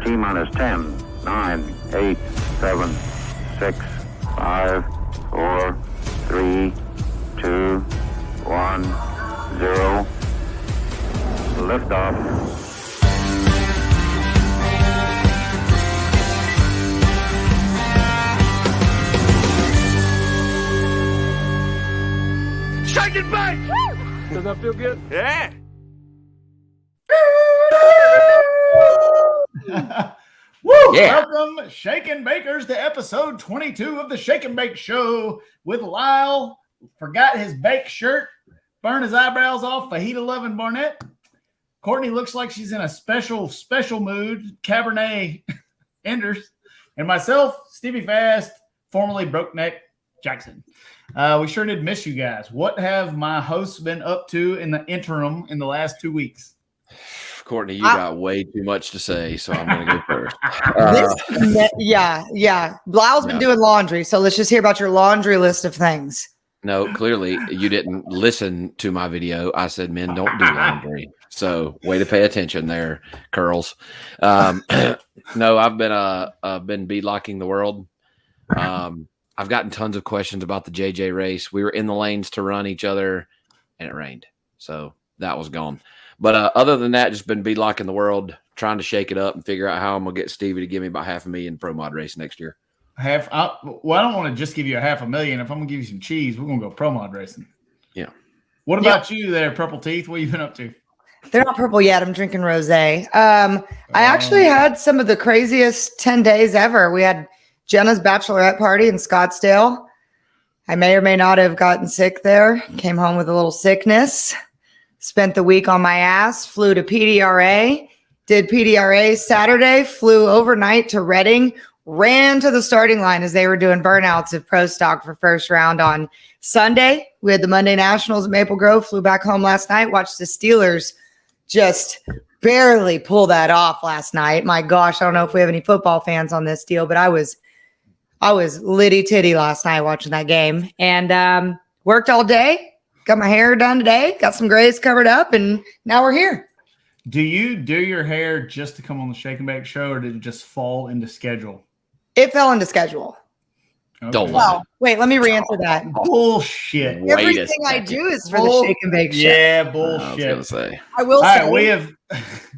T-minus 10, 9, 8, 7, 6, 5, 4, 3, 2, 1, 0. Liftoff. Shake it back! Does that feel good? Yeah. Woo! Yeah. Welcome, Shake and Bakers, to episode 22 of the Shake and Bake Show with Lyle. Forgot his bake shirt, burned his eyebrows off, fajita-loving Barnett. Courtney looks like she's in a special mood, Cabernet Enders. And myself, Stevie Fast, formerly Brokeneck Jackson. We sure did miss you guys. What have my hosts been up to in the interim in the last 2 weeks? Courtney, you got way too much to say, so I'm going to go first. Yeah. Lyle's been doing laundry, so let's just hear about your laundry list of things. No, clearly you didn't listen to my video. I said men don't do laundry. So way to pay attention there, curls. No, I've been beadlocking the world. I've gotten tons of questions about the JJ race. We were in the lanes to run each other, and it rained. So that was gone. But other than that, just been beadlocking the world, trying to shake it up and figure out how I'm going to get Stevie to give me about $500,000 pro mod race next year. I don't want to just give you $500,000. If I'm going to give you some cheese, we're going to go pro mod racing. Yeah. What about you there, Purple Teeth? What have you been up to? They're not purple yet. I'm drinking rosé. I actually had some of the craziest 10 days ever. We had Jenna's bachelorette party in Scottsdale. I may or may not have gotten sick there. Came home with a little sickness. Spent the week on my ass. Flew to PDRA. Did PDRA Saturday. Flew overnight to Reading. Ran to the starting line as they were doing burnouts of pro stock for first round on Sunday. We had the Monday Nationals at Maple Grove. Flew back home last night. Watched the Steelers just barely pull that off last night. My gosh, I don't know if we have any football fans on this deal, but I was litty titty last night watching that game, and worked all day. Got my hair done today. Got some grays covered up, and now we're here. Do you do your hair just to come on the Shake and Bake Show, or did it just fall into schedule? It fell into schedule. Okay. Don't lie. Wait, let me re-answer that. Bullshit. Everything I do is for the Shake and Bake Show. Yeah, bullshit. I was going to say. I will say. Right,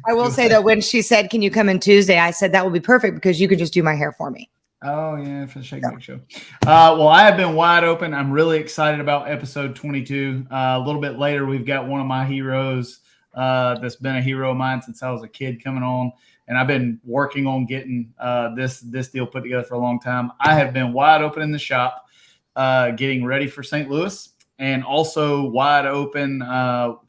I will say that when she said, "Can you come in Tuesday?" I said that will be perfect because you could just do my hair for me. Oh, yeah, for the Shake and Bake Show. Well, I have been wide open. I'm really excited about episode 22. A little bit later, we've got one of my heroes that's been a hero of mine since I was a kid coming on, and I've been working on getting this deal put together for a long time. I have been wide open in the shop, getting ready for St. Louis, and also wide open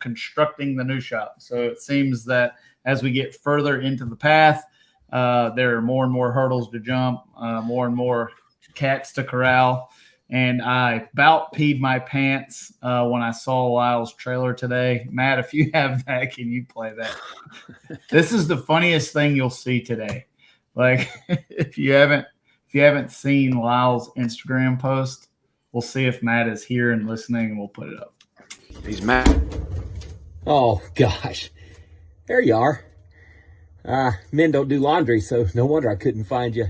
constructing the new shop. So it seems that as we get further into the path, there are more and more hurdles to jump, more and more cats to corral. And I about peed my pants when I saw Lyle's trailer today. Matt, if you have that, can you play that? This is the funniest thing you'll see today. Like, if you haven't seen Lyle's Instagram post, we'll see if Matt is here and listening, and we'll put it up. He's Matt. Oh, gosh. There you are. Men don't do laundry, so no wonder I couldn't find you.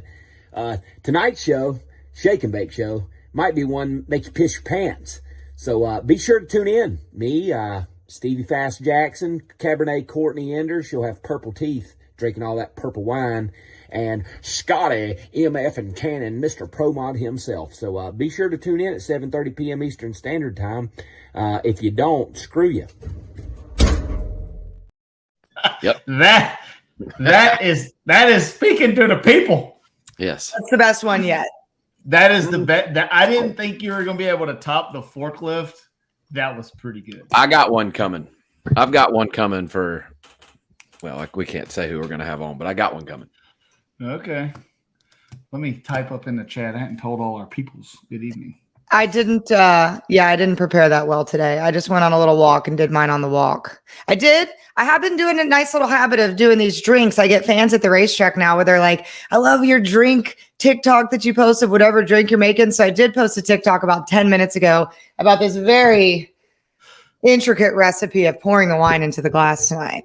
Tonight's show, Shake and Bake Show, might be one make you piss your pants. So be sure to tune in. Me, Stevie Fast Jackson, Cabernet Courtney Enders. You'll have Purple Teeth drinking all that purple wine. And Scotty, MF and Cannon, Mr. Pro Mod himself. So be sure to tune in at 7:30 p.m. Eastern Standard Time. If you don't, screw you. Yep. That is speaking to the people. Yes. That's the best one yet. That is the best. I didn't think you were going to be able to top the forklift. That was pretty good. I got one coming. I've got one coming for, well, like we can't say who we're going to have on, but I got one coming. Okay. Let me type up in the chat. I hadn't told all our peoples good evening. I didn't I didn't prepare that well today. I just went on a little walk and did mine on the walk. I have been doing a nice little habit of doing these drinks. I get fans at the racetrack now where they're like, I love your drink TikTok that you posted, whatever drink you're making. So I did post a TikTok about 10 minutes ago about this very intricate recipe of pouring the wine into the glass tonight.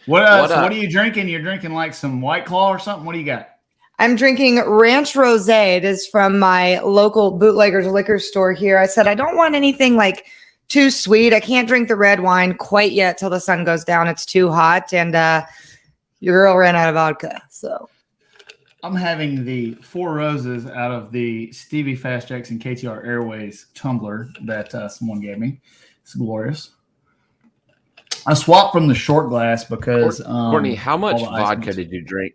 What are you drinking? You're drinking like some White Claw or something? What do you got? I'm drinking Ranch Rosé. It is from my local Bootleggers liquor store here. I said I don't want anything like too sweet. I can't drink the red wine quite yet till the sun goes down. It's too hot, and your girl ran out of vodka. So I'm having the Four Roses out of the Stevie Fast Jackson KTR Airways tumbler that someone gave me. It's glorious. I swapped from the short glass because Courtney, how much all the ice vodka ones. did you drink?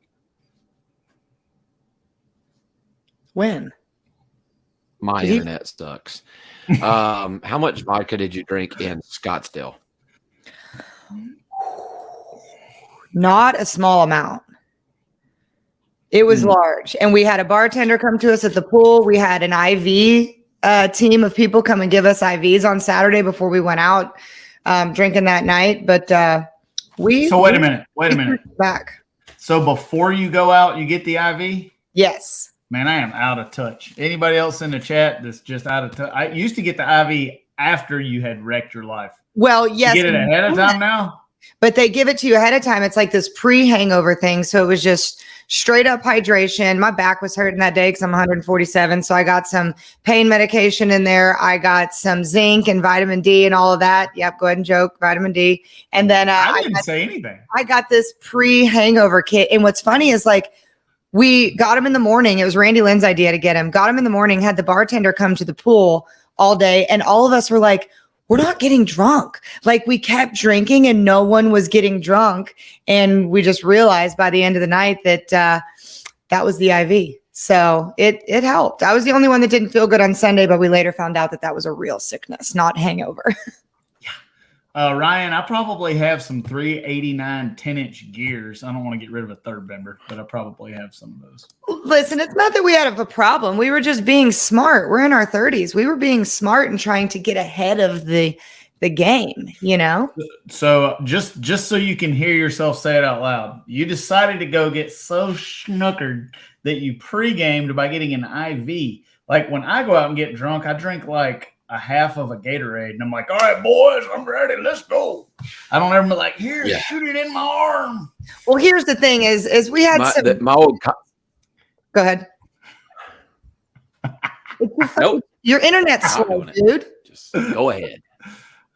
when? My internet sucks. How much vodka did you drink in Scottsdale? Not a small amount. It was large. And we had a bartender come to us at the pool. We had an IV team of people come and give us IVs on Saturday before we went out drinking that night. But So wait a minute. Back. So before you go out, you get the IV? Yes. Man, I am out of touch. Anybody else in the chat that's just out of touch? I used to get the IV after you had wrecked your life. Well, yes. You get it ahead of time now? But they give it to you ahead of time. It's like this pre-hangover thing. So it was just straight up hydration. My back was hurting that day because I'm 147. So I got some pain medication in there. I got some zinc and vitamin D and all of that. Yep, go ahead and joke, vitamin D. And then I didn't say anything. I got this pre-hangover kit. And what's funny is like we got him in the morning. It was Randy Lynn's idea to get him. Got him in the morning, had the bartender come to the pool all day. And all of us were like, we're not getting drunk. Like we kept drinking and no one was getting drunk. And we just realized by the end of the night that that was the IV. So it helped. I was the only one that didn't feel good on Sunday, but we later found out that that was a real sickness, not hangover. Ryan, I probably have some 389 10-inch gears. I don't want to get rid of a third bender, but I probably have some of those. Listen, it's not that we had a problem. We were just being smart. We're in our 30s. We were being smart and trying to get ahead of the game, you know? So just so you can hear yourself say it out loud, you decided to go get so schnookered that you pre-gamed by getting an IV. Like when I go out and get drunk, I drink like a half of a Gatorade, and I'm like, all right, boys, I'm ready. Let's go. I don't ever be like, here, shoot it in my arm. Well, here's the thing is we had go ahead. Nope. Your internet's slow, dude. Just go ahead.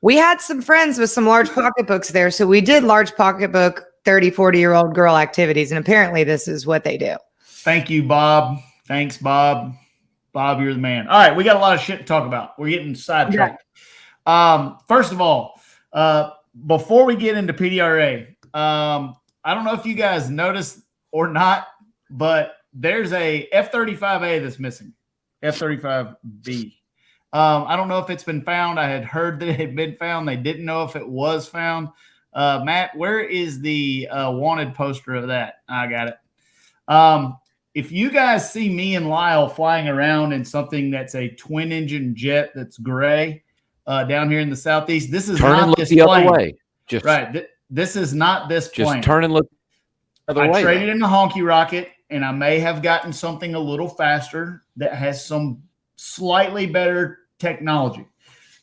We had some friends with some large pocketbooks there. So we did large pocketbook 30, 40-year-old girl activities. And apparently this is what they do. Thank you, Bob. Thanks, Bob. Bob, you're the man. All right, we got a lot of shit to talk about. We're getting sidetracked. First of all, before we get into PDRA, I don't know if you guys noticed or not, but there's a F-35A that's missing. F-35B. I don't know if it's been found. I had heard that it had been found. They didn't know if it was found. Matt, where is the wanted poster of that? I got it. If you guys see me and Lyle flying around in something that's a twin-engine jet that's gray down here in the southeast, this is turn not and look this the plane. other way. Just right. This is not this plane. Just turn and look the other way. I traded in the honky rocket, and I may have gotten something a little faster that has some slightly better technology.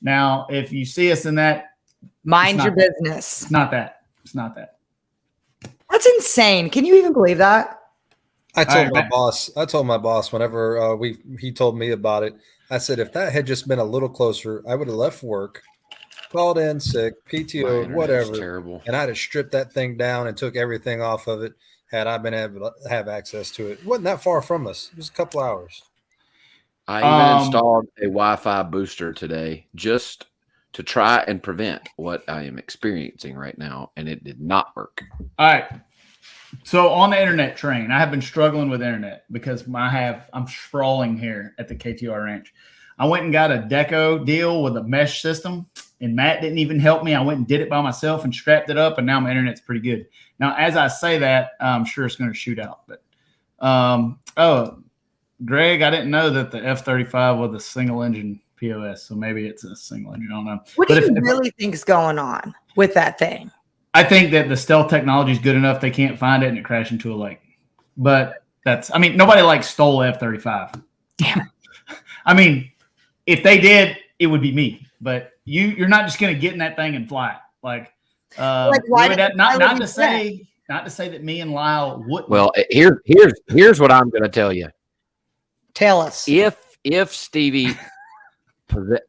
Now, if you see us in that, mind your business. It's not that. It's not that. That's insane. Can you even believe that? I told my boss whenever he told me about it, I said, if that had just been a little closer, I would have left work, called in sick, PTO, whatever, terrible. And I'd have stripped that thing down and took everything off of it had I been able to have access to it. It wasn't that far from us. It was a couple hours. I even installed a Wi-Fi booster today just to try and prevent what I am experiencing right now, and it did not work. All right. So on the internet train, I have been struggling with internet because I'm sprawling here at the KTR ranch. I went and got a deco deal with a mesh system, and Matt didn't even help me. I went and did it by myself and strapped it up, and now my internet's pretty good. Now, as I say that, I'm sure it's going to shoot out. But Greg, I didn't know that the F-35 was a single engine POS, so maybe it's a single engine. I don't know. What do you really think is going on with that thing? I think that the stealth technology is good enough they can't find it and it crashed into a lake. But nobody stole F-35. Damn it. I mean, if they did, it would be me. But you're not just going to get in that thing and fly it. Why not to say that me and Lyle wouldn't. Well, here's what I'm going to tell you. Tell us. If Stevie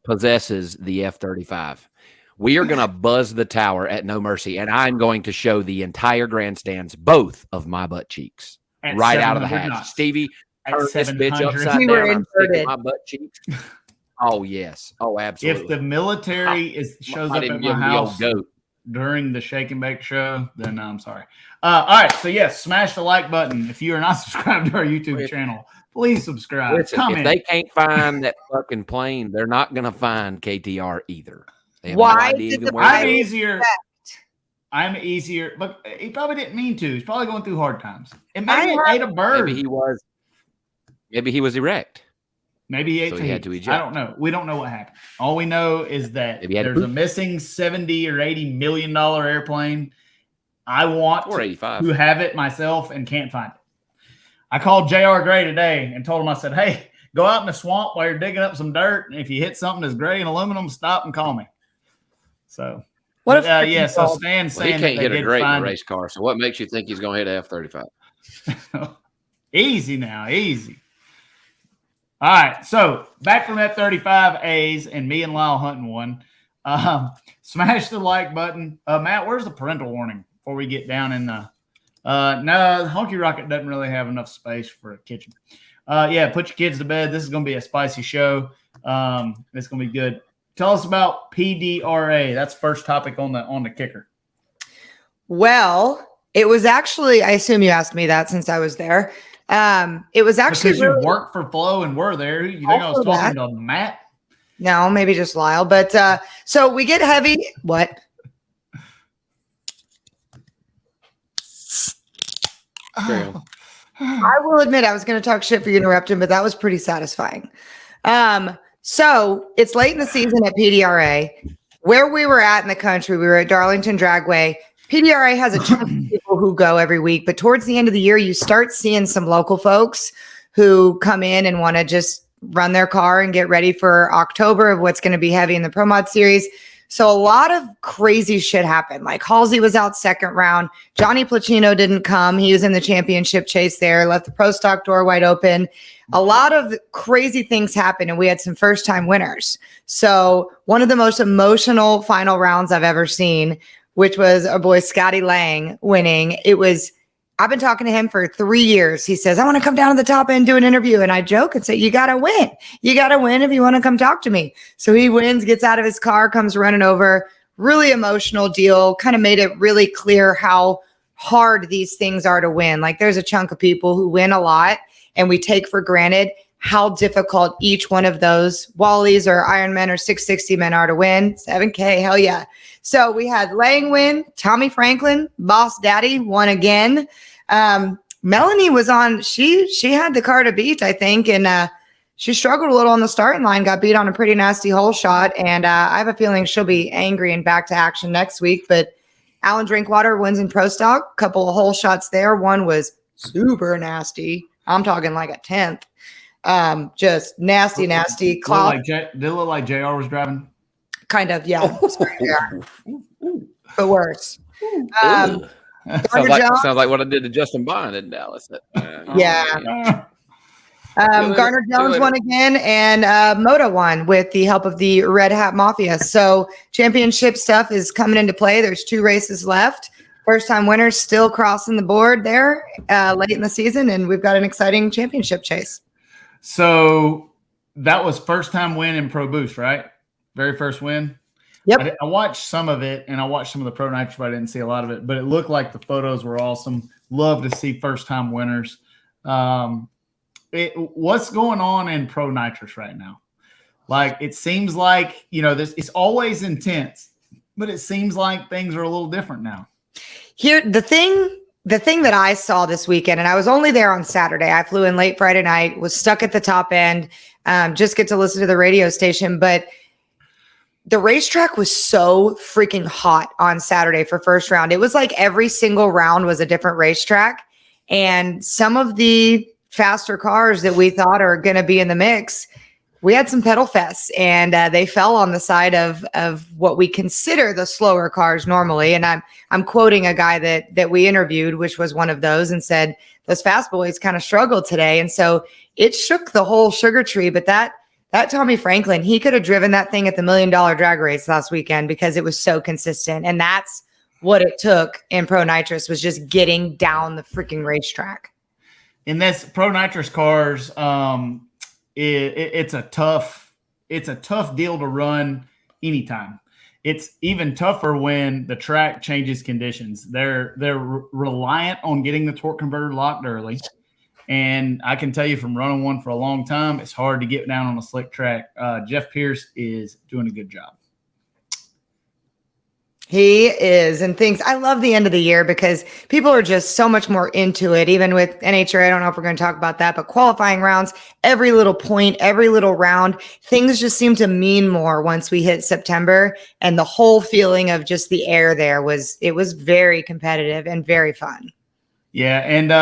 possesses the F-35, we are going to buzz the tower at No Mercy, and I'm going to show the entire grandstands both of my butt cheeks right out of the hatch. Knots. Stevie, turn this bitch upside We down. were I'm sticking inverted. my butt cheeks. Oh yes. Oh, absolutely. If the military shows up at my house during the Shake and Bake show, then I'm sorry. All right. So yes, smash the like button. If you are not subscribed to our YouTube channel, please subscribe. Listen, if they can't find that fucking plane, they're not going to find KTR either. They have Why no idea did even the where I'm it is. easier, but he probably didn't mean to. He's probably going through hard times. And maybe he ate a bird. Maybe he was erect. Maybe he ate So so he had to eject. I don't know. We don't know what happened. All we know is that Maybe he had to there's a poop. missing $70 or $80 million airplane. I want Or 85. to have it myself and can't find it. I called J.R. Gray today and told him, I said, hey, go out in the swamp while you're digging up some dirt. And if you hit something that's gray and aluminum, stop and call me. So, What so if Stan's Well, he saying can't that hit they a did grate in a find race car. So what makes you think he's going to hit a F-35? Easy now, easy. All right, so back from F-35As and me and Lyle hunting one. Smash the like button. Matt, where's the parental warning before we get down in the no, Honky Rocket doesn't really have enough space for a kitchen. Yeah, put your kids to bed. This is going to be a spicy show. It's going to be good. Tell us about PDRA. That's first topic on the kicker. Well, it was actually, I assume you asked me that since I was there. It was actually because you worked for Flo and were there. You think I was talking to Matt? No, maybe just Lyle. But so we get heavy. What? I will admit I was going to talk shit for you interrupting, but that was pretty satisfying. So it's late in the season at PDRA. Where we were at in the country, we were at Darlington Dragway. PDRA has a chunk of people who go every week, but towards the end of the year, you start seeing some local folks who come in and want to just run their car and get ready for October of what's going to be heavy in the Pro Mod series. So a lot of crazy shit happened. Like Halsey was out second round. Johnny Placino didn't come. He was in the championship chase there, left the pro stock door wide open. A lot of crazy things happened, and we had some first-time winners. So one of the most emotional final rounds I've ever seen, which was our boy Scotty Lang winning. I've been talking to him for 3 years. He says, I want to come down to the top end and do an interview. And I joke and say, you got to win. You got to win if you want to come talk to me. So he wins, gets out of his car, comes running over. Really emotional deal. Kind of made it really clear how hard these things are to win. Like there's a chunk of people who win a lot and we take for granted how difficult each one of those Wallies or Ironmen or 660 men are to win. 7K, hell yeah. So we had Lang win, Tommy Franklin, Boss Daddy won again. Melanie was on, she had the car to beat, I think, and she struggled a little on the starting line, got beat on a pretty nasty hole shot, and I have a feeling she'll be angry and back to action next week. But Alan Drinkwater wins in Pro Stock, couple of hole shots there. One was super nasty. I'm talking like a 10th. Just nasty. Did it look like JR was driving? Kind of, yeah. Sorry, but worse. Sounds like what I did to Justin Bond in Dallas. Yeah. Garner Jones won again, and Moto won with the help of the Red Hat Mafia. So championship stuff is coming into play. There's 2 races left. First time winners still crossing the board there late in the season, and we've got an exciting championship chase. So that was first time win in Pro Boost, right? Very first win. Yep. I watched some of it, and I watched some of the Pro Nitrous, but I didn't see a lot of it. But it looked like the photos were awesome. Love to see first time winners. What's going on in Pro Nitrous right now? Like it seems like it's always intense, but it seems like things are a little different now. Here, the thing that I saw this weekend, and I was only there on Saturday. I flew in late Friday night, was stuck at the top end, just get to listen to the radio station. But the racetrack was so freaking hot on Saturday for first round. It was like every single round was a different racetrack. And some of the faster cars that we thought are going to be in the mix We had some pedal fests, and they fell on the side of what we consider the slower cars normally. And I'm quoting a guy that we interviewed, which was one of those, and said those fast boys kind of struggled today. And so it shook the whole sugar tree. But that Tommy Franklin, he could have driven that thing at the $1 Million Drag Race last weekend because it was so consistent. And that's what it took in Pro Nitrous, was just getting down the freaking racetrack. In this Pro Nitrous cars, it's a tough deal to run anytime. It's even tougher when the track changes conditions. They're reliant on getting the torque converter locked early. And I can tell you from running one for a long time, it's hard to get down on a slick track. Jeff Pierce is doing a good job. He is, and things. I love the end of the year because people are just so much more into it. Even with NHRA, I don't know if we're going to talk about that, but qualifying rounds, every little point, every little round, things just seem to mean more once we hit September. And the whole feeling of just the air there was very competitive and very fun. Yeah, and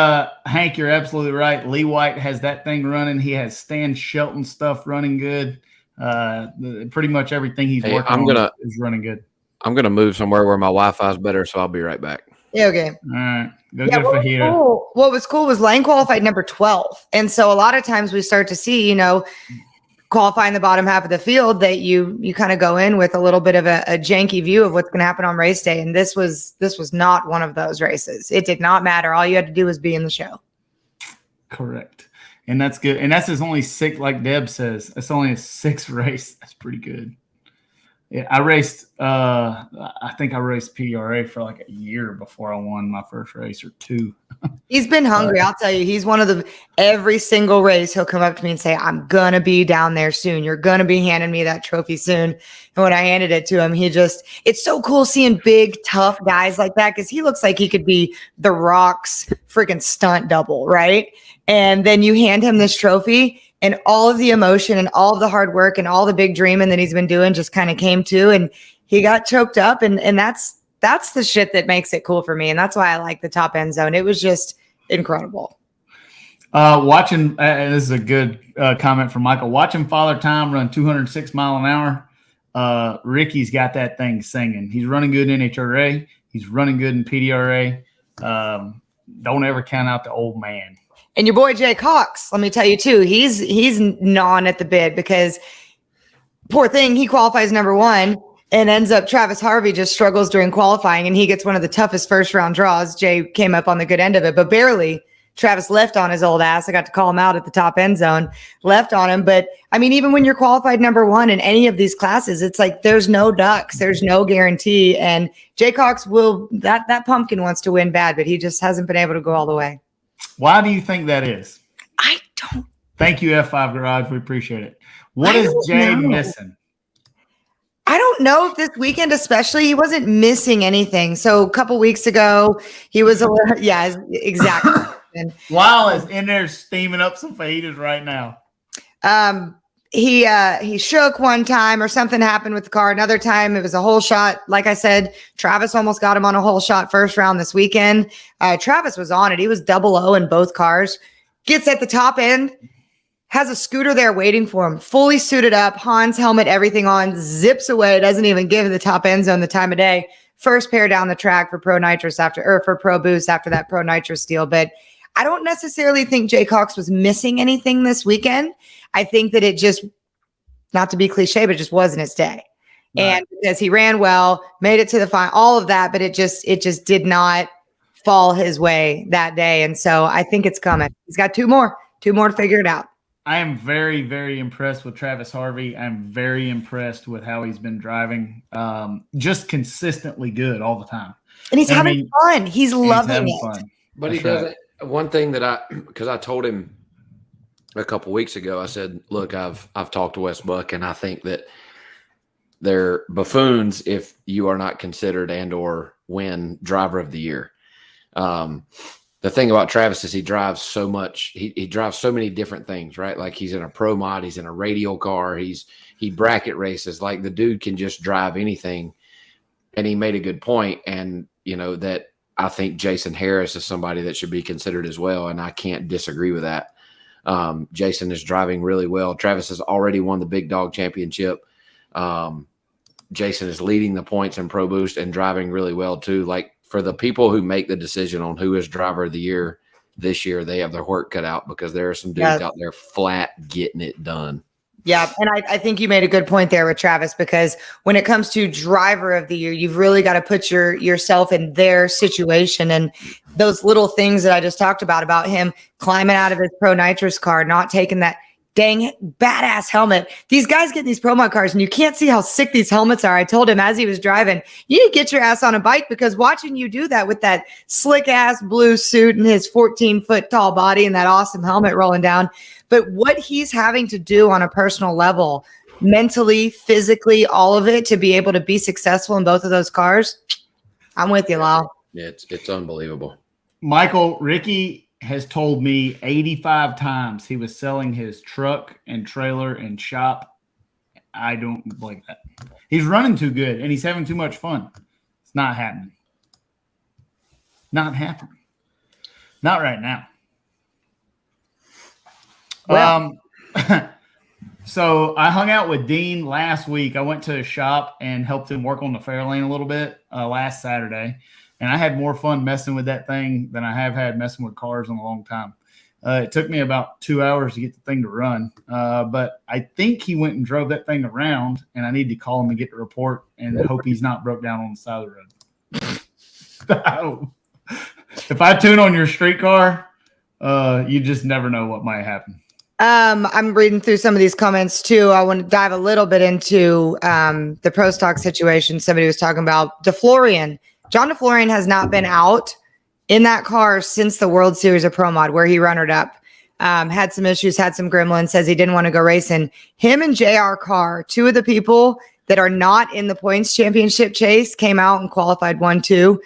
Hank, you're absolutely right. Lee White has that thing running. He has Stan Shelton stuff running good. Pretty much everything he's working on is running good. I'm going to move somewhere where my Wi-Fi is better, so I'll be right back. Yeah, okay. All right. Go get Fajita. Cool. What was cool was Lane qualified number 12. And so a lot of times we start to see, qualifying the bottom half of the field, that you kind of go in with a little bit of a janky view of what's going to happen on race day. And this was not one of those races. It did not matter. All you had to do was be in the show. Correct. And that's good. And that's his only sixth, like Deb says, it's only a sixth race. That's pretty good. Yeah, I raced. I think I raced PRA for like a year before I won my first race, or two. He's been hungry. I'll tell you, he's one of every single race, he'll come up to me and say, "I'm going to be down there soon. You're going to be handing me that trophy soon." And when I handed it to him, it's so cool seeing big, tough guys like that, because he looks like he could be The Rock's freaking stunt double, right? And then you hand him this trophy, and all of the emotion and all of the hard work and all the big dreaming that he's been doing just kind of came to, and he got choked up. And that's the shit that makes it cool for me. And that's why I like the top end zone. It was just incredible. Watching, this is a good comment from Michael, watching Father Time run 206 mile an hour. Ricky's got that thing singing. He's running good in NHRA. He's running good in PDRA. Don't ever count out the old man. And your boy Jay Cox, let me tell you too, he's gnawing at the bit, because poor thing, he qualifies number 1 and ends up Travis Harvey just struggles during qualifying, and he gets one of the toughest first round draws. Jay came up on the good end of it, but barely. Travis left on his old ass. I got to call him out at the top end zone, left on him. But I mean, even when you're qualified number 1 in any of these classes, it's like there's no ducks, there's no guarantee. And Jay Cox that pumpkin wants to win bad, but he just hasn't been able to go all the way. Why do you think that is? I don't. Thank you, F5 Garage. We appreciate it. What is Jay missing? I don't know if this weekend, especially, he wasn't missing anything. So a couple weeks ago, he was exactly. And Lyle is in there steaming up some fajitas right now. He shook one time, or something happened with the car. Another time it was a whole shot. Like I said, Travis almost got him on a whole shot first round this weekend. Travis was on it. He was 0-0 in both cars. Gets at the top end, has a scooter there waiting for him, fully suited up, Hans helmet, everything on, zips away, doesn't even give the top end zone the time of day. First pair down the track for Pro Nitrous for Pro Boost after that Pro Nitrous deal. But I don't necessarily think Jay Cox was missing anything this weekend. I think that it just, not to be cliche, but it just wasn't his day. Right. And because he ran well, made it to the final, all of that, but it just did not fall his way that day. And so I think it's coming. He's got two more to figure it out. I am very, very impressed with Travis Harvey. I'm very impressed with how he's been driving. Just consistently good all the time. And he's having fun. He's loving it. Fun. But he doesn't. One thing that because I told him a couple weeks ago, I said, look, I've talked to Wes Buck, and I think that they're buffoons if you are not considered and or win driver of the year. The thing about Travis is he drives so much. He drives so many different things, right? Like he's in a pro mod, he's in a radial car, he bracket races. Like the dude can just drive anything. And he made a good point, and that I think Jason Harris is somebody that should be considered as well, and I can't disagree with that. Jason is driving really well. Travis has already won the Big Dog Championship. Jason is leading the points in Pro Boost and driving really well too. Like, for the people who make the decision on who is driver of the year this year, they have their work cut out, because there are some dudes out there flat getting it done. Yeah, and I think you made a good point there with Travis, because when it comes to driver of the year, you've really got to put yourself in their situation, and those little things that I just talked about him climbing out of his Pro Nitrous car, not taking that dang badass helmet. These guys get in these Pro Mod cars and you can't see how sick these helmets are. I told him as he was driving, you need to get your ass on a bike, because watching you do that with that slick ass blue suit and his 14-foot tall body and that awesome helmet rolling down. But what he's having to do on a personal level, mentally, physically, all of it, to be able to be successful in both of those cars, I'm with you, Lyle. Yeah, it's unbelievable. Michael, Ricky has told me 85 times he was selling his truck and trailer and shop. I don't believe that. He's running too good and he's having too much fun. It's not happening. Not happening. Not right now. Well. So I hung out with Dean last week. I went to his shop and helped him work on the Fairlane a little bit last Saturday. And I had more fun messing with that thing than I have had messing with cars in a long time. It took me about 2 hours to get the thing to run. But I think he went and drove that thing around, and I need to call him and get the report and hope he's not broke down on the side of the road. If I tune on your street car, you just never know what might happen. I'm reading through some of these comments too. I want to dive a little bit into the Pro Stock situation. Somebody was talking about DeFlorian. John DeFlorian has not been out in that car since the World Series of Pro Mod, where he runnered up. Had some issues, had some gremlins, says he didn't want to go racing. Him and JR Carr, two of the people that are not in the points championship chase, came out and qualified 1-2.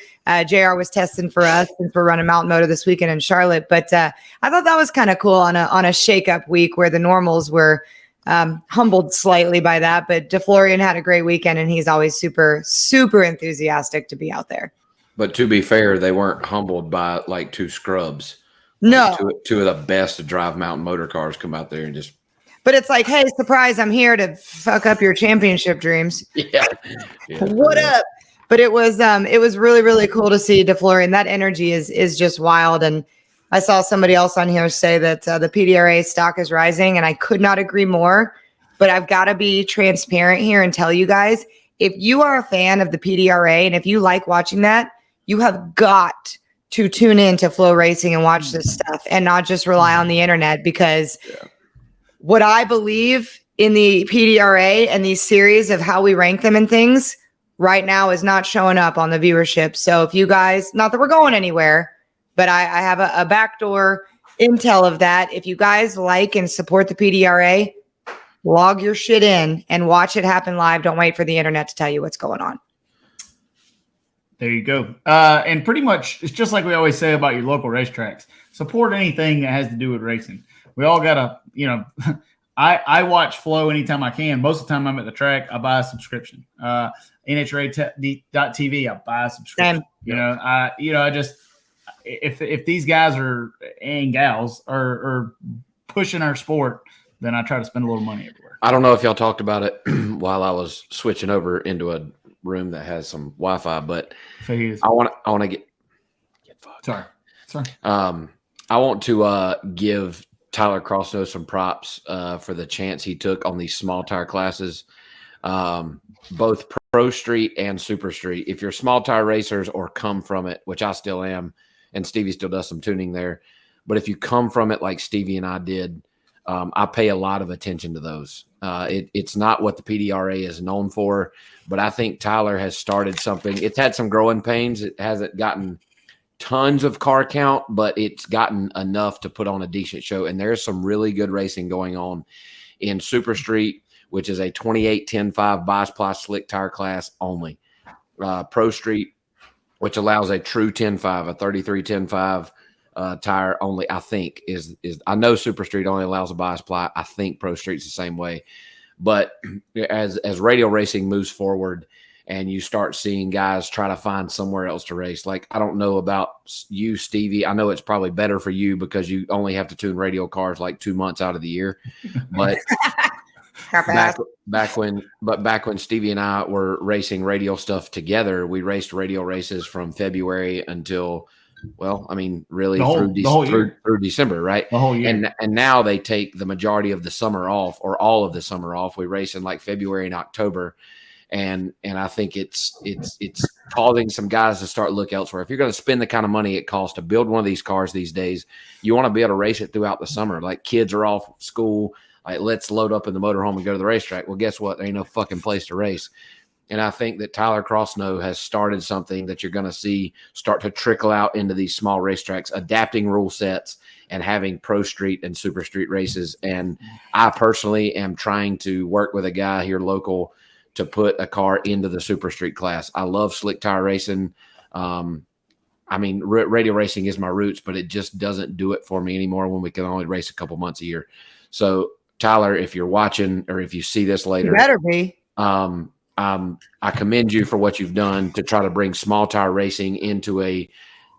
JR was testing for us since we're running Mountain Moto this weekend in Charlotte. But I thought that was kind of cool on a shake-up week where the normals were humbled slightly by that. But DeFlorian had a great weekend, and he's always super, super enthusiastic to be out there. But to be fair, they weren't humbled by like two scrubs. No. Like two of the best to drive mountain motor cars come out there and just. But it's like, hey, surprise, I'm here to fuck up your championship dreams. Yeah. What up? But it was really, really cool to see DeFlorian. That energy is just wild. And I saw somebody else on here say that the PDRA stock is rising, and I could not agree more. But I've got to be transparent here and tell you guys, if you are a fan of the PDRA and if you like watching that, you have got to tune in to Flow Racing and watch this stuff and not just rely on the internet, because what I believe in the PDRA and these series of how we rank them and things right now is not showing up on the viewership. So if you guys, not that we're going anywhere, but I have a backdoor intel of that. If you guys like and support the PDRA, log your shit in and watch it happen live. Don't wait for the internet to tell you what's going on. There you go. And pretty much, it's just like we always say about your local racetracks. Support anything that has to do with racing. We all got to, I watch Flow anytime I can. Most of the time I'm at the track, I buy a subscription. NHRA.TV, I buy a subscription. Same. If these guys and gals are pushing our sport, then I try to spend a little money everywhere. I don't know if y'all talked about it while I was switching over into a room that has some Wi-Fi, but I want to get fucked. Sorry. I want to give Tyler Crossnose some props for the chance he took on these small tire classes, both Pro Street and Super Street. If you're small tire racers or come from it, which I still am, and Stevie still does some tuning there, but if you come from it like Stevie and I did, I pay a lot of attention to those. It's not what the PDRA is known for, but I think Tyler has started something. It's had some growing pains. It hasn't gotten tons of car count, but it's gotten enough to put on a decent show. And there's some really good racing going on in Super Street, which is a 28-10-5 bias-ply slick tire class only. Pro Street, which allows a true 10-5, a 33-10-5 tire only, I think is I know Super Street only allows a bias ply. I think Pro Street's the same way. But as radial racing moves forward and you start seeing guys try to find somewhere else to race. Like, I don't know about you, Stevie. I know it's probably better for you because you only have to tune radio cars like 2 months out of the year. But back when Stevie and I were racing radio stuff together, we raced radio races from February until, well, I mean, really through December, right? The whole year. And now they take the majority of the summer off, or all of the summer off. We race in like February and October. And I think it's causing some guys to start look elsewhere. If you're going to spend the kind of money it costs to build one of these cars these days, you want to be able to race it throughout the summer. Like, kids are off school, like, let's load up in the motorhome and go to the racetrack. Well, guess what? There ain't no fucking place to race. And I think that Tyler Crossnow has started something that you're going to see start to trickle out into these small racetracks, adapting rule sets and having pro street and super street races. And I personally am trying to work with a guy here local to put a car into the super street class. I love slick tire racing. I mean, radio racing is my roots, but it just doesn't do it for me anymore when we can only race a couple months a year. So, Tyler, if you're watching or if you see this later, you better be. I commend you for what you've done to try to bring small tire racing into a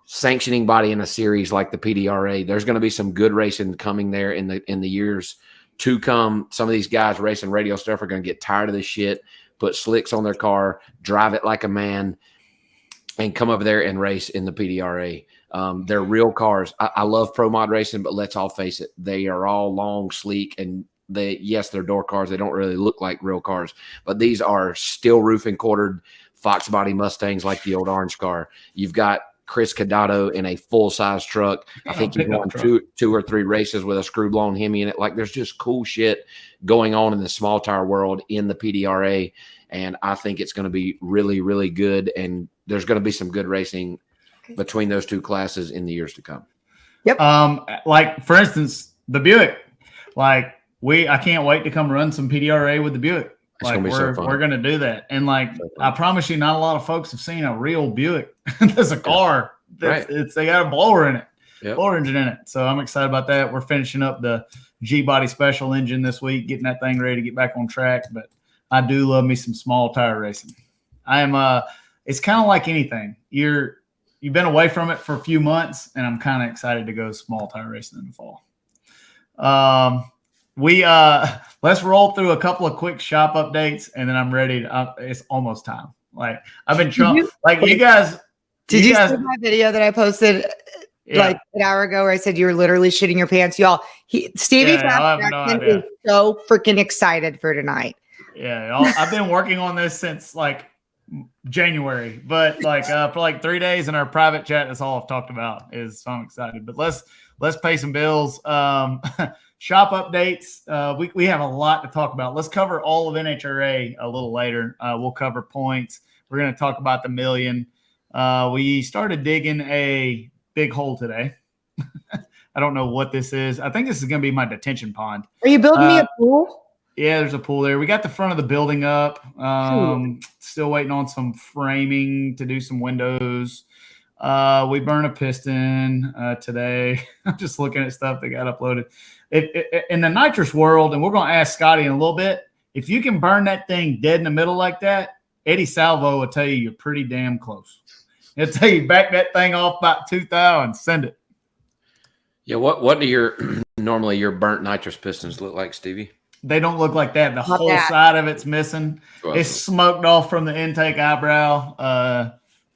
sanctioning body in a series like the PDRA. There's going to be some good racing coming there in the years to come. Some of these guys racing radio stuff are going to get tired of this shit, put slicks on their car, drive it like a man, and come over there and race in the PDRA. They're real cars. I love pro mod racing, but let's all face it, they are all long, sleek, and they're door cars. They don't really look like real cars, but these are steel roof and quartered Fox body Mustangs like the old orange car. You've got Chris Cadado in a full-size truck. I think he's won two or three races with a screw-blown Hemi in it. Like, there's just cool shit going on in the small tire world in the PDRA, and I think it's going to be really, really good, and there's going to be some good racing between those two classes in the years to come. Yep. Like, for instance, the Buick. Like, I can't wait to come run some PDRA with the Buick. Like, we're going to do that. And, like, I promise you, not a lot of folks have seen a real Buick. There's a car. They got a blower in it, blower engine in it. So I'm excited about that. We're finishing up the G-Body special engine this week, getting that thing ready to get back on track. But I do love me some small tire racing. It's kind of like anything. You've been away from it for a few months, and I'm kind of excited to go small tire racing in the fall. Let's roll through a couple of quick shop updates, and then I'm ready. It's almost time. Like, I've been trying. You guys. Did you see my video that I posted like an hour ago where I said you were literally shitting your pants, y'all? Stevie Fast is so freaking excited for tonight. Yeah, I've been working on this since like January, but like for like 3 days in our private chat, that's all I've talked about. So I'm excited. But let's pay some bills. Shop updates. We have a lot to talk about. Let's cover all of NHRA a little later. We'll cover points. We're going to talk about the million. We started digging a big hole today. I don't know what this is. I think this is going to be my detention pond. Are you building me a pool? Yeah, there's a pool there. We got the front of the building up. Still waiting on some framing to do some windows. We burned a piston today. I'm just looking at stuff that got uploaded. In the nitrous world, and we're going to ask Scotty in a little bit, if you can burn that thing dead in the middle like that, Eddie Salvo will tell you you're pretty damn close. He'll tell you back that thing off about 2,000 and send it. Yeah, what do normally your burnt nitrous pistons look like, Stevie? They don't look like that. The whole side of it's missing. It's smoked off from the intake eyebrow.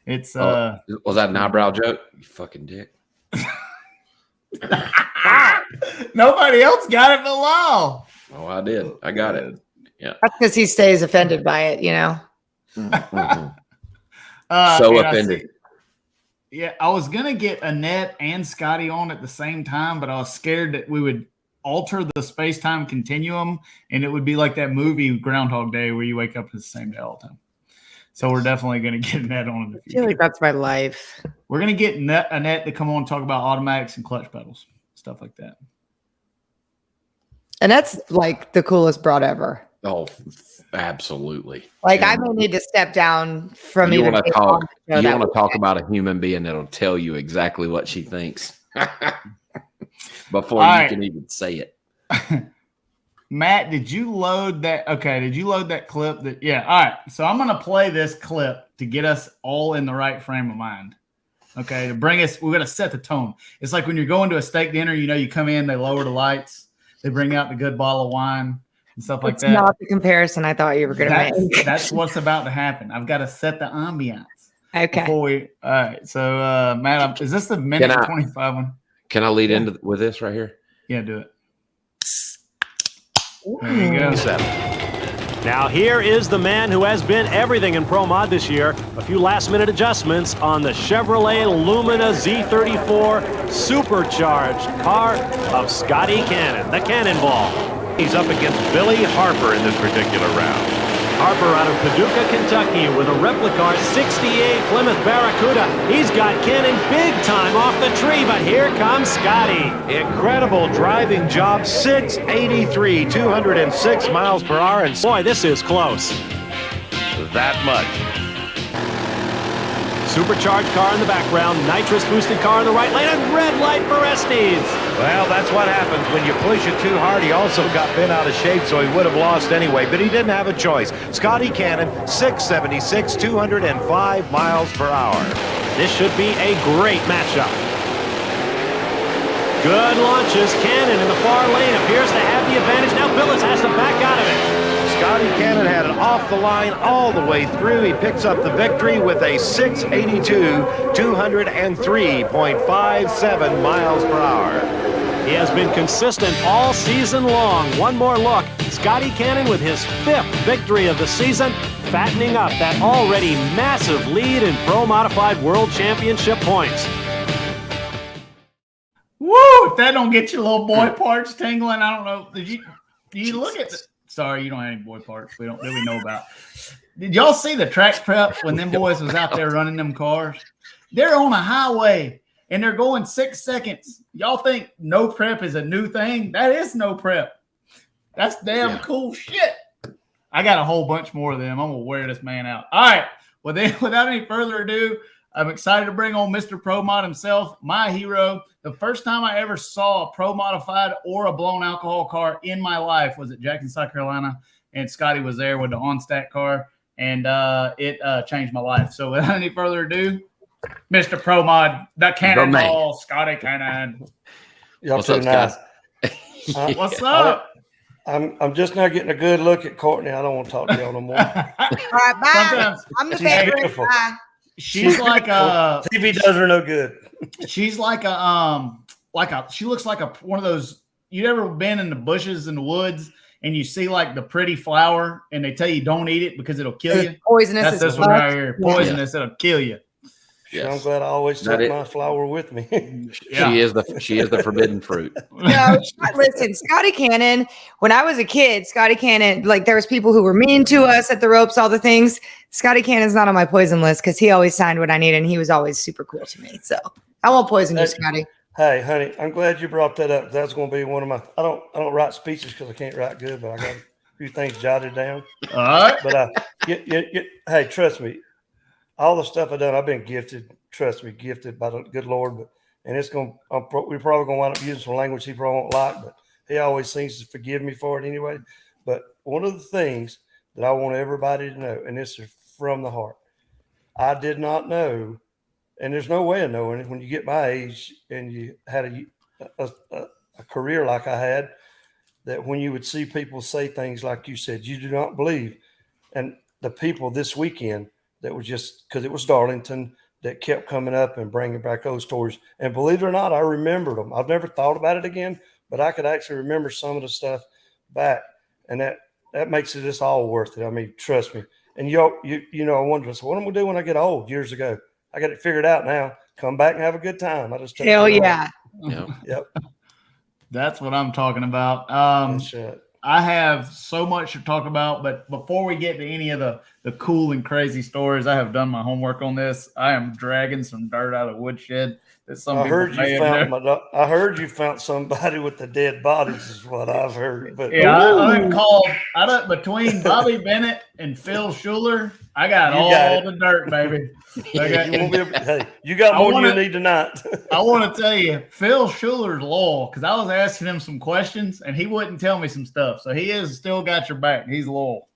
Was that an eyebrow joke? You fucking dick. Nobody else got it but Lyle. Oh, I did. I got it. Yeah. That's because he stays offended by it, you know. Mm-hmm. So offended. I was gonna get Annette and Scotty on at the same time, but I was scared that we would alter the space-time continuum, and it would be like that movie Groundhog Day where you wake up the same day all the time. So we're definitely going to get Annette on in the future. I feel like that's my life. We're going to get Annette to come on and talk about automatics and clutch pedals, stuff like that. And that's like the coolest broad ever. Oh, absolutely. Like, I may need to step down from you want to talk. You want to talk about a human being that'll tell you exactly what she thinks before you can even say it. Matt, did you load that? Okay, did you load that clip? Yeah. All right. So I'm gonna play this clip to get us all in the right frame of mind. Okay, to bring us, we're gonna set the tone. It's like when you're going to a steak dinner. You come in, they lower the lights, they bring out the good bottle of wine and stuff like that. It's not the comparison I thought you were gonna make. That's what's about to happen. I've got to set the ambiance. Okay. All right. So, Matt, is this the minute 25 one? Can I lead into with this right here? Yeah, do it. There you go. Now here is the man who has been everything in Pro Mod this year. A few last-minute adjustments on the Chevrolet Lumina Z34 supercharged car of Scotty Cannon, the Cannonball. He's up against Billy Harper in this particular round. Harper out of Paducah, Kentucky with a replica 68 Plymouth Barracuda. He's got Cannon big time off the tree, but here comes Scotty. Incredible driving job, 683, 206 miles per hour, and boy, this is close. that much. Supercharged car in the background, nitrous boosted car in the right lane, and red light for Estes. Well, that's what happens when you push it too hard. He also got bent out of shape, so he would have lost anyway, but he didn't have a choice. Scotty Cannon, 676, 205 miles per hour. This should be a great matchup. Good launches. Cannon in the far lane appears to have the advantage. Now Billis has to back out of it. Scotty Cannon had it off the line all the way through. He picks up the victory with a 682, 203.57 miles per hour. He has been consistent all season long. One more look. Scotty Cannon with his 5th victory of the season, fattening up that already massive lead in Pro Modified World Championship points. Woo! If that don't get your little boy parts tingling, I don't know. Did you look at the... Sorry, you don't have any boy parts we don't really know about. Did y'all see the track prep when them boys was out there running them cars? They're on a highway and they're going 6 seconds. Y'all think no prep is a new thing? That is no prep. That's damn cool shit. I got a whole bunch more of them. I'm going to wear this man out. All right. Well, then, without any further ado, I'm excited to bring on Mr. Pro Mod himself, my hero. The first time I ever saw a Pro Modified or a blown alcohol car in my life was at Jackson, South Carolina, and Scotty was there with the on-stack car, and it changed my life. So without any further ado, Mr. Pro Mod, the Cannonball, Scotty Cannon. Y'all What's too up, nice. What's up? I'm just now getting a good look at Courtney. I don't want to talk to y'all no more. All right, bye. Sometimes I'm the she's favorite. beautiful. Bye. She's like a TV does her no good. she's like a she looks like one of those. You ever been in the bushes in the woods and you see like the pretty flower and they tell you don't eat it because it'll kill you? Poisonous. That's this one right here. Poisonous, it'll kill you. Yes. I'm glad I always took my flower with me. Yeah. She is the forbidden fruit. No, listen, Scotty Cannon, when I was a kid, Scotty Cannon, like there was people who were mean to us at the ropes, all the things. Scotty Cannon's not on my poison list because he always signed what I needed and he was always super cool to me. So I won't poison you, Scotty. Hey, honey, I'm glad you brought that up. That's going to be one of my. I don't write speeches because I can't write good, but I got a few things jotted down. All right. But hey, trust me, all the stuff I've done, I've been gifted. Trust me, gifted by the good Lord. And it's going. We're probably going to wind up using some language he probably won't like, but he always seems to forgive me for it anyway. But one of the things that I want everybody to know, and this is from the heart, I did not know. And there's no way of knowing it when you get my age and you had a career like I had, that when you would see people say things like you said, you do not believe. And the people this weekend that were just, because it was Darlington, that kept coming up and bringing back those stories. And believe it or not, I remembered them. I've never thought about it again, but I could actually remember some of the stuff back. And that makes it just all worth it. I mean, trust me. And you know, I wonder, so what am I going to do when I get old years ago? I got it figured out now. Come back and have a good time. I just hell yeah. Yep. That's what I'm talking about. I have so much to talk about, but before we get to any of the cool and crazy stories, I have done my homework on this. I am dragging some dirt out of the woodshed that some I people heard may you have found known. I heard you found somebody with the dead bodies is what I've heard. But Yeah, I done called. I done between Bobby Bennett and Phil Schuler. I got You got all it. the dirt, baby. I got, you won't be able, hey, you got more than you need tonight. I want to tell you, Phil Schuler's loyal because I was asking him some questions and he wouldn't tell me some stuff. So he is still got your back. He's loyal.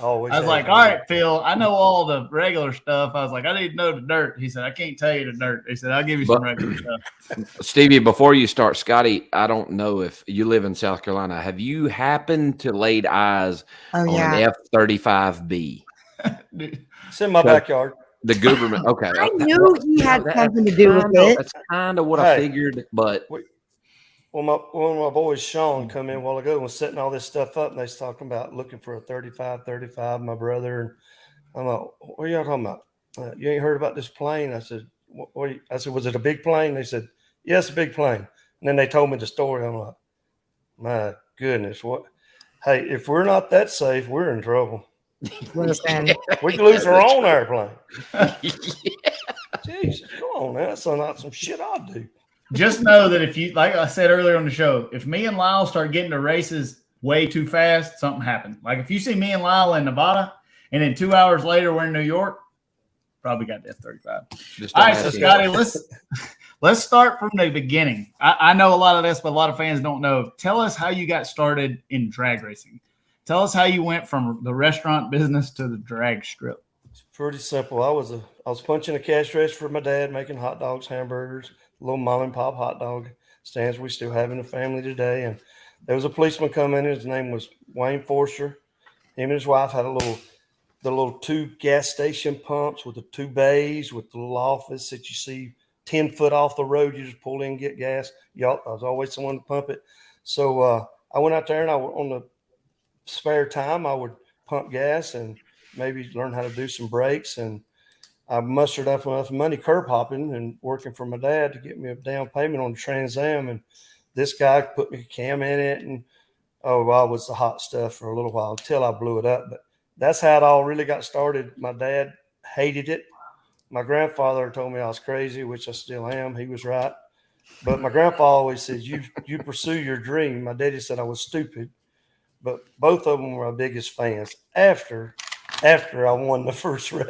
Always I was like, all right, Phil, I know all the regular stuff. I was like, I need to know the dirt. He said, I can't tell you the dirt. He said, I'll give you some regular stuff. Stevie, before you start, Scotty, I don't know if you live in South Carolina. Have you happened to laid eyes on an F-35B? It's in my backyard. The government. Okay. I knew he had something to do with it. That's kind of what I figured, but. One of my boys, Sean, come in a while ago and was setting all this stuff up, and they was talking about looking for a 35, my brother. And I'm like, what are y'all talking about? You ain't heard about this plane? I said, I said, was it a big plane? They said, yes, a big plane. And then they told me the story. I'm like, my goodness, what? Hey, if we're not that safe, we're in trouble. Listen. We could lose our own airplane. Jesus, come on, man. That's not some shit I'd do. Just know that if you, like I said earlier on the show, if me and Lyle start getting to races way too fast, something happened. Like if you see me and Lyle in Nevada and then 2 hours later we're in New York, probably got the F-35. All right, so Scotty, let's start from the beginning. I know a lot of this, but a lot of fans don't know. Tell us how you got started in drag racing. Tell us how you went from the restaurant business to the drag strip. It's pretty simple. I was punching a cash register for my dad, making hot dogs, hamburgers, little mom and pop hot dog stands we still have in the family today. And there was a policeman come in. His name was Wayne Forster. Him and his wife had the little two gas station pumps with the two bays with the little office that you see 10 foot off the road. You just pull in and get gas. I was always someone to pump it. So I went out there and on the spare time, I would pump gas and maybe learn how to do some brakes. And I mustered up enough money curb hopping and working for my dad to get me a down payment on the Trans Am. And this guy put me a cam in it. And, I was the hot stuff for a little while until I blew it up. But that's how it all really got started. My dad hated it. My grandfather told me I was crazy, which I still am. He was right. But my grandpa always said, you pursue your dream. My daddy said I was stupid. But both of them were my biggest fans after I won the first race.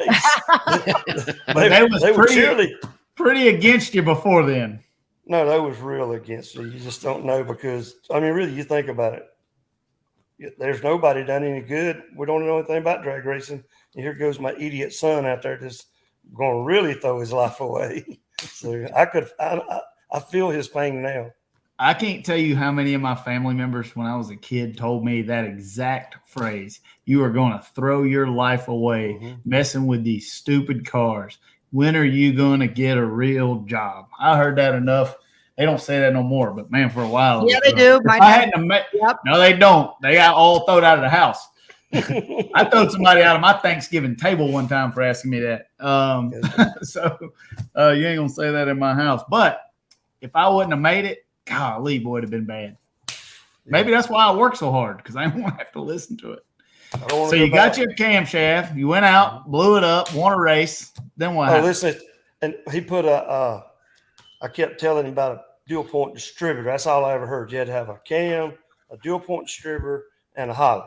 They were pretty against you before then. No, they was real against me. You just don't know because, I mean, really, you think about it. There's nobody done any good. We don't know anything about drag racing. And here goes my idiot son out there just going to really throw his life away. So I feel his pain now. I can't tell you how many of my family members when I was a kid told me that exact phrase. You are going to throw your life away messing with these stupid cars. When are you going to get a real job? I heard that enough. They don't say that no more, but man, for a while. Yeah, they do. No, they don't. They got all thrown out of the house. I throwed somebody out of my Thanksgiving table one time for asking me that. So you ain't going to say that in my house. But if I wouldn't have made it, golly, boy, it'd have been bad. Maybe that's why I work so hard, because I don't want to have to listen to it. So you got your camshaft, you went out, blew it up, won a race. Then what happened? Listen, and he put I kept telling him about a dual point distributor. That's all I ever heard. You had to have a cam, a dual point distributor, and a Holly.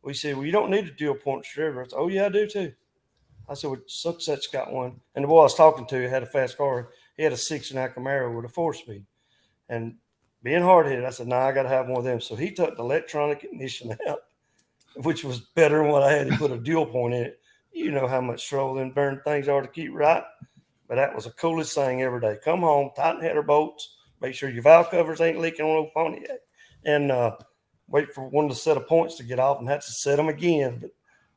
We said, well, you don't need a dual point distributor. I said, oh, yeah, I do too. I said, well, such got one. And the boy I was talking to had a fast car. He had a 69 Camaro with a 4-speed. And being hard-headed, I said, nah, I got to have one of them. So he took the electronic ignition out, which was better than what I had. He put a dual point in it. You know how much trouble and burn things are to keep right. But that was the coolest thing every day. Come home, tighten header bolts, make sure your valve covers ain't leaking on no Pontiac, and wait for one of the set of points to get off and have to set them again. But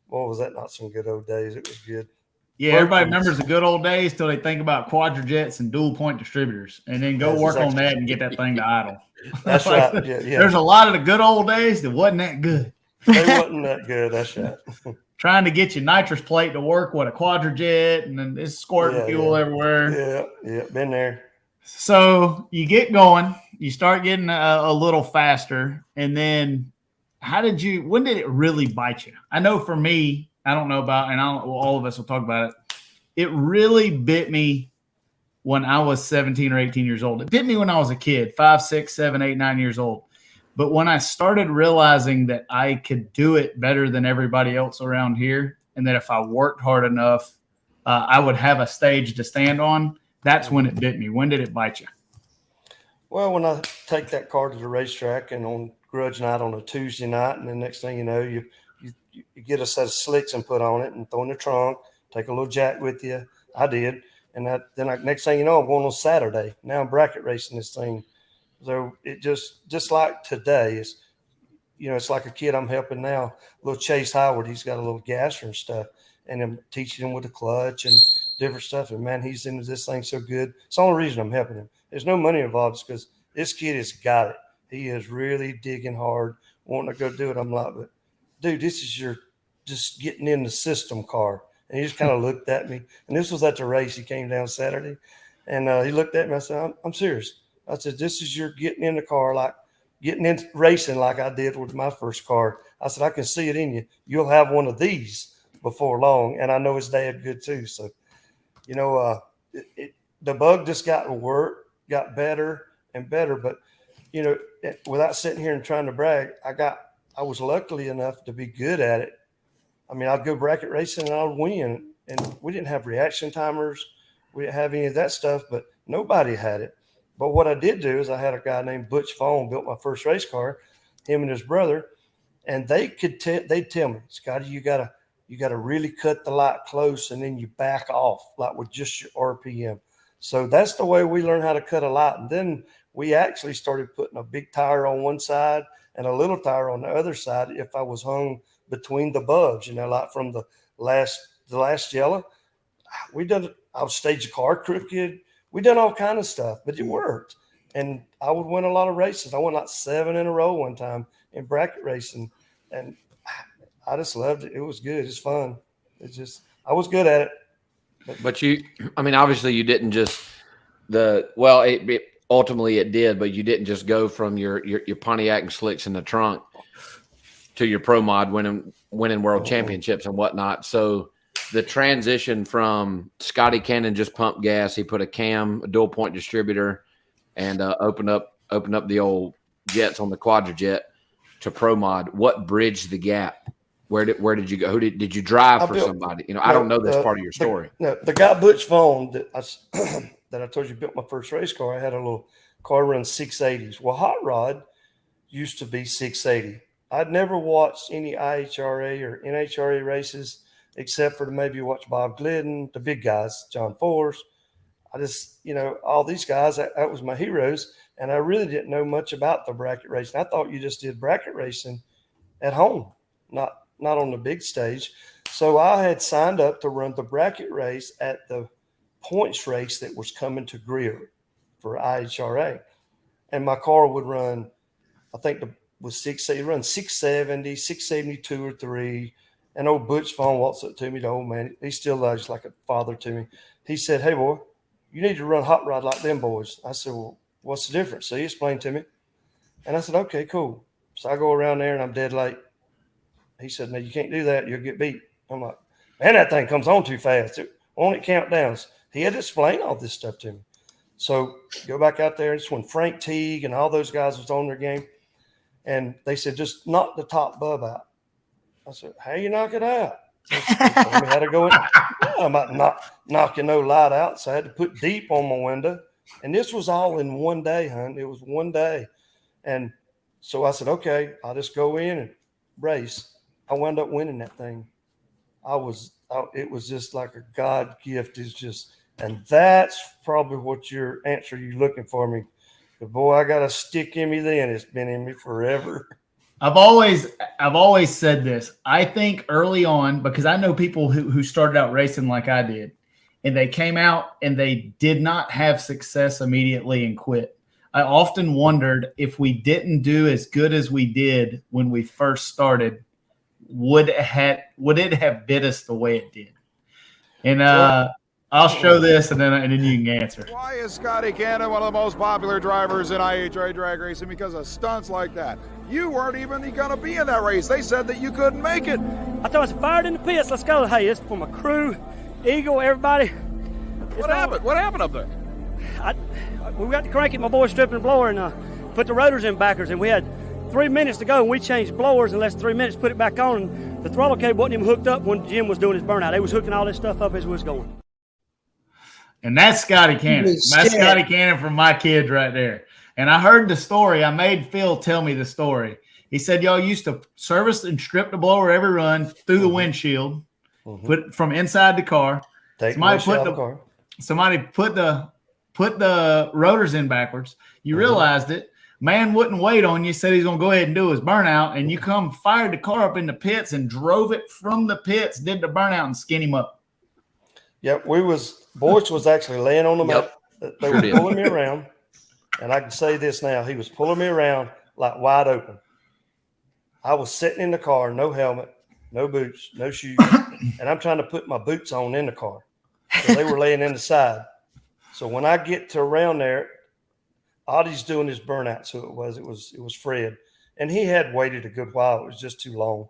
boy, was that not some good old days. It was good. Yeah, everybody remembers the good old days till they think about quadrajets and dual point distributors, and then go work on that and get that thing to idle. That's like, right. Yeah. There's a lot of the good old days that wasn't that good. They wasn't that good. That's right. Trying to get your nitrous plate to work with a quadrajet, and then it's squirting fuel everywhere. Yeah, been there. So you get going, you start getting a little faster, and then when did it really bite you? I know for me, I don't know about, and all of us will talk about it. It really bit me when I was 17 or 18 years old. It bit me when I was a kid, 5, 6, 7, 8, 9 years old. But when I started realizing that I could do it better than everybody else around here, and that if I worked hard enough, I would have a stage to stand on, that's when it bit me. When did it bite you? Well, when I take that car to the racetrack and on grudge night on a Tuesday night, and the next thing you know, you get a set of slicks and put on it and throw in the trunk, take a little jack with you. I did. And next thing you know, I'm going on Saturday. Now I'm bracket racing this thing. So it just like today is, it's like a kid I'm helping now, little Chase Howard. He's got a little gasser and stuff, and I'm teaching him with the clutch and different stuff. And man, he's into this thing so good. It's the only reason I'm helping him. There's no money involved. It's because this kid has got it. He is really digging hard, wanting to go do it. I'm like, but dude, this is your just getting in the system car. And he just kind of looked at me. And this was at the race. He came down Saturday, and he looked at me. I said, I'm serious. I said, this is your getting in the car, like getting in racing like I did with my first car. I said, I can see it in you. You'll have one of these before long. And I know his dad good too. So, the bug just got better and better. But, without sitting here and trying to brag, I was lucky enough to be good at it. I mean, I'd go bracket racing and I'd win. And we didn't have reaction timers. We didn't have any of that stuff, but nobody had it. But what I did do is I had a guy named Butch Fone built my first race car, him and his brother, and they'd tell me, Scotty, you gotta really cut the light close and then you back off like with just your RPM. So that's the way we learned how to cut a light. And then we actually started putting a big tire on one side and a little tire on the other side if I was hung between the bulbs, like from the last yellow. I would stage a car crooked. We done all kind of stuff, but it worked. And I would win a lot of races. I won like 7 in a row one time in bracket racing. And I just loved it. It was good. It's fun. I was good at it. But obviously you didn't just ultimately it did, but you didn't just go from your Pontiac and slicks in the trunk to your pro mod winning world championships and whatnot. So the transition from Scotty Cannon just pumped gas, he put a dual point distributor, and opened up the old jets on the Quadrajet to pro mod. What bridged the gap? Where did you go? Who did you drive for somebody? I don't know this part of your story. The guy Butch Fone that I told you built my first race car. I had a little car run 680s. Well, Hot Rod used to be 680. I'd never watched any IHRA or NHRA races except for to maybe watch Bob Glidden, the big guys, John Force. I just, all these guys, that was my heroes. And I really didn't know much about the bracket racing. I thought you just did bracket racing at home, not on the big stage. So I had signed up to run the bracket race at the points race that was coming to Greer for IHRA. And my car would run, I think was 670, 672 or 3. And old Butch Fone walks up to me, the old man. He still loves like a father to me. He said, "Hey, boy, you need to run Hot Rod like them boys." I said, "Well, what's the difference?" So he explained to me. And I said, "Okay, cool." So I go around there and I'm dead late. He said, "No, you can't do that. You'll get beat." I'm like, "Man, that thing comes on too fast. Only countdowns." He had to explain all this stuff to me. So go back out there. It's when Frank Teague and all those guys was on their game. And they said, "Just knock the top bulb out." I said, "How you knock it out?" They told me how to go in. I'm not knocking no light out. So I had to put deep on my window. And this was all in one day, hon. It was one day. And so I said, "Okay, I'll just go in and race." I wound up winning that thing. It was just like a God gift. And that's probably what your answer you're looking for me. But boy, I got a stick in me then. It's been in me forever. I've always said this. I think early on, because I know people who started out racing like I did, and they came out and they did not have success immediately and quit. I often wondered if we didn't do as good as we did when we first started, would it have bit us the way it did? And I'll show this and then you can answer. Why is Scotty Cannon one of the most popular drivers in IHRA drag racing? Because of stunts like that. You weren't even going to be in that race. They said that you couldn't make it. I thought I was fired in the pits. Let's go. Hey, it's for my crew, Eagle, everybody. What happened? What happened up there? we got to crank it. My boy stripping the blower and put the rotors in backwards, and we had 3 minutes to go, and we changed blowers in less than 3 minutes, put it back on, and the throttle cable wasn't even hooked up when Jim was doing his burnout. They was hooking all this stuff up as we was going. And that's Scotty Cannon. That's Scotty Cannon from My Kids right there. And I heard the story. I made Phil tell me the story. He said y'all used to service and strip the blower every run through the windshield, put it from inside the car. Somebody put the rotors in backwards. You realized it. Man wouldn't wait on you. Said he's going to go ahead and do his burnout. And you fired the car up in the pits and drove it from the pits, did the burnout and skin him up. Yep. Boyce was actually laying on the mat. They were pulling me around. And I can say this now. He was pulling me around like wide open. I was sitting in the car, no helmet, no boots, no shoes. And I'm trying to put my boots on in the car. So they were laying in the side. So when I get to around there, Audie's doing his burnout. So it was Fred. And he had waited a good while. It was just too long.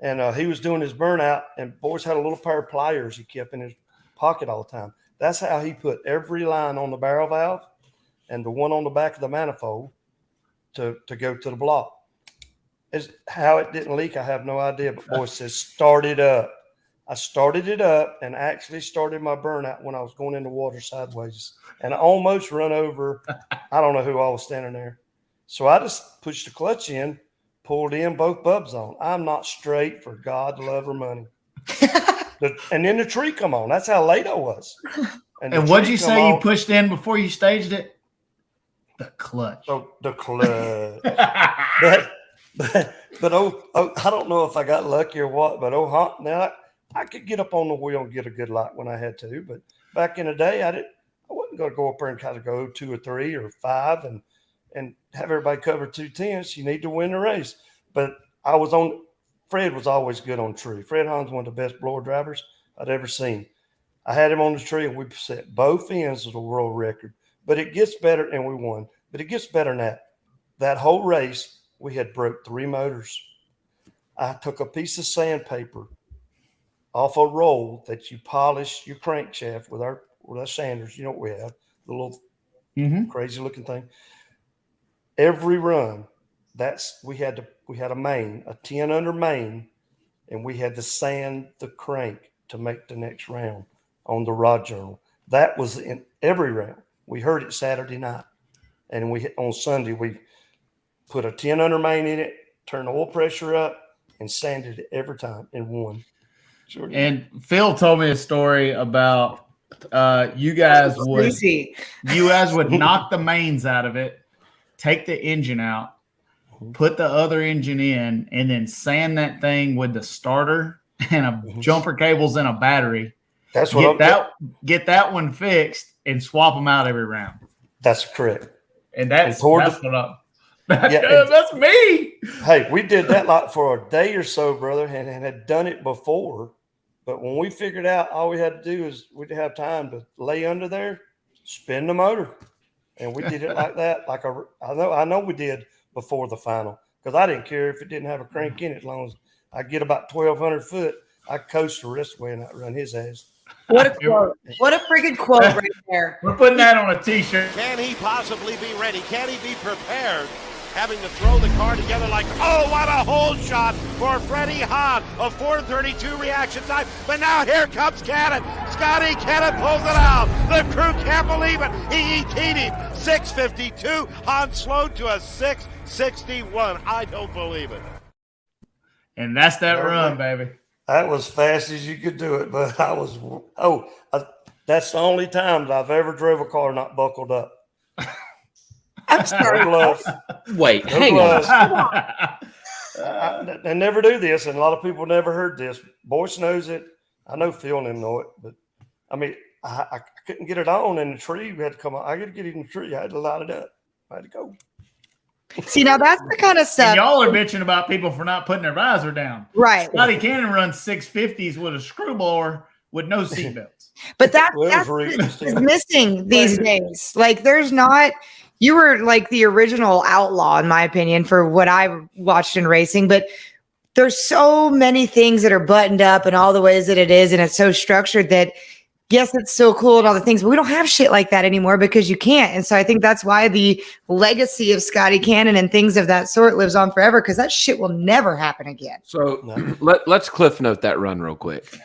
And he was doing his burnout, and Boyce had a little pair of pliers he kept in his pocket all the time. That's how he put every line on the barrel valve and the one on the back of the manifold to go to the block. As how it didn't leak, I have no idea. But Boyce says, start it up. I started it up and actually started my burnout when I was going in the water sideways. And I almost run over, I don't know who all was standing there. So I just pushed the clutch in, pulled in, both bubs on. I'm not straight for God, love, or money. And then the tree come on. That's how late I was. And what'd you say you pushed in before you staged it? The clutch. Oh, the clutch. but I don't know if I got lucky or what, but now I could get up on the wheel and get a good light when I had to. But back in the day, I wasn't going to go up there and kind of go 2 or 3 or 5 and have everybody cover 210s. You need to win the race. But Fred was always good on tree. Fred Hahn's one of the best blower drivers I'd ever seen. I had him on the tree, and we set both ends of the world record. But it gets better, and we won. But it gets better than that. That whole race, we had broke 3 motors. I took a piece of sandpaper off a roll that you polish your crankshaft with our sanders. You know what we have, the little crazy looking thing. Every run, we had a main, a 10 under main, and we had to sand the crank to make the next round on the rod journal. That was in every round. We heard it Saturday night, and on Sunday we put a 10 under main in it, turned the oil pressure up, and sanded it every time and won. Sure. And Phil told me a story about you guys would knock the mains out of it, take the engine out, put the other engine in, and then sand that thing with the starter and a jumper cables and a battery. That's what get that one fixed and swap them out every round. That's correct. And that's me. Hey, we did that like for a day or so, brother, and had done it before. But when we figured out all we had to do is we'd have time to lay under there, spin the motor. And we did it like that. I know we did before the final, because I didn't care if it didn't have a crank in it. As long as I get about 1,200 foot, I coast the rest of the way and not run his ass. What a quote. What a freaking quote right there. We're putting that on a T-shirt. Can he possibly be ready? Can he be prepared? Having to throw the car together like, oh, what a hold shot for Freddie Hahn, a 4:32 reaction time. But now here comes Cannon. Scotty Cannon pulls it out. The crew can't believe it. He ET'd him. 6:52. Hahn slowed to a 6:61. I don't believe it. And that's that run, baby. That was fast as you could do it, but that's the only time that I've ever drove a car not buckled up. I'm sorry. Wait, hang on. I never do this, and a lot of people never heard this. Boyce knows it. I know Phil didn't know it, but I mean, I couldn't get it on in the tree. We had to come on. I got to get it in the tree. I had to light it up. I had to go. See, now that's the kind of stuff. And y'all are bitching about people for not putting their visor down. Right. Scotty Cannon runs 650s with a screw blower with no seatbelts. But that's missing these days. Like, there's not. You were like the original outlaw, in my opinion, for what I watched in racing. But there's so many things that are buttoned up and all the ways that it is, and it's so structured that yes, it's so cool and all the things, but we don't have shit like that anymore because you can't. And so I think that's why the legacy of Scotty Cannon and things of that sort lives on forever, because that shit will never happen again. So let's cliff note that run real quick.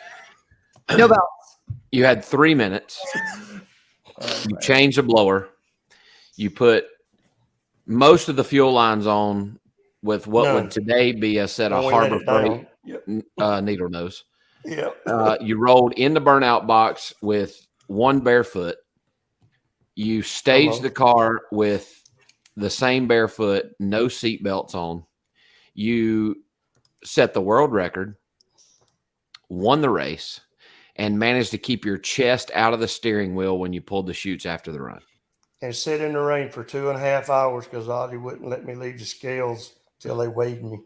No belts. You had 3 minutes. You changed the blower. You put most of the fuel lines on with what would today be a set of Harbor Freight needle nose. Yeah. You rolled in the burnout box with one barefoot. You staged the car with the same barefoot, no seat belts on. You set the world record, won the race, and managed to keep your chest out of the steering wheel when you pulled the chutes after the run. And sit in the rain for 2.5 hours because Audie wouldn't let me leave the scales till they weighed me.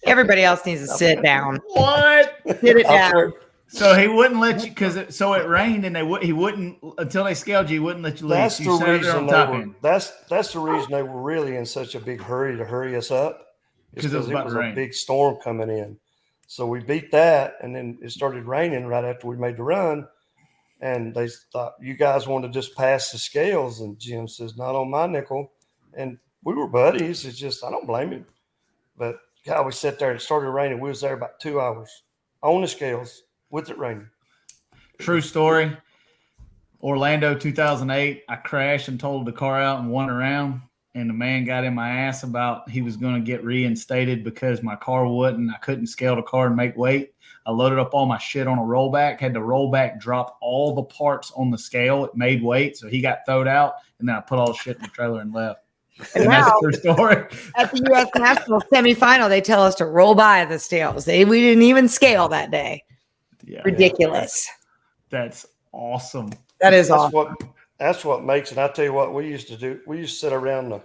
Everybody else needs to sit down. What? Sit it down. So he wouldn't let you so it rained and he wouldn't until they scaled you. He wouldn't let you leave. That's So the you sat there reason on that's the reason they were really in such a big hurry to hurry us up. Because it was about to a rain. big storm coming in. So we beat that, and then it started raining right after we made the run. And they thought, you guys want to just pass the scales. And Jim says, not on my nickel. And we were buddies. It's just, I don't blame him. But God, we sat there. It started raining. We was there about 2 hours on the scales with it raining. True story. Orlando 2008. I crashed and totaled the car out and won around. And the man got in my ass about he was going to get reinstated because my car wouldn't. I couldn't scale the car and make weight. I loaded up all my shit on a rollback, had the rollback drop all the parts on the scale. It made weight, so he got thrown out, and then I put all the shit in the trailer and left. And that's a true story. At the U.S. National semifinal, they tell us to roll by the scales. We didn't even scale that day. Yeah, ridiculous. That's awesome. That is awesome. That's what makes it. I tell you what, we used to do. We used to sit around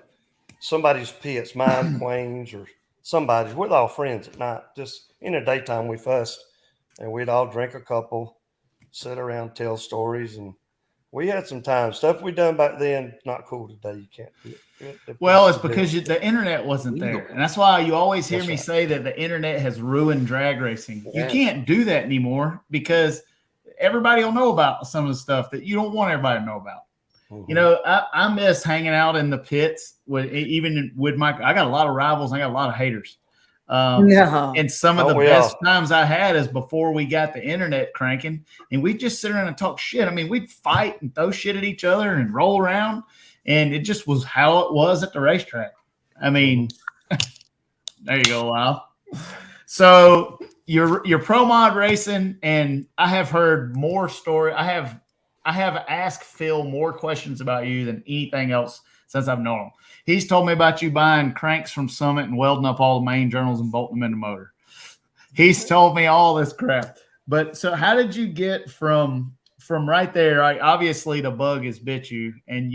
somebody's pits, mine, Queen's, or somebody's. We're all friends at night. Just in the daytime, we fussed, and we'd all drink a couple, sit around, tell stories, and we had some time. Stuff we done back then, not cool today. You can't do it. Well, it's because the internet wasn't there, and that's why you always hear me say that the internet has ruined drag racing. You can't do that anymore because everybody will know about some of the stuff that you don't want everybody to know about. Mm-hmm. You know, I miss hanging out in the pits even with my. I got a lot of rivals. And I got a lot of haters. And some of the best times I had is before we got the internet cranking, and we'd just sit around and talk shit. I mean, we'd fight and throw shit at each other and roll around, and it just was how it was at the racetrack. I mean, there you go, Lyle. So you're pro mod racing, and I have heard more story. I have asked Phil more questions about you than anything else since I've known him. He's told me about you buying cranks from Summit and welding up all the main journals and bolting them in the motor. He's told me all this crap. But so how did you get from right there? Like, obviously the bug has bit you, and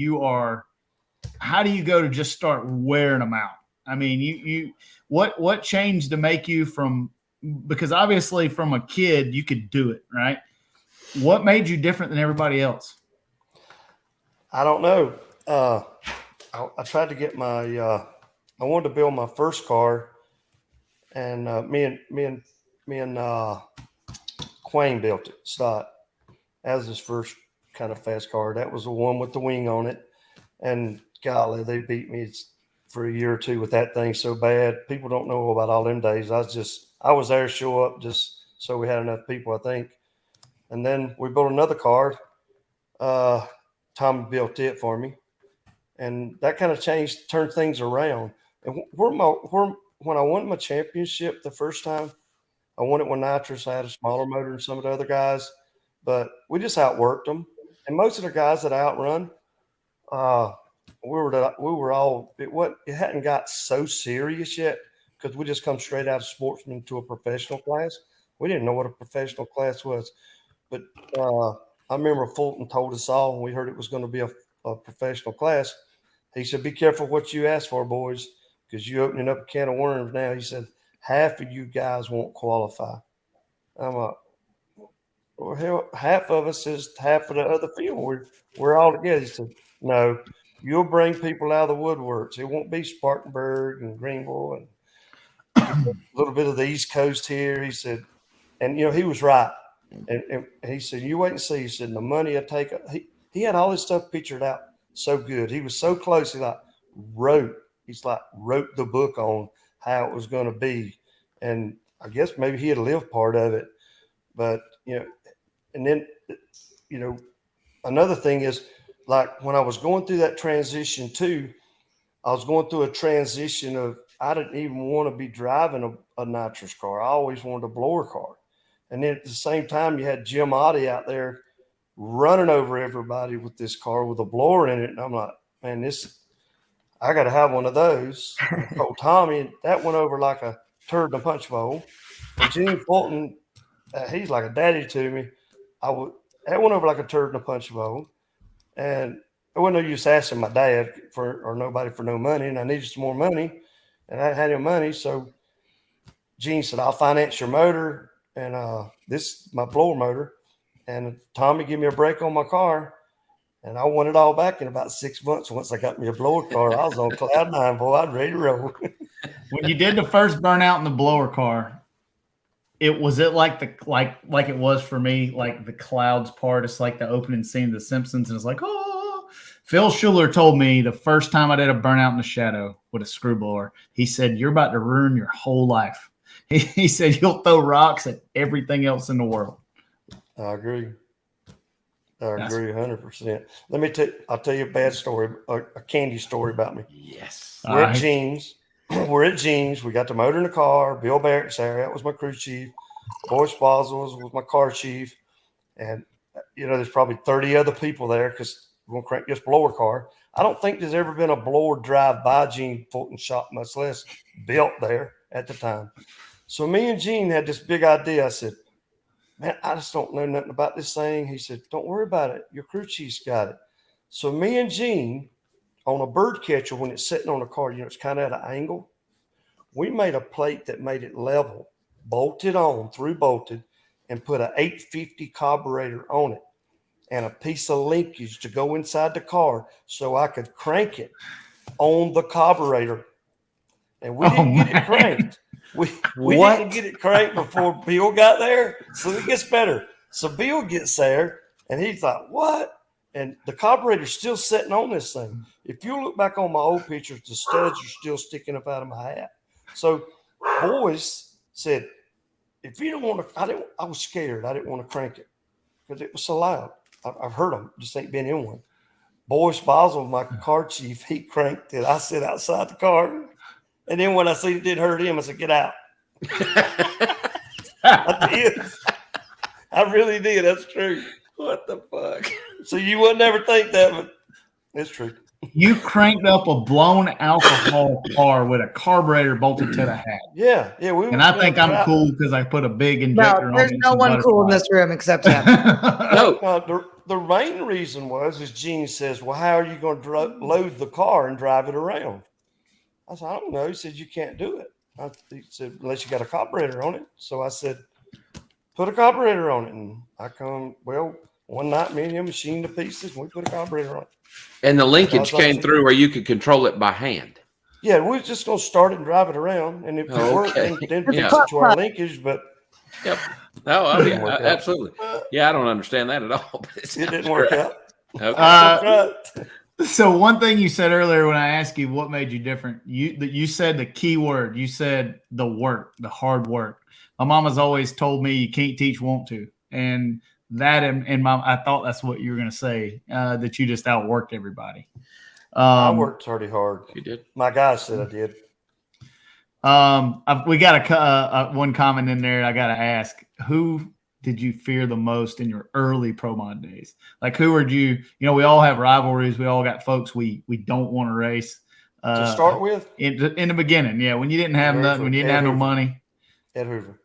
how do you go to just start wearing them out? I mean, what changed to make you because obviously from a kid you could do it, right? What made you different than everybody else? I don't know. I tried to get I wanted to build my first car, and me and Quayne built it. Stott, as his first kind of fast car. That was the one with the wing on it, and golly, they beat me for a year or two with that thing so bad. People don't know about all them days. I was there to show up just so we had enough people, I think. And then we built another car. Tommy built it for me. And that kind of turned things around. And when I won my championship the first time, I won it with nitrous. I had a smaller motor than some of the other guys, but we just outworked them. And most of the guys that I outrun, it hadn't got so serious yet because we just come straight out of sportsman to a professional class. We didn't know what a professional class was, but I remember Fulton told us all when we heard it was going to be a professional class. He said, "Be careful what you ask for, boys, because you're opening up a can of worms now." He said, "Half of you guys won't qualify." I'm like, well, hell, half of us is half of the other field. We're all together. He said, "No, you'll bring people out of the woodworks. It won't be Spartanburg and Greenville and a little bit of the East Coast here." He said, and he was right. And he said, you wait and see. He said, the money I take. He had all this stuff pictured out so good. He was so close. He wrote the book on how it was going to be. And I guess maybe he had lived part of it. But, and then, another thing is, like when I was going through that transition too, I was going through a transition of, I didn't even want to be driving a nitrous car. I always wanted a blower car. And then at the same time, you had Jim Oddie out there running over everybody with this car with a blower in it. And I'm like, man, I got to have one of those. I told Tommy, that went over like a turd in a punch bowl. And Gene Fulton, he's like a daddy to me. That went over like a turd in a punch bowl. And I wasn't no use asking my dad or nobody for no money. And I needed some more money. And I had no money. So Gene said, I'll finance your motor. And this is my blower motor. And Tommy gave me a break on my car. And I won it all back in about 6 months. Once I got me a blower car, I was on cloud nine, boy. I'd ready to roll. When you did the first burnout in the blower car, was it like it was for me, like the clouds part? It's like the opening scene of The Simpsons, and it's like, oh. Phil Schuler told me the first time I did a burnout in the shadow with a screw blower, he said, you're about to ruin your whole life. He said, you'll throw rocks at everything else in the world. I agree. I agree 100%. I'll tell you a bad story, a candy story about me. Yes. We're at Gene's. We got the motor in the car. Bill Barrett's there. That was my crew chief. Boyce Boswell was my car chief. And, there's probably 30 other people there because we're going to crank this blower car. I don't think there's ever been a blower drive by Gene Fulton shop, much less built there at the time. So me and Gene had this big idea. I said, man, I just don't know nothing about this thing. He said, don't worry about it. Your crew chief's got it. So me and Gene, on a bird catcher, when it's sitting on the car, it's kind of at an angle. We made a plate that made it level, bolted on, through bolted, and put an 850 carburetor on it and a piece of linkage to go inside the car so I could crank it on the carburetor. And we didn't get it cranked. We didn't get it cranked before Bill got there. So it gets better. So Bill gets there and he thought, what? And the carburetor's still sitting on this thing. If you look back on my old pictures, the studs are still sticking up out of my hat. So Boyce said, if you don't want to, I was scared. I didn't want to crank it because it was so loud. I've heard them, just ain't been in one. Boyce Boswell, my car chief, he cranked it. I sit outside the car. And then when I seen it didn't hurt him, I said, get out. I did. I really did. That's true. What the fuck? So you would never think that, but it's true. You cranked up a blown alcohol car with a carburetor bolted to the hat. Yeah. And I think I'm cool because I put a big injector on it. There's no one cool in this room except him. No. The main reason is Gene says, well, how are you going to load the car and drive it around? I said, I don't know. He said, you can't do it. He said, unless you got a carburetor on it. So I said, put a carburetor on it. And one night me and him machined the pieces and we put a carburetor on it. And the linkage came through where you could control it by hand. Yeah, we were just going to start it and drive it around. And if it worked, then fix it to our linkage. But yep. Oh, yeah, absolutely. Yeah, I don't understand that at all. It didn't work out. Okay. So one thing you said earlier when I asked you what made you different, you said the key word. You said the work, the hard work. My mama's always told me you can't teach want to, and that I thought that's what you were going to say, that you just outworked everybody. I worked pretty hard. You did. My guys said I did. We got a one comment in there. I got to ask, who did you fear the most in your early pro mod days? Like, who were you? We all have rivalries. We all got folks we don't want to race. To start with? In the beginning, yeah. When you didn't have nothing, when you didn't have no money. Ed Hoover.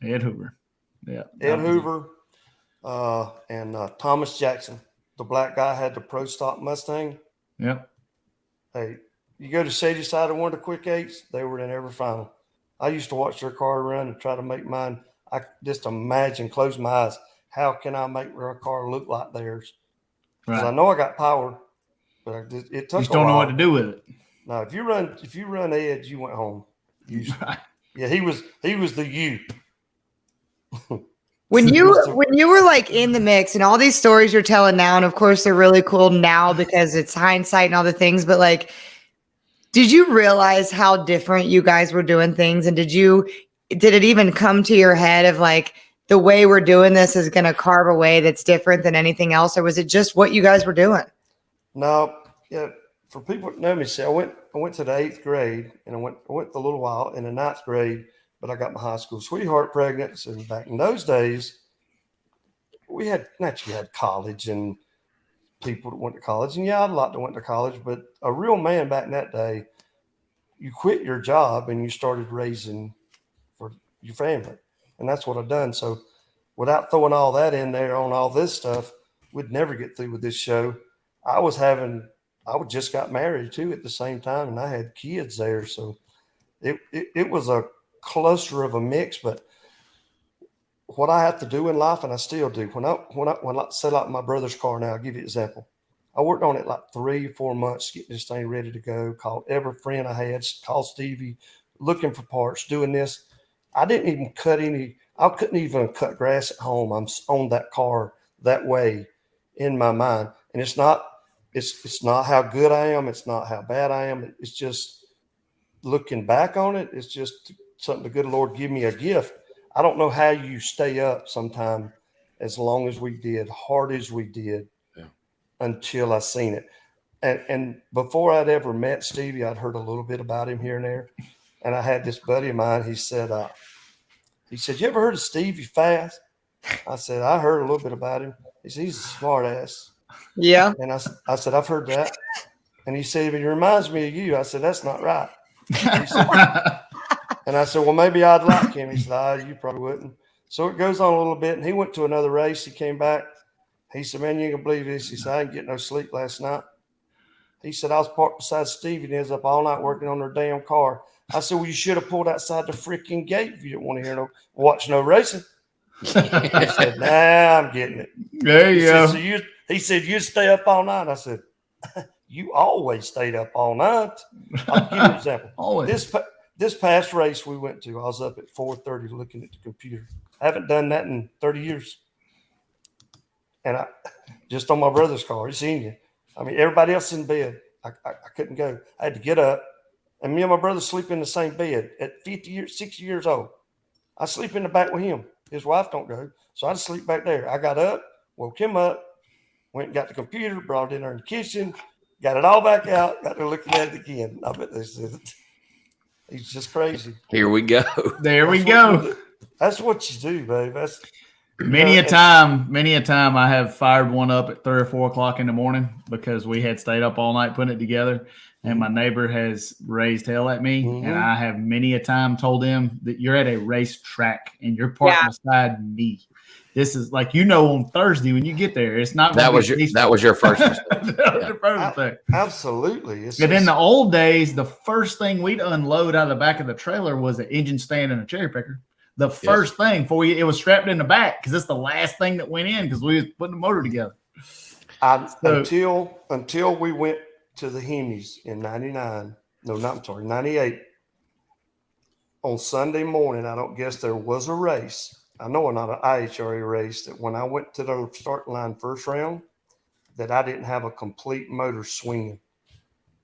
Yeah. Ed Hoover and Thomas Jackson. The black guy had the Pro Stock Mustang. Yep. Hey, you go to Shadyside of one of the quick eights, they were in every final. I used to watch their car run and try to make mine. I just imagine, close my eyes, how can I make their car look like theirs? Because I know I got power, but it took. You just don't know what to do with it. No, if you run Ed, you went home. Yeah, he was the U. When you were like in the mix and all these stories you're telling now, and of course they're really cool now because it's hindsight and all the things, but like, did you realize how different you guys were doing things? And did it even come to your head of like, the way we're doing this is going to carve a way that's different than anything else? Or was it just what you guys were doing? No, yeah. For people that know me, see, I went to the 8th grade, and I went a little while in the 9th grade, but I got my high school sweetheart pregnant. So back in those days, we had college and people that went to college, and yeah, I had a lot that went to college, but a real man back in that day, you quit your job and you started raising for your family. And that's what I've done. So without throwing all that in there on all this stuff, we'd never get through with this show. I just got married too at the same time, and I had kids there. So it was a cluster of a mix, but what I have to do in life, and I still do, when I set up my brother's car now, I'll give you an example. I worked on it like 3 or 4 months, getting this thing ready to go, called every friend I had, called Stevie, looking for parts, doing this. I couldn't even cut grass at home. I'm on that car that way in my mind. And it's not how good I am. It's not how bad I am. It's just looking back on it. It's just something the good Lord give me a gift. I don't know how you stay up sometime as long as we did, hard as we did, until I seen it. And before I'd ever met Stevie, I'd heard a little bit about him here and there. And I had this buddy of mine, he said, you ever heard of Stevie Fast? I said, I heard a little bit about him. He said, he's a smart ass. Yeah. And I said, I've heard that. And he said, but he reminds me of you. I said, that's not right. And I said, well, maybe I'd like him. He said, you probably wouldn't. So it goes on a little bit. And he went to another race. He came back. He said, man, you ain't gonna believe this. He said, I didn't get no sleep last night. He said, I was parked beside Stevie and he was up all night working on their damn car. I said, well, you should have pulled outside the freaking gate if you didn't want to watch no racing. He said, nah, I'm getting it. There you go. He said, you stay up all night. I said, you always stayed up all night. I'll give you an example. Always. This past race we went to, I was up at 4:30 looking at the computer. I haven't done that in 30 years. And I just on my brother's car, he's seen you. I mean, everybody else in bed. I couldn't go. I had to get up. And me and my brother sleep in the same bed at 60 years old. I sleep in the back with him. His wife don't go. So I just sleep back there. I got up, woke him up, went and got the computer, brought it in there in the kitchen, got it all back out, got to looking at it again. I bet they said he's just crazy. Here we go. There we go. That's what you do, babe. That's many a time I have fired one up at 3 or 4 o'clock in the morning because we had stayed up all night putting it together. And my neighbor has raised hell at me. Mm-hmm. And I have many a time told him that you're at a racetrack and you're parked beside me. This is like, on Thursday when you get there, it's not. That was your first mistake. Your first mistake. Absolutely. But in the old days, the first thing we'd unload out of the back of the trailer was an engine stand and a cherry picker. The first thing it was strapped in the back because it's the last thing that went in because we was putting the motor together. Until we went to the Hemis in 98. On Sunday morning, I don't guess there was a race. I know not an IHRA race that when I went to the starting line first round, that I didn't have a complete motor swinging,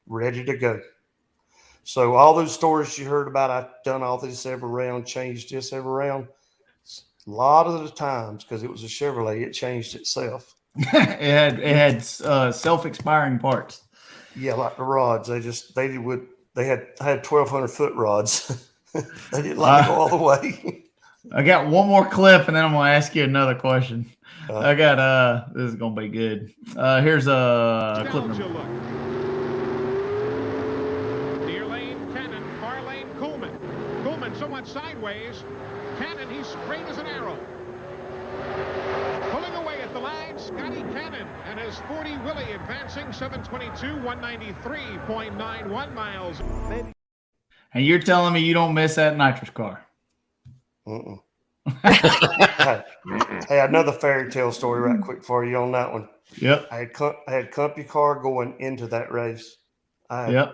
ready to go. So all those stories you heard about, I've done all this every round, changed this every round. A lot of the times, because it was a Chevrolet, it changed itself. it had self-expiring parts. Yeah, like the rods. I had 1,200-foot rods. They didn't let me go all the way. I got one more clip, and then I'm going to ask you another question. I got this is going to be good. Here's a clip. Near lane, Cannon. Far lane, Coolman. Coolman somewhat sideways. Cannon, he's straight as an arrow. Pulling away at the line, Scotty Cannon and his 40 Willie advancing 722, 193.91 miles. And you're telling me you don't miss that nitrous car? Hey, another fairy tale story right quick for you on that one. Yep. I had company car going into that race. I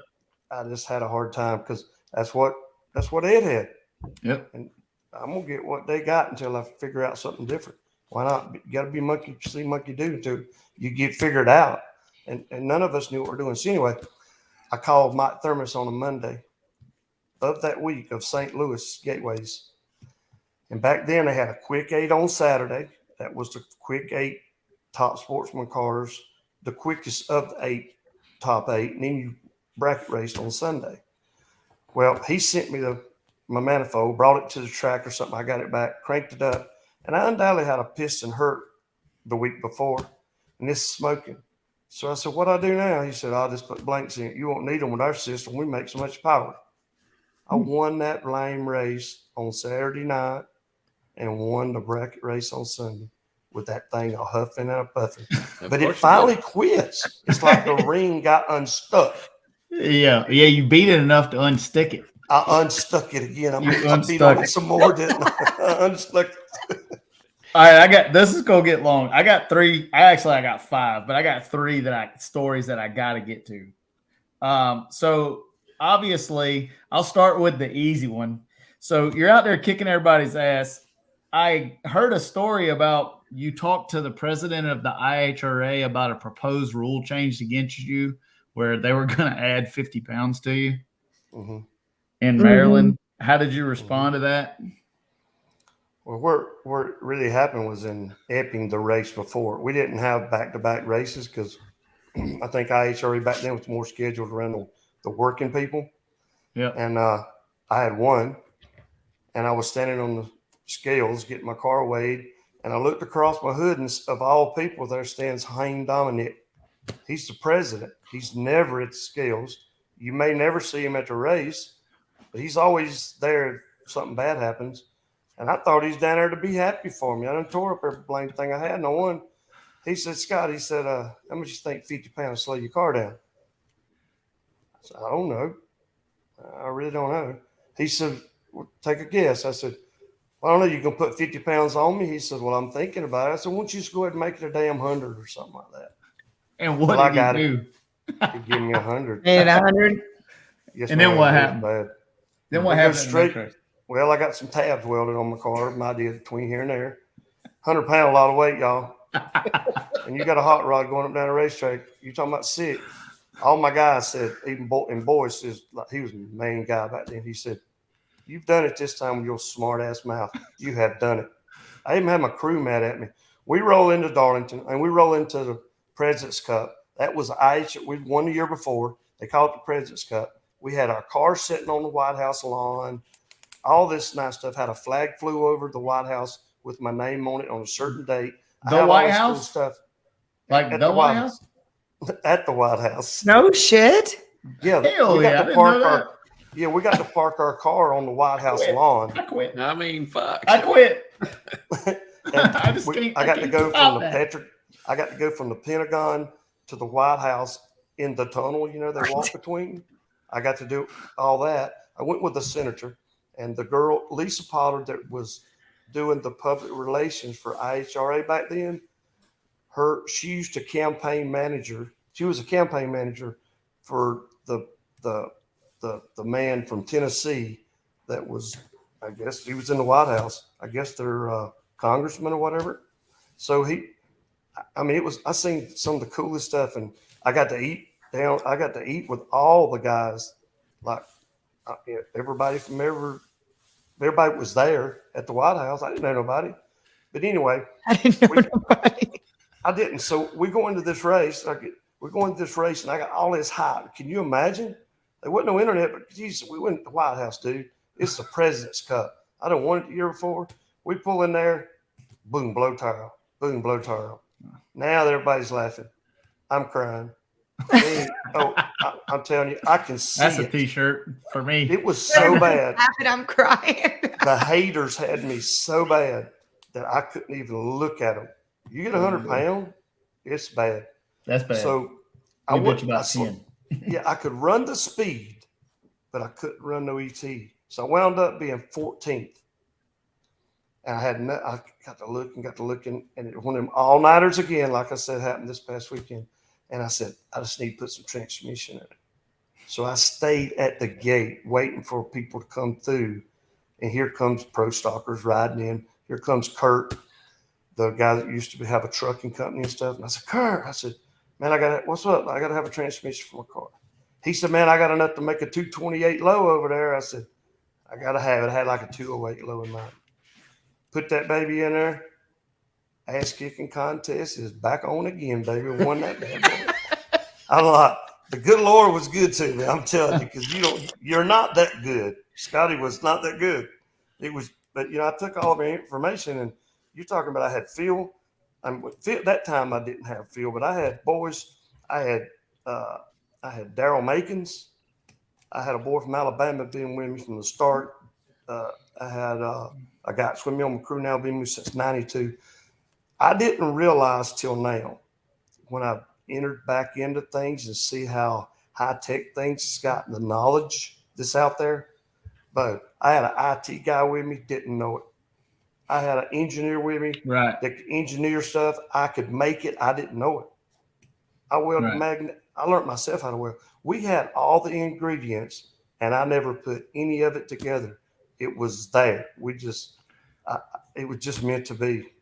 just had a hard time because that's what Ed had. Yep. And I'm gonna get what they got until I figure out something different. Why not? You got to be monkey see, monkey do until you get figured out. And none of us knew what we're doing. So anyway, I called Mike Thermos on a Monday of that week of St. Louis gateways. And back then they had a quick 8 on Saturday. That was the quick 8 top sportsman cars, the quickest of the 8 top 8. And then you bracket raced on Sunday. Well, he sent me my manifold, brought it to the track or something. I got it back, cranked it up. And I undoubtedly had a piston hurt the week before. And this is smoking. So I said, what do I do now? He said, I'll just put blanks in it. You won't need them with our system. We make so much power. I won that blame race on Saturday night and won the bracket race on Sunday with that thing a huffing and a puffing. But it finally quits. It's like the ring got unstuck. Yeah, you beat it enough to unstick it. I unstuck it again. I beat on it some more, didn't I? I unstuck it. All right, this is gonna get long. I got 3. I got 5, but I got 3 stories that I got to get to. So obviously, I'll start with the easy one. So you're out there kicking everybody's ass. I heard a story about you talked to the president of the IHRA about a proposed rule change against you, where they were going to add 50 pounds to you in Maryland. How did you respond to that? Well, where it really happened was in Epping the race before. We didn't have back-to-back races because I think IHRA back then was more scheduled around the working people. Yeah. And I had one, and I was standing on the scales getting my car weighed, and I looked across my hood, and of all people, there stands Hayne Dominic. He's the president. He's never at the scales. You may never see him at the race, but he's always there if something bad happens. And I thought he's down there to be happy for me. I done tore up every blame thing I had. And I won. He said, Scott, he said, how much you think 50 pounds slow your car down? I said, I don't know. I really don't know. He said, well, take a guess. I said, well, I don't know. You going to put 50 pounds on me? He said, well, I'm thinking about it. I said, why don't you just go ahead and make it a damn 100 or something like that? And what did he do? He gave me 100. Made 100? Yes, and then what happened? Bad. Then what happened? Well, I got some tabs welded on my car, my deal between here and there. 100 pound, a lot of weight, y'all. And you got a hot rod going up down the racetrack. You talking about sick? All my guys said, even boys says, like, he was the main guy back then. He said, "You've done it this time with your smart ass mouth. You have done it." I even had my crew mad at me. We roll into Darlington and we roll into the President's Cup. That was we won the year before. They called it the President's Cup. We had our car sitting on the White House lawn. All this nice stuff. Had a flag flew over the White House with my name on it on a certain date. The White House? Cool stuff. Like at the White House? At the White House. No shit. Yeah. Hell yeah. We got to park our car on the White House lawn. I quit. I mean, fuck. I quit. I got to go from the Pentagon to the White House in the tunnel. You know, they walk between. I got to do all that. I went with the senator. And the girl, Lisa Potter, that was doing the public relations for IHRA back then, she used to campaign manager. She was a campaign manager for the man from Tennessee that was, I guess, he was in the White House. I guess they're congressman or whatever. So I seen some of the coolest stuff, and I got to eat with all the guys, like everybody from everybody was there at the White House. I didn't know nobody. But anyway. I didn't know nobody. I didn't. So we go into this race. And I got all this hype. Can you imagine? There wasn't no internet, but geez, we went to the White House, dude. It's the President's Cup. I done won it the year before. We pull in there, boom, blow tire. Boom, blow tire. Now everybody's laughing. I'm crying. I'm telling you, I can see That's a T-shirt for me. It was so bad. I'm crying. The haters had me so bad that I couldn't even look at them. You get 100 pounds, it's bad. That's bad. So I went about 10. Yeah, I could run the speed, but I couldn't run no ET. So I wound up being 14th. And I got to looking, and it one of them all-nighters again, like I said, happened this past weekend. And I said, I just need to put some transmission in it. So I stayed at the gate waiting for people to come through. And here comes Pro Stalkers riding in. Here comes Kurt, the guy that used to have a trucking company and stuff. And I said, Kurt, I said, man, what's up? I got to have a transmission for my car. He said, man, I got enough to make a 228 low over there. I said, I got to have it. I had like a 208 low in mine. Put that baby in there. Ass kicking contest is back on again, baby. Won that bad boy. I'm like, the good Lord was good to me. I'm telling you, because you're not that good. Scotty was not that good. But I took all of the information, and you're talking about I had Phil. That time I didn't have Phil, but I had boys. I had Daryl Makins. I had a boy from Alabama being with me from the start. I had a guy swimming on my crew now, been with me since '92. I didn't realize till now, when I entered back into things and see how high-tech things has got, the knowledge that's out there. But I had an IT guy with me, didn't know it. I had an engineer with me that could engineer stuff. I could make it. I didn't know it. I welded magnet. I learned myself how to weld. We had all the ingredients, and I never put any of it together. It was there. It was just meant to be.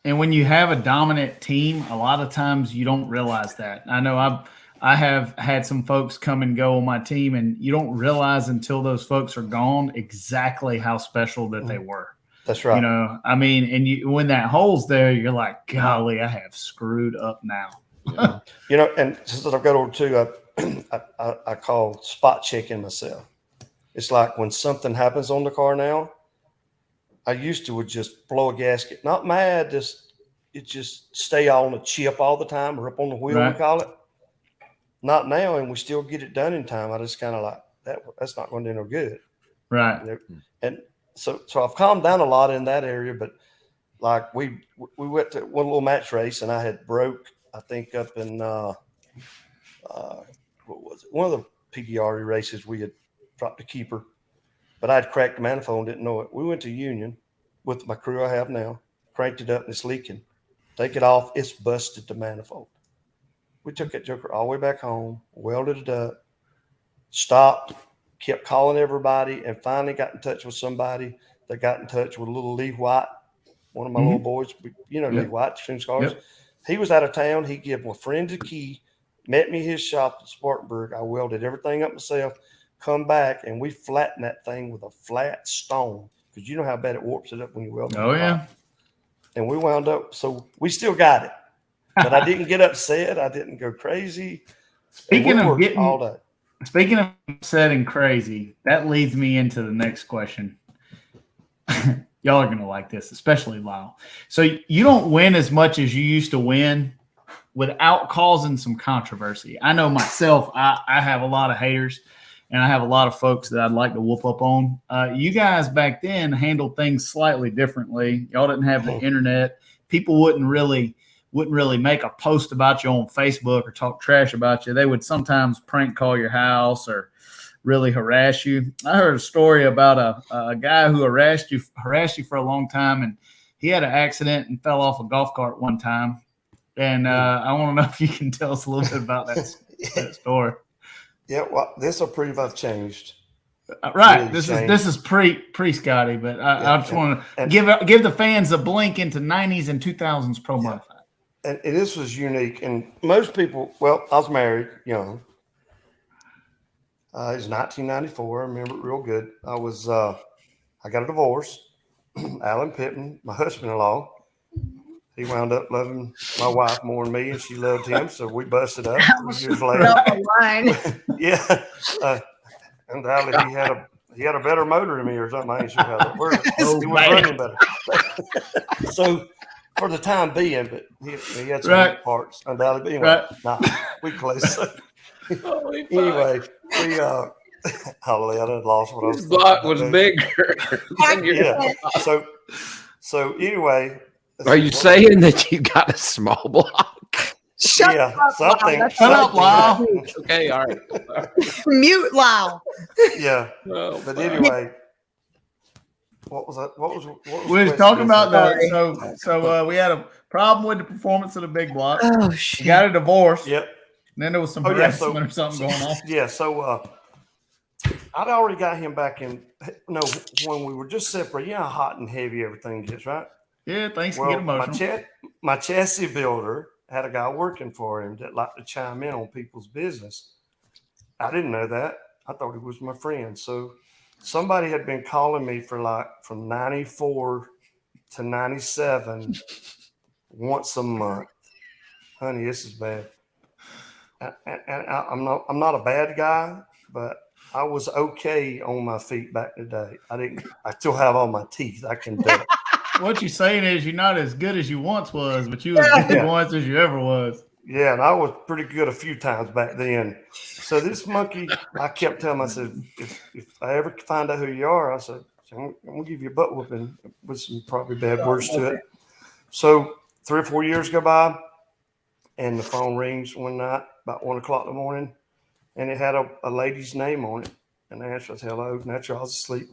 And when you have a dominant team, a lot of times you don't realize that. I know I have had some folks come and go on my team, and you don't realize until those folks are gone exactly how special that they were. That's right. And when that hole's there, you're like, golly, I have screwed up now. And since I've got over too, I call spot checking myself. It's like when something happens on the car now, I used to would just blow a gasket, not mad, just stay on a chip all the time or up on the wheel, we call it. Not now, and we still get it done in time. I just kind of like that's not going to do no good. Right. And so I've calmed down a lot in that area, but like we went to one little match race, and I had broke, I think, up in what was it? One of the PDR races we had dropped a keeper, but I'd cracked the manifold and didn't know it. We went to Union with my crew I have now, cranked it up and it's leaking. Take it off, it's busted the manifold. We took that joker all the way back home, welded it up, stopped, kept calling everybody, and finally got in touch with somebody that got in touch with little Lee White, one of my little boys. Lee White, Extreme Scars. Yep. He was out of town. He gave a friend the key, met me at his shop at Spartanburg. I welded everything up myself, come back, and we flattened that thing with a flat stone, because you know how bad it warps it up when you weld it. Oh, yeah. And we wound up, so we still got it. But I didn't get upset. I didn't go crazy. Speaking of upset and crazy, that leads me into the next question. Y'all are going to like this, especially Lyle. So you don't win as much as you used to win without causing some controversy. I know myself, I have a lot of haters, and I have a lot of folks that I'd like to whoop up on. You guys back then handled things slightly differently. Y'all didn't have the internet. People wouldn't really make a post about you on Facebook or talk trash about you. They would sometimes prank call your house or really harass you. I heard a story about a guy who harassed you for a long time, and he had an accident and fell off a golf cart one time. And I want to know if you can tell us a little bit about that story. Yeah, well, this will prove I've changed. Right. Really this is pre Scotty, but I just want to give the fans a blink into 90s and 2000s pro modified. And this was unique. And most people, well, I was married young. It was 1994. I remember it real good. I got a divorce. Alan Pittman, my husband-in-law, he wound up loving my wife more than me, and she loved him. So we busted up 3 years later. Yeah. Undoubtedly, he had a better motor than me or something. I ain't sure how that worked. He was running better. So for the time being, but he had some parts. Undoubtedly, anyway, we close. Anyway, hallelujah, I done lost what I was. His block was bigger. Yeah. So anyway. Are you saying that you got a small block? Shut up, something. Shut up, Lyle. Okay, all right. Mute Lyle. Yeah. But anyway, what was that? What was we were talking about that. So we had a problem with the performance of the big block. Oh shit. We got a divorce. Yep. And then there was some harassment or something going on. Yeah. So I'd already got him back in. No, when we were just separated, you know how hot and heavy everything gets, right? Yeah, things can get emotional. My chassis builder had a guy working for him that liked to chime in on people's business. I didn't know that. I thought he was my friend. So somebody had been calling me for like from 94 to 97 once a month. Honey, this is bad. And I'm not a bad guy, but I was okay on my feet back in the day. I still have all my teeth. I can do it. What you're saying is you're not as good as you once was, but you as good once as you ever was. Yeah, and I was pretty good a few times back then. So this monkey, I kept telling him, I said, if I ever find out who you are, I said, I'm going to give you a butt whooping with some probably bad words to it. So 3 or 4 years go by, and the phone rings one night about 1 o'clock in the morning, and it had a lady's name on it. And I answered, hello, naturally I was asleep.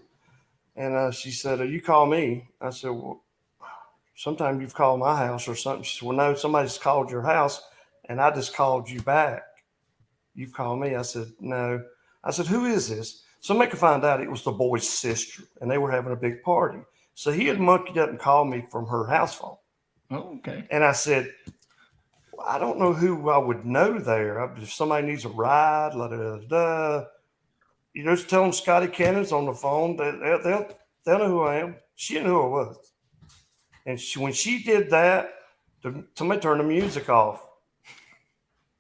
And she said, you call me? I said, well, sometime you've called my house or something. She said, well, no, somebody's called your house, and I just called you back. You've called me? I said, no. I said, who is this? So make her find out it was the boy's sister, and they were having a big party. So he had monkeyed up and called me from her house phone. Oh, okay. And I said, well, I don't know who I would know there. If somebody needs a ride, you just tell them Scotty Cannon's on the phone. They'll know who I am. She knew who I was. And when she did that, somebody turned the music off.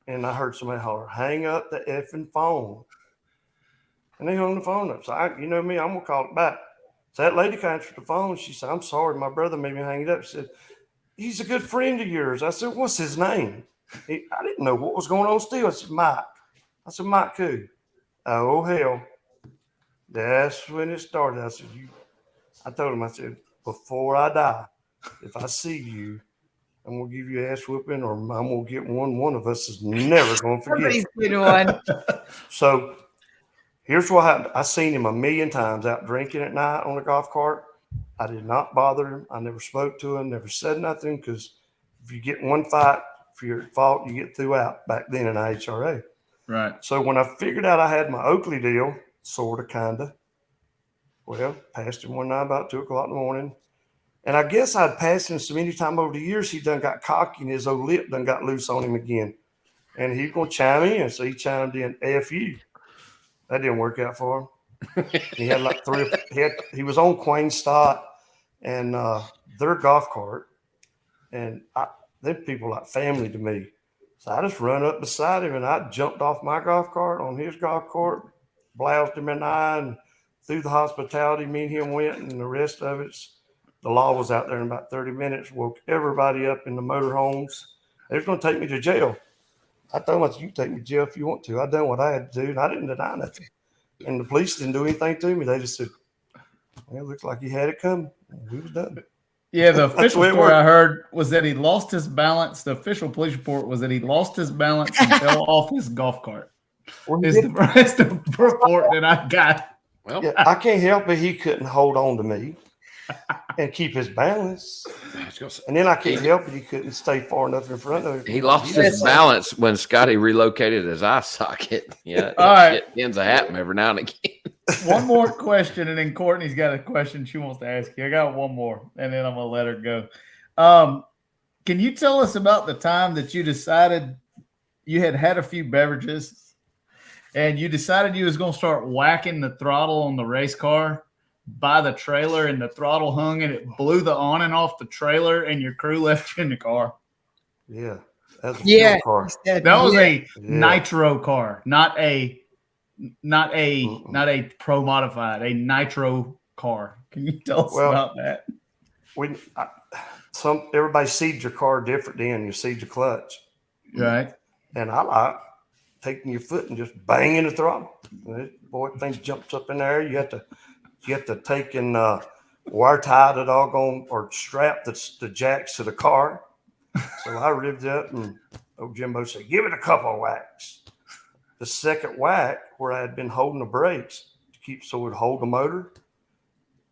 And I heard somebody holler, hang up the effing phone. And they hung the phone up. So you know me, I'm going to call it back. So that lady answered the phone. She said, I'm sorry, my brother made me hang it up. She said, he's a good friend of yours. I said, what's his name? I didn't know what was going on still. I said, Mike. I said, Mike who? Oh, hell. That's when it started. I said, I told him, I said, before I die, if I see you, I'm going to give you an ass whooping, or I'm going to get one. One of us is never going to forget. One. So here's what happened. I seen him 1,000,000 times out drinking at night on a golf cart. I did not bother him. I never spoke to him, never said nothing, because if you get one fight for your fault, you get throughout back then in IHRA. Right. So when I figured out I had my Oakley deal, sort of, kind of, well, passed him one night about 2 o'clock in the morning. And I guess I'd passed him so many times over the years, he done got cocky and his old lip done got loose on him again. And he's going to chime in. So he chimed in, F you. That didn't work out for him. He had like he was on Quain Stott and their golf cart. And they're people like family to me. So I just run up beside him and I jumped off my golf cart on his golf cart, bloused him in the eye, and through the hospitality, me and him went, and the rest of it's, the law was out there in about 30 minutes, woke everybody up in the motorhomes. They was going to take me to jail. I told them, you can take me to jail if you want to. I done what I had to do, and I didn't deny nothing. And the police didn't do anything to me. They just said, well, it looks like he had it coming. We was done. Yeah, the official story I heard was that he lost his balance. The official police report was that he lost his balance and fell off his golf cart. It's the report that I got. Well, yeah, I can't help it. He couldn't hold on to me and keep his balance. And then I can't help it. He couldn't stay far enough in front of him. He lost his balance when Scotty relocated his eye socket. Yeah. All right. It ends up happening every now and again. One more question, and then Courtney's got a question she wants to ask you. I got one more, and then I'm going to let her go. Can you tell us about the time that you decided you had a few beverages and you decided you was going to start whacking the throttle on the race car by the trailer, and the throttle hung and it blew the awning off the trailer and your crew left you in the car? Yeah. That was a car. That was a nitro car, not a pro modified, a nitro car. Can you tell us about that? Everybody seeds your car different. Then you seed your clutch, right? And I like taking your foot and just banging the throttle. Boy, things jumps up in there. You have to take and wire tie the doggone or strap the jacks to the car. So I ripped up, and old Jimbo said, "Give it a couple of whacks." The second whack, where I had been holding the brakes to keep so it would hold the motor,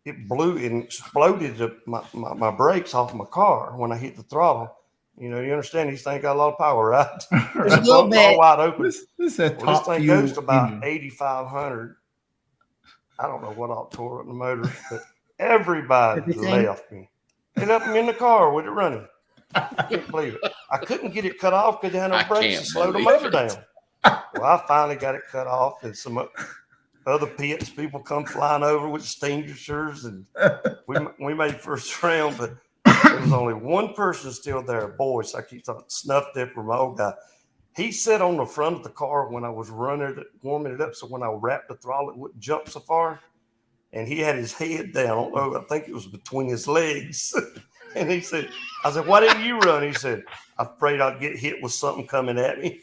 it blew and exploded my brakes off my car when I hit the throttle. You know, you understand these things got a lot of power, right? There's a little bit. All wide open. This thing goes to about 8,500. I don't know what all tore up the motor, but everybody Everything? left me. They left me in the car with it running. I can't believe it. I couldn't get it cut off because they had no brakes to slow the motor down. Well, I finally got it cut off, and some other pits people come flying over with extinguishers, and we made first round, but there was only one person still there. Boy, so I keep talking Snuff Dipper, my old guy. He sat on the front of the car when I was warming it up, so when I wrapped the throttle, it wouldn't jump so far. And he had his head down. I don't know. I think it was between his legs. And he said, I said, why didn't you run? He said, I'm afraid I'd get hit with something coming at me.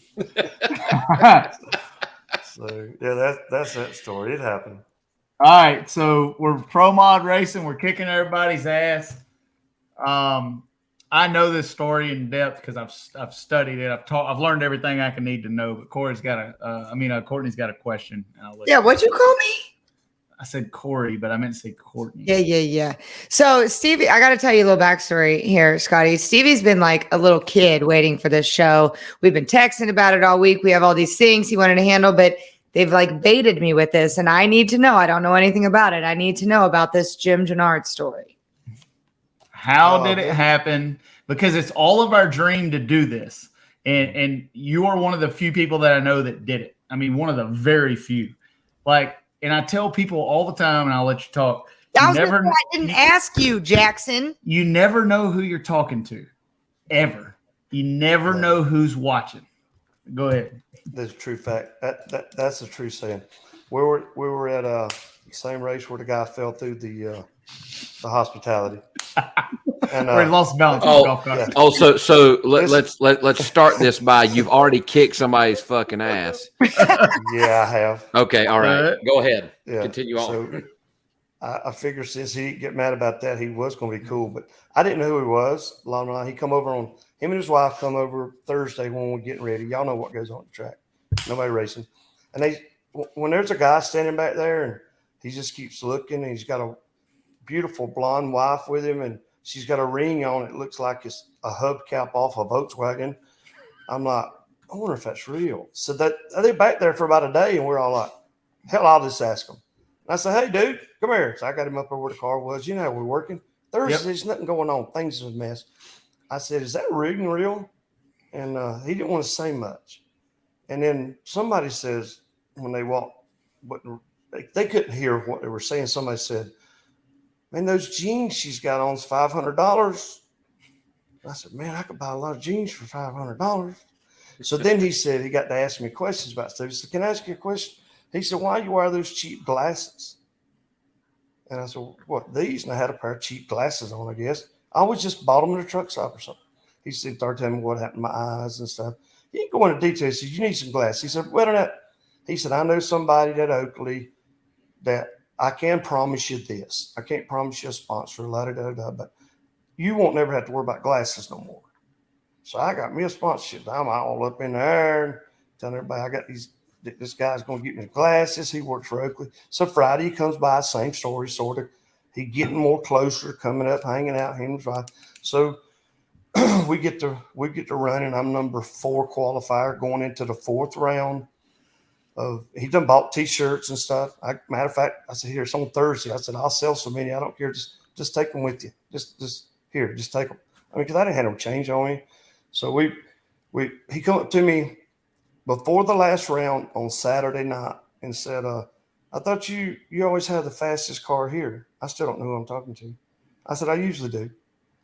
So, yeah, that's that story. It happened. All right. So we're pro mod racing. We're kicking everybody's ass. I know this story in depth because I've studied it. I've learned everything I can need to know. But Courtney's got a question. Yeah, what'd you call me? I said Corey, but I meant to say Courtney. Yeah. So Stevie, I got to tell you a little backstory here, Scotty. Stevie's been like a little kid waiting for this show. We've been texting about it all week. We have all these things he wanted to handle, but they've like baited me with this, and I need to know. I don't know anything about it. I need to know about this Jim Gennard story. How did it happen? Because it's all of our dream to do this. And you are one of the few people that I know that did it. I mean, one of the very few. And I tell people all the time, and I'll let you talk. I didn't ask you, Jackson. You never know who you're talking to, ever. You never know who's watching. Go ahead. That's a true fact. That's a true saying. We were at the same race where the guy fell through the hospitality. And where he lost balance. So let's start this by you've already kicked somebody's fucking ass. Yeah, I have. Okay, all right. Go ahead. Yeah. Continue on. So I figured since he didn't get mad about that, he was going to be cool. But I didn't know who he was. He come over him and his wife come over Thursday when we're getting ready. Y'all know what goes on the track. Nobody racing. And when there's a guy standing back there and he just keeps looking, and he's got a beautiful blonde wife with him, and she's got a ring on. It looks like it's a hubcap off a Volkswagen. I'm like, I wonder if that's real. So they're back there for about a day, and we're all like, hell, I'll just ask them. And I said, hey, dude, come here. So I got him up over where the car was. You know how we're working. Thursday, There's nothing going on. Things are a mess. I said, is that rigging real? And he didn't want to say much. And then somebody says, when they walked, they couldn't hear what they were saying. Somebody said, man, those jeans she's got on is $500. I said, man, I could buy a lot of jeans for $500. So then he said, he got to ask me questions about stuff. He said, can I ask you a question? He said, why you wear those cheap glasses? And I said, what, these? And I had a pair of cheap glasses on, I guess. I always just bought them at a truck stop or something. He said, started telling me what happened to my eyes and stuff. He didn't go into detail. He said, you need some glasses. He said, well, that. He said, I know somebody at Oakley that I can promise you this. I can't promise you a sponsor, but you won't never have to worry about glasses no more. So I got me a sponsorship. I'm all up in there and telling everybody I got this guy's going to get me glasses. He works for Oakley. So Friday he comes by, same story, sort of. He getting more closer, coming up, hanging out, him and Friday. So we get to run, and I'm number 4 qualifier going into the 4th round. He done bought T-shirts and stuff. Matter of fact, I said, here, it's on Thursday. I said, I'll sell so many. I don't care. Just take them with you. Just take them. I mean, because I didn't have no change on me. So he come up to me before the last round on Saturday night and said, I thought you always had the fastest car here. I still don't know who I'm talking to. I said, I usually do.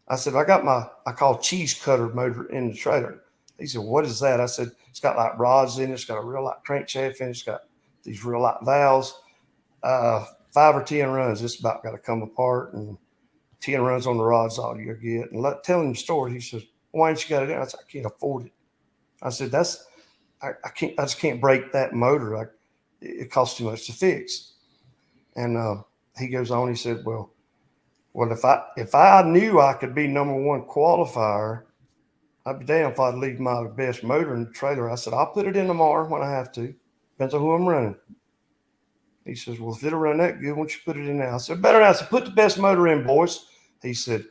I said, I got I call cheese cutter motor in the trailer. He said, what is that? I said, it's got like rods in it. It's got a real light crankshaft in it. It's got these real light valves. 5 or 10 runs, it's about got to come apart, and 10 runs on the rods all you'll get. And telling him the story, he says, why ain't you got it in? I said, I can't afford it. I said, I just can't break that motor. It costs too much to fix. And he goes on, he said, well, if I knew I could be number 1 qualifier, I'd be damned if I'd leave my best motor in the trailer. I said, I'll put it in tomorrow when I have to. Depends on who I'm running. He says, well, if it'll run that good, why don't you put it in now? I said, better not. I said, put the best motor in, boys. He said,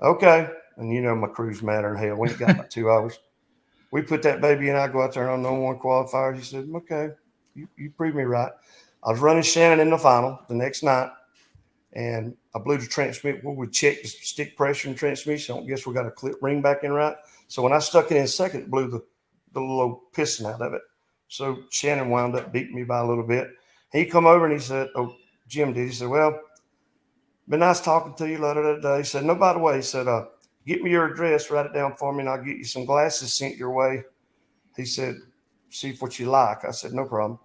okay. And you know my crew's madder than hell. We ain't got about 2 hours. We put that baby in. I go out there and I'm number 1 qualifier. He said, okay, you prove me right. I was running Shannon in the final the next night, and I blew the transmission. We would check the stick pressure and transmission. I don't guess we got a clip ring back in right. So when I stuck it in second, it blew the little piston out of it. So Shannon wound up beating me by a little bit. He come over and he said, oh, Jim did. He said, well, been nice talking to you later that day. He said, no, by the way, he said, get me your address, write it down for me, and I'll get you some glasses sent your way. He said, see what you like. I said, no problem.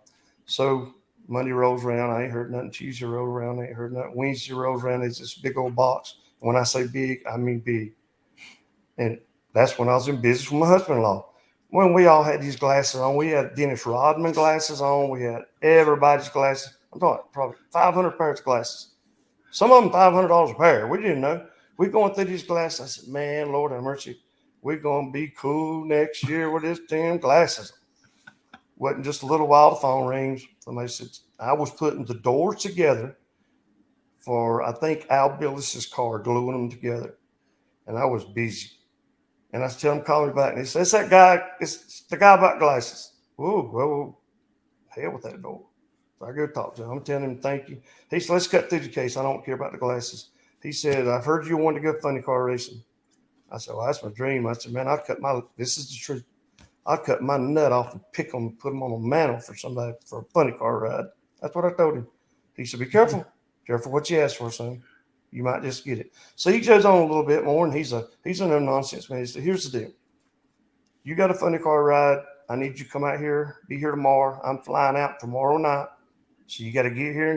So Monday rolls around, I ain't heard nothing. Tuesday rolls around, I ain't heard nothing. Wednesday rolls around, it's this big old box. And when I say big, I mean big. And that's when I was in business with my husband-in-law. When we all had these glasses on, we had Dennis Rodman glasses on. We had everybody's glasses. I'm talking probably 500 pairs of glasses. Some of them $500 a pair. We didn't know. We're going through these glasses. I said, man, Lord have mercy. We're going to be cool next year with this damn glasses. Wasn't just a little while, the phone rings. Somebody said, I was putting the doors together for, I think, Al Billis's car, gluing them together. And I was busy. And I tell him, call me back. And he says, it's that guy. It's the guy about glasses. Whoa, whoa, hell with that door. So I go talk to him. I'm telling him, thank you. He said, let's cut through the case. I don't care about the glasses. He said, I've heard you wanted to go funny car racing. I said, well, that's my dream. I said, man, this is the truth. I'll cut my nut off and pick them and put them on a mantle for somebody for a funny car ride. That's what I told him. He said, be careful. Careful what you ask for, son. You might just get it. So he goes on a little bit more, and he's a no nonsense man. He said, here's the deal. You got a funny car ride. I need you to come out here, be here tomorrow. I'm flying out tomorrow night. So you got to get here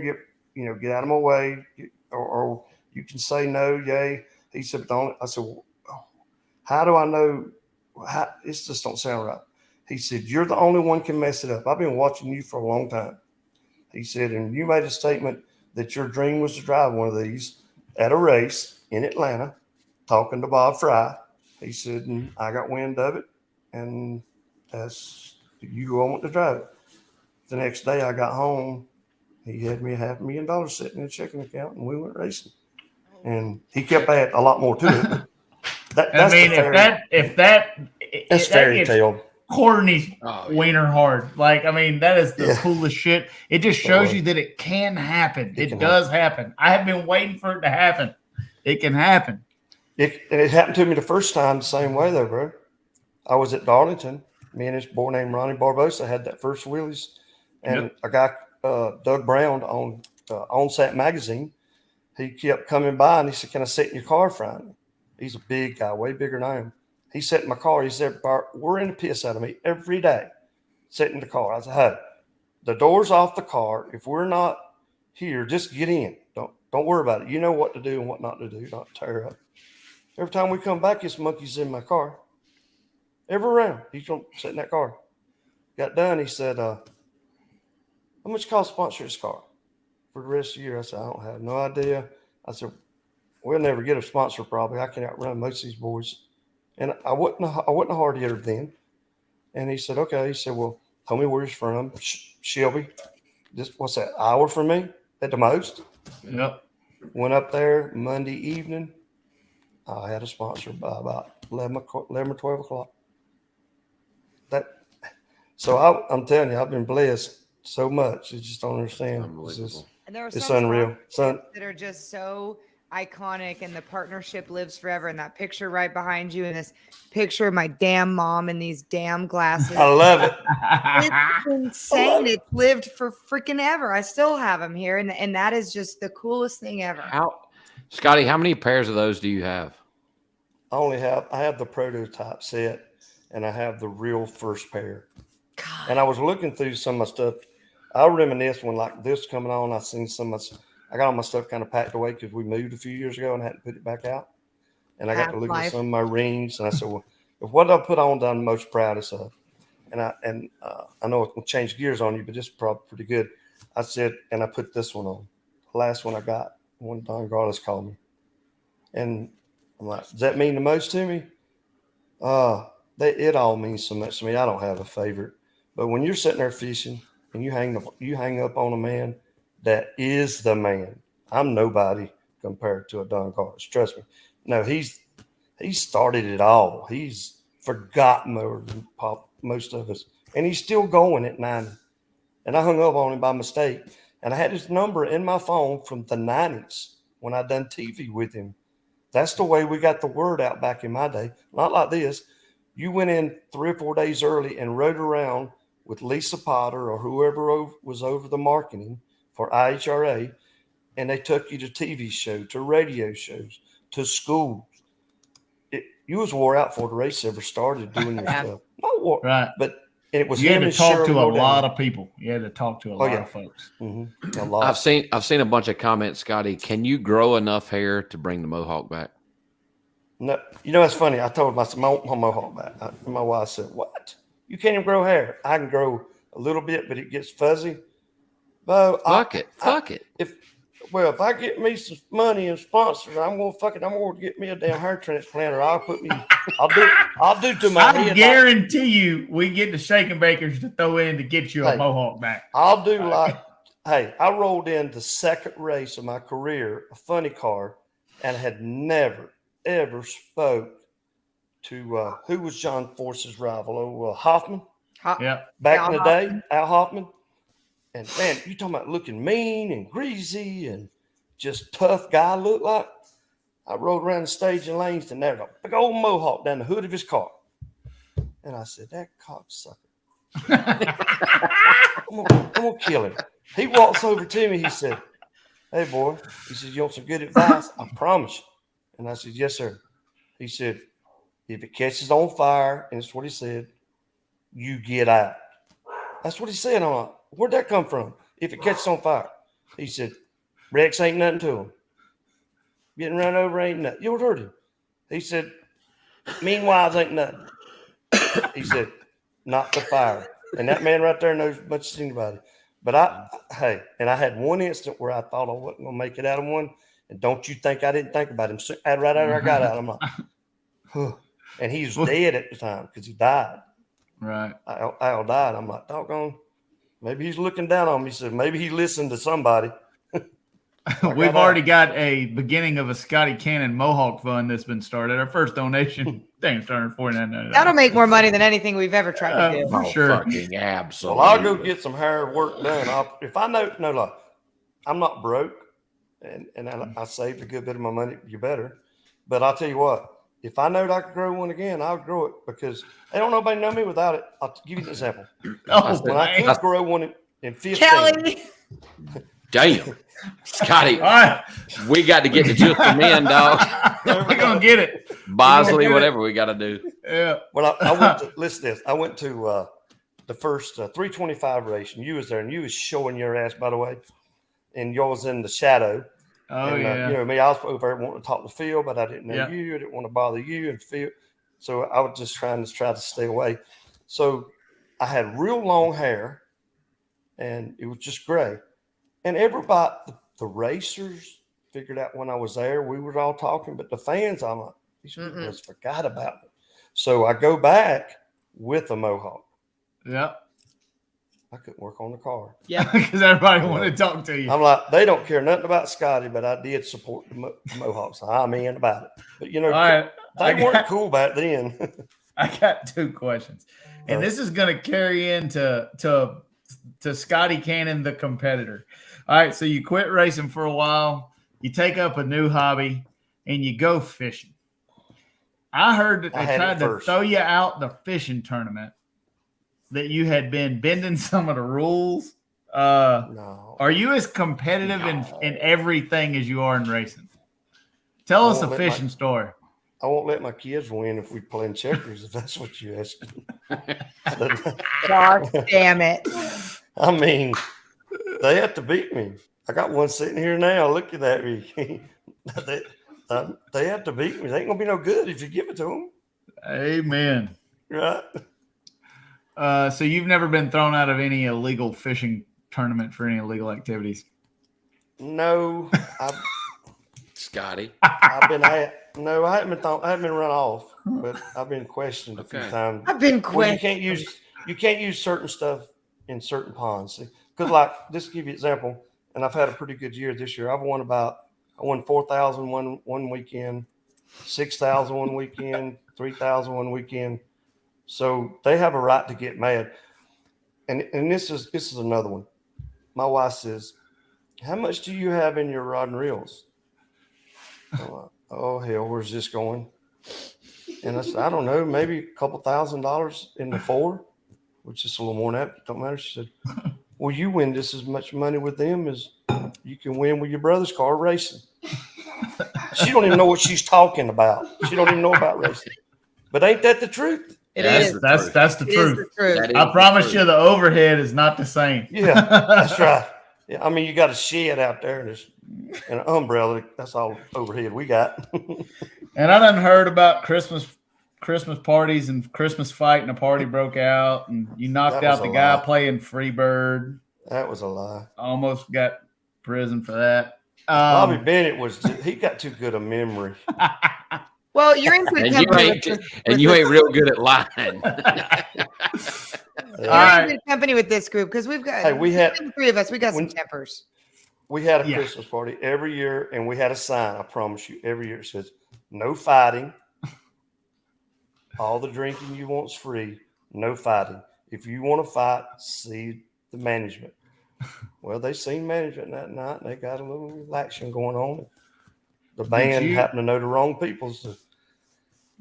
and get out of my way, or you can say no, yay. He said, I said, well, how do I know? This just don't sound right. He said, you're the only one can mess it up. I've been watching you for a long time. He said, and you made a statement that your dream was to drive one of these at a race in Atlanta, talking to Bob Fry. He said, and I got wind of it, and you want to drive it. The next day I got home, he had me $500,000 sitting in a checking account, and we went racing. And he kept adding a lot more to it. That's fairy tale. Courtney's wiener hard. Like, I mean, that is the coolest shit. It just shows you that it can happen. It does happen. I have been waiting for it to happen. It can happen. It happened to me the first time the same way, though, bro. I was at Darlington. Me and this boy named Ronnie Barbosa had that first wheelies. And a guy, Doug Brown, on OnSat magazine, he kept coming by, and he said, can I sit in your car, Friday? He's a big guy, way bigger than I am. He sat in my car. He said, Bart, we're in the piss out of me every day. Sit in the car. I said, hey, the door's off the car. If we're not here, just get in. Don't worry about it. You know what to do and what not to do, not tear up. Every time we come back, this monkey's in my car. Every round, he's going to sit in that car. Got done. He said, how much cost to sponsor this car for the rest of the year? I said, I don't have no idea. I said, we'll never get a sponsor probably. I can outrun most of these boys. And I wasn't a hard hitter then. And he said, okay. He said, well, tell me where he's from. Shelby. What's that, hour from me at the most? Yep. Went up there Monday evening. I had a sponsor by about 11 or 12 o'clock. So I'm telling you, I've been blessed so much. You just don't understand. And there are It's some unreal. that are just so iconic, and the partnership lives forever. And that picture right behind you, and this picture of my damn mom in these damn glasses. I love it. It's insane. It's lived for freaking ever. I still have them here, and that is just the coolest thing ever. Scotty, how many pairs of those do you have? I have the prototype set, and I have the real first pair. God. And I was looking through some of my stuff. I reminisce when like this coming on. I seen some of I got all my stuff kind of packed away because we moved a few years ago and had to put it back out. And I got to look at some of my rings, and I said, well, if what I put on that I'm most proudest of, and I know it will change gears on you, but it's probably pretty good. I said, and I put this one on. The last one I got, one Don Garlis called me. And I'm like, does that mean the most to me? It all means so much to me. I don't have a favorite. But when you're sitting there fishing and you hang up on a man that is the man, I'm nobody compared to a Don Garlis. Trust me. No, he started it all. He's forgotten more than most of us. And he's still going at 90. And I hung up on him by mistake. And I had his number in my phone from the 90s when I done TV with him. That's the way we got the word out back in my day. Not like this. You went in 3 or 4 days early and rode around with Lisa Potter or whoever was over the marketing for IHRA, and they took you to TV shows, to radio shows, to schools. You was wore out before the race ever started doing your stuff. Not wore, right. But it was you had him to and talk Shirley to a Rodin. lot of people. You had to talk to a lot of folks. Mm-hmm. A lot. I've seen a bunch of comments, Scotty. Can you grow enough hair to bring the mohawk back? No, you know, it's funny. I told myself, my mohawk back. My wife said, "What? You can't even grow hair." I can grow a little bit, but it gets fuzzy. But Fuck it. If I get me some money and sponsors, I'm gonna get me a damn hair transplanter. I'll do to my head. I guarantee you, we get the Shake and Bakers to throw in to get you a mohawk back. I'll do hey, I rolled in the second race of my career, a funny car, and had never ever spoke to who was John Force's rival? Hoffman. Yeah. Back in the day, Al Hoffman. And man, you talking about looking mean and greasy and just tough guy look like. I rode around the stage in lanes and there's a big old mohawk down the hood of his car. And I said, that cocksucker. I'm gonna kill him. He walks over to me. He said, "Hey boy," he said, "you want some good advice?" I promise you. And I said, "Yes, sir." He said, "If it catches on fire," and that's what he said, "you get out." That's what he said. I'm like, where'd that come from? If it catches on fire. He said, "Rex ain't nothing to him. Getting run over ain't nothing." You heard him. He said, "Meanwhile, ain't nothing." He said, "Not the fire." And that man right there knows as much as anybody. But I had one instant where I thought I wasn't going to make it out of one. And don't you think I didn't think about him. Right after I got out, I'm like, huh. And he was dead at the time because he died. Right. Al died. I'm like, doggone, maybe he's looking down on me. He said, maybe he listened to somebody. We've already got a beginning of a Scotty Cannon Mohawk fund that's been started. Our first donation, thanks, turn $49.99. That'll make more money than anything we've ever tried to do. For sure. Fucking absolutely. Well, I'll go get some hair work done. If I know, look, I'm not broke, and I saved a good bit of my money. You better. But I'll tell you what, if I know that I could grow one again, I'll grow it because they don't nobody know me without it. I'll give you an example. When I could grow one in 15. Kelly. Damn. Scotty, we got to get to just the men, dog. We're going to get it. Bosley, whatever we got to do. Yeah. Well, I went to, listen to this. I went to the first 325 race, and you was there, and you was showing your ass, by the way, and you was in the shadow. Oh, and, yeah. You know me, I was over there wanting to talk to Phil, but I didn't know you. I didn't want to bother you and Phil. So I was just trying to stay away. So I had real long hair, and it was just gray. And everybody, the racers figured out when I was there, we were all talking, but the fans, I'm like, these people just forgot about me. So I go back with a mohawk. Yeah. I couldn't work on the car. Yeah. Because everybody wanted to talk to you. I'm like, they don't care nothing about Scotty, but I did support the Mohawks. I'm in about it. But, you know, they weren't cool back then. I got two questions. And this is going to carry into Scotty Cannon, the competitor. All right, so you quit racing for a while, you take up a new hobby, and you go fishing. I heard that they tried to throw you out the fishing tournament, that you had been bending some of the rules. No. Are you as competitive in everything as you are in racing? Tell us a fishing story. I won't let my kids win if we playing checkers, if that's what you're asking. Gosh, damn it. I mean, they have to beat me. I got one sitting here now looking at me. They have to beat me. They ain't going to be no good if you give it to them. Amen. Right. So you've never been thrown out of any illegal fishing tournament for any illegal activities? No. Scotty. I haven't been run off, but I've been questioned a few times. I've been questioned. Well, you can't use certain stuff in certain ponds. Because, like, just to give you an example, and I've had a pretty good year this year. I won 4,000 one weekend, 6,000 one weekend, 3,000 one weekend. So they have a right to get mad. And this is another one. My wife says, how much do you have in your rod and reels? I'm like, oh, hell, where's this going? And I said, I don't know, maybe a couple $1,000s in the 4, which is a little more than that. Don't matter. She said, well, you win just as much money with them as you can win with your brother's car racing. She don't even know what she's talking about. She don't even know about racing. But ain't that the truth? That's the truth. I promise you, the overhead is not the same. Yeah, that's right. Yeah, I mean, you got a shed out there and an umbrella. That's all overhead we got. And I done heard about Christmas parties and Christmas fight, and a party broke out, and you knocked out the guy playing Freebird. That was a lie. Almost got prison for that. Bobby Bennett he got too good a memory. Well, you're in good company. You ain't real good at lying. You're in good company with this group because we've got. Hey, we had 3 of us. We got some tempers. We had a Christmas party every year, and we had a sign. I promise you, every year it says, "No fighting. All the drinking you want's free. No fighting. If you want to fight, see the management." Well, they seen management that night, and they got a little action going on. The band happened to know the wrong people. So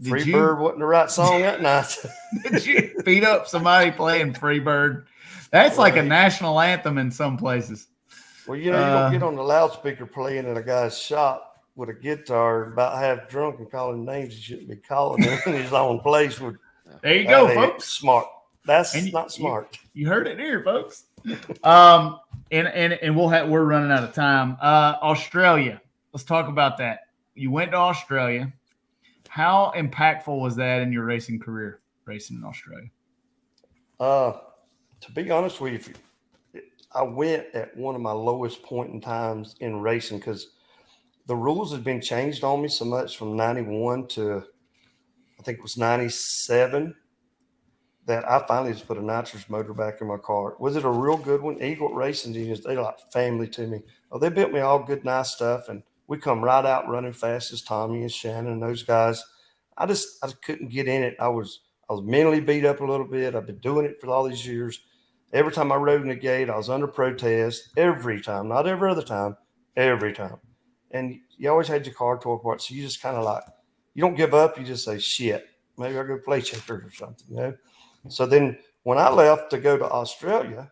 Freebird wasn't the right song that night. Did you beat up somebody playing Freebird? That's like a national anthem in some places. Well, you don't get on the loudspeaker playing in a guy's shop with a guitar about half drunk and calling names he shouldn't be calling in his own place. There you go, folks. Smart. That's not smart. You heard it here, folks. And we're running out of time. Australia. Let's talk about that. You went to Australia. How impactful was that in your racing career, racing in Australia? To be honest with you, I went at one of my lowest point in times in racing because the rules had been changed on me so much from 91 to I think it was 97 that I finally just put a nitrous motor back in my car. Was it a real good one? Eagle Racing Engines, they like family to me. Oh, they built me all good, nice stuff, and we come right out running fast as Tommy and Shannon and those guys. I just couldn't get in it. I was mentally beat up a little bit. I've been doing it for all these years. Every time I rode in the gate, I was under protest every time, not every other time, every time. And you always had your car tore apart. So you just kind of like, you don't give up. You just say, shit, maybe I'll go play checkers or something, you know? So then when I left to go to Australia,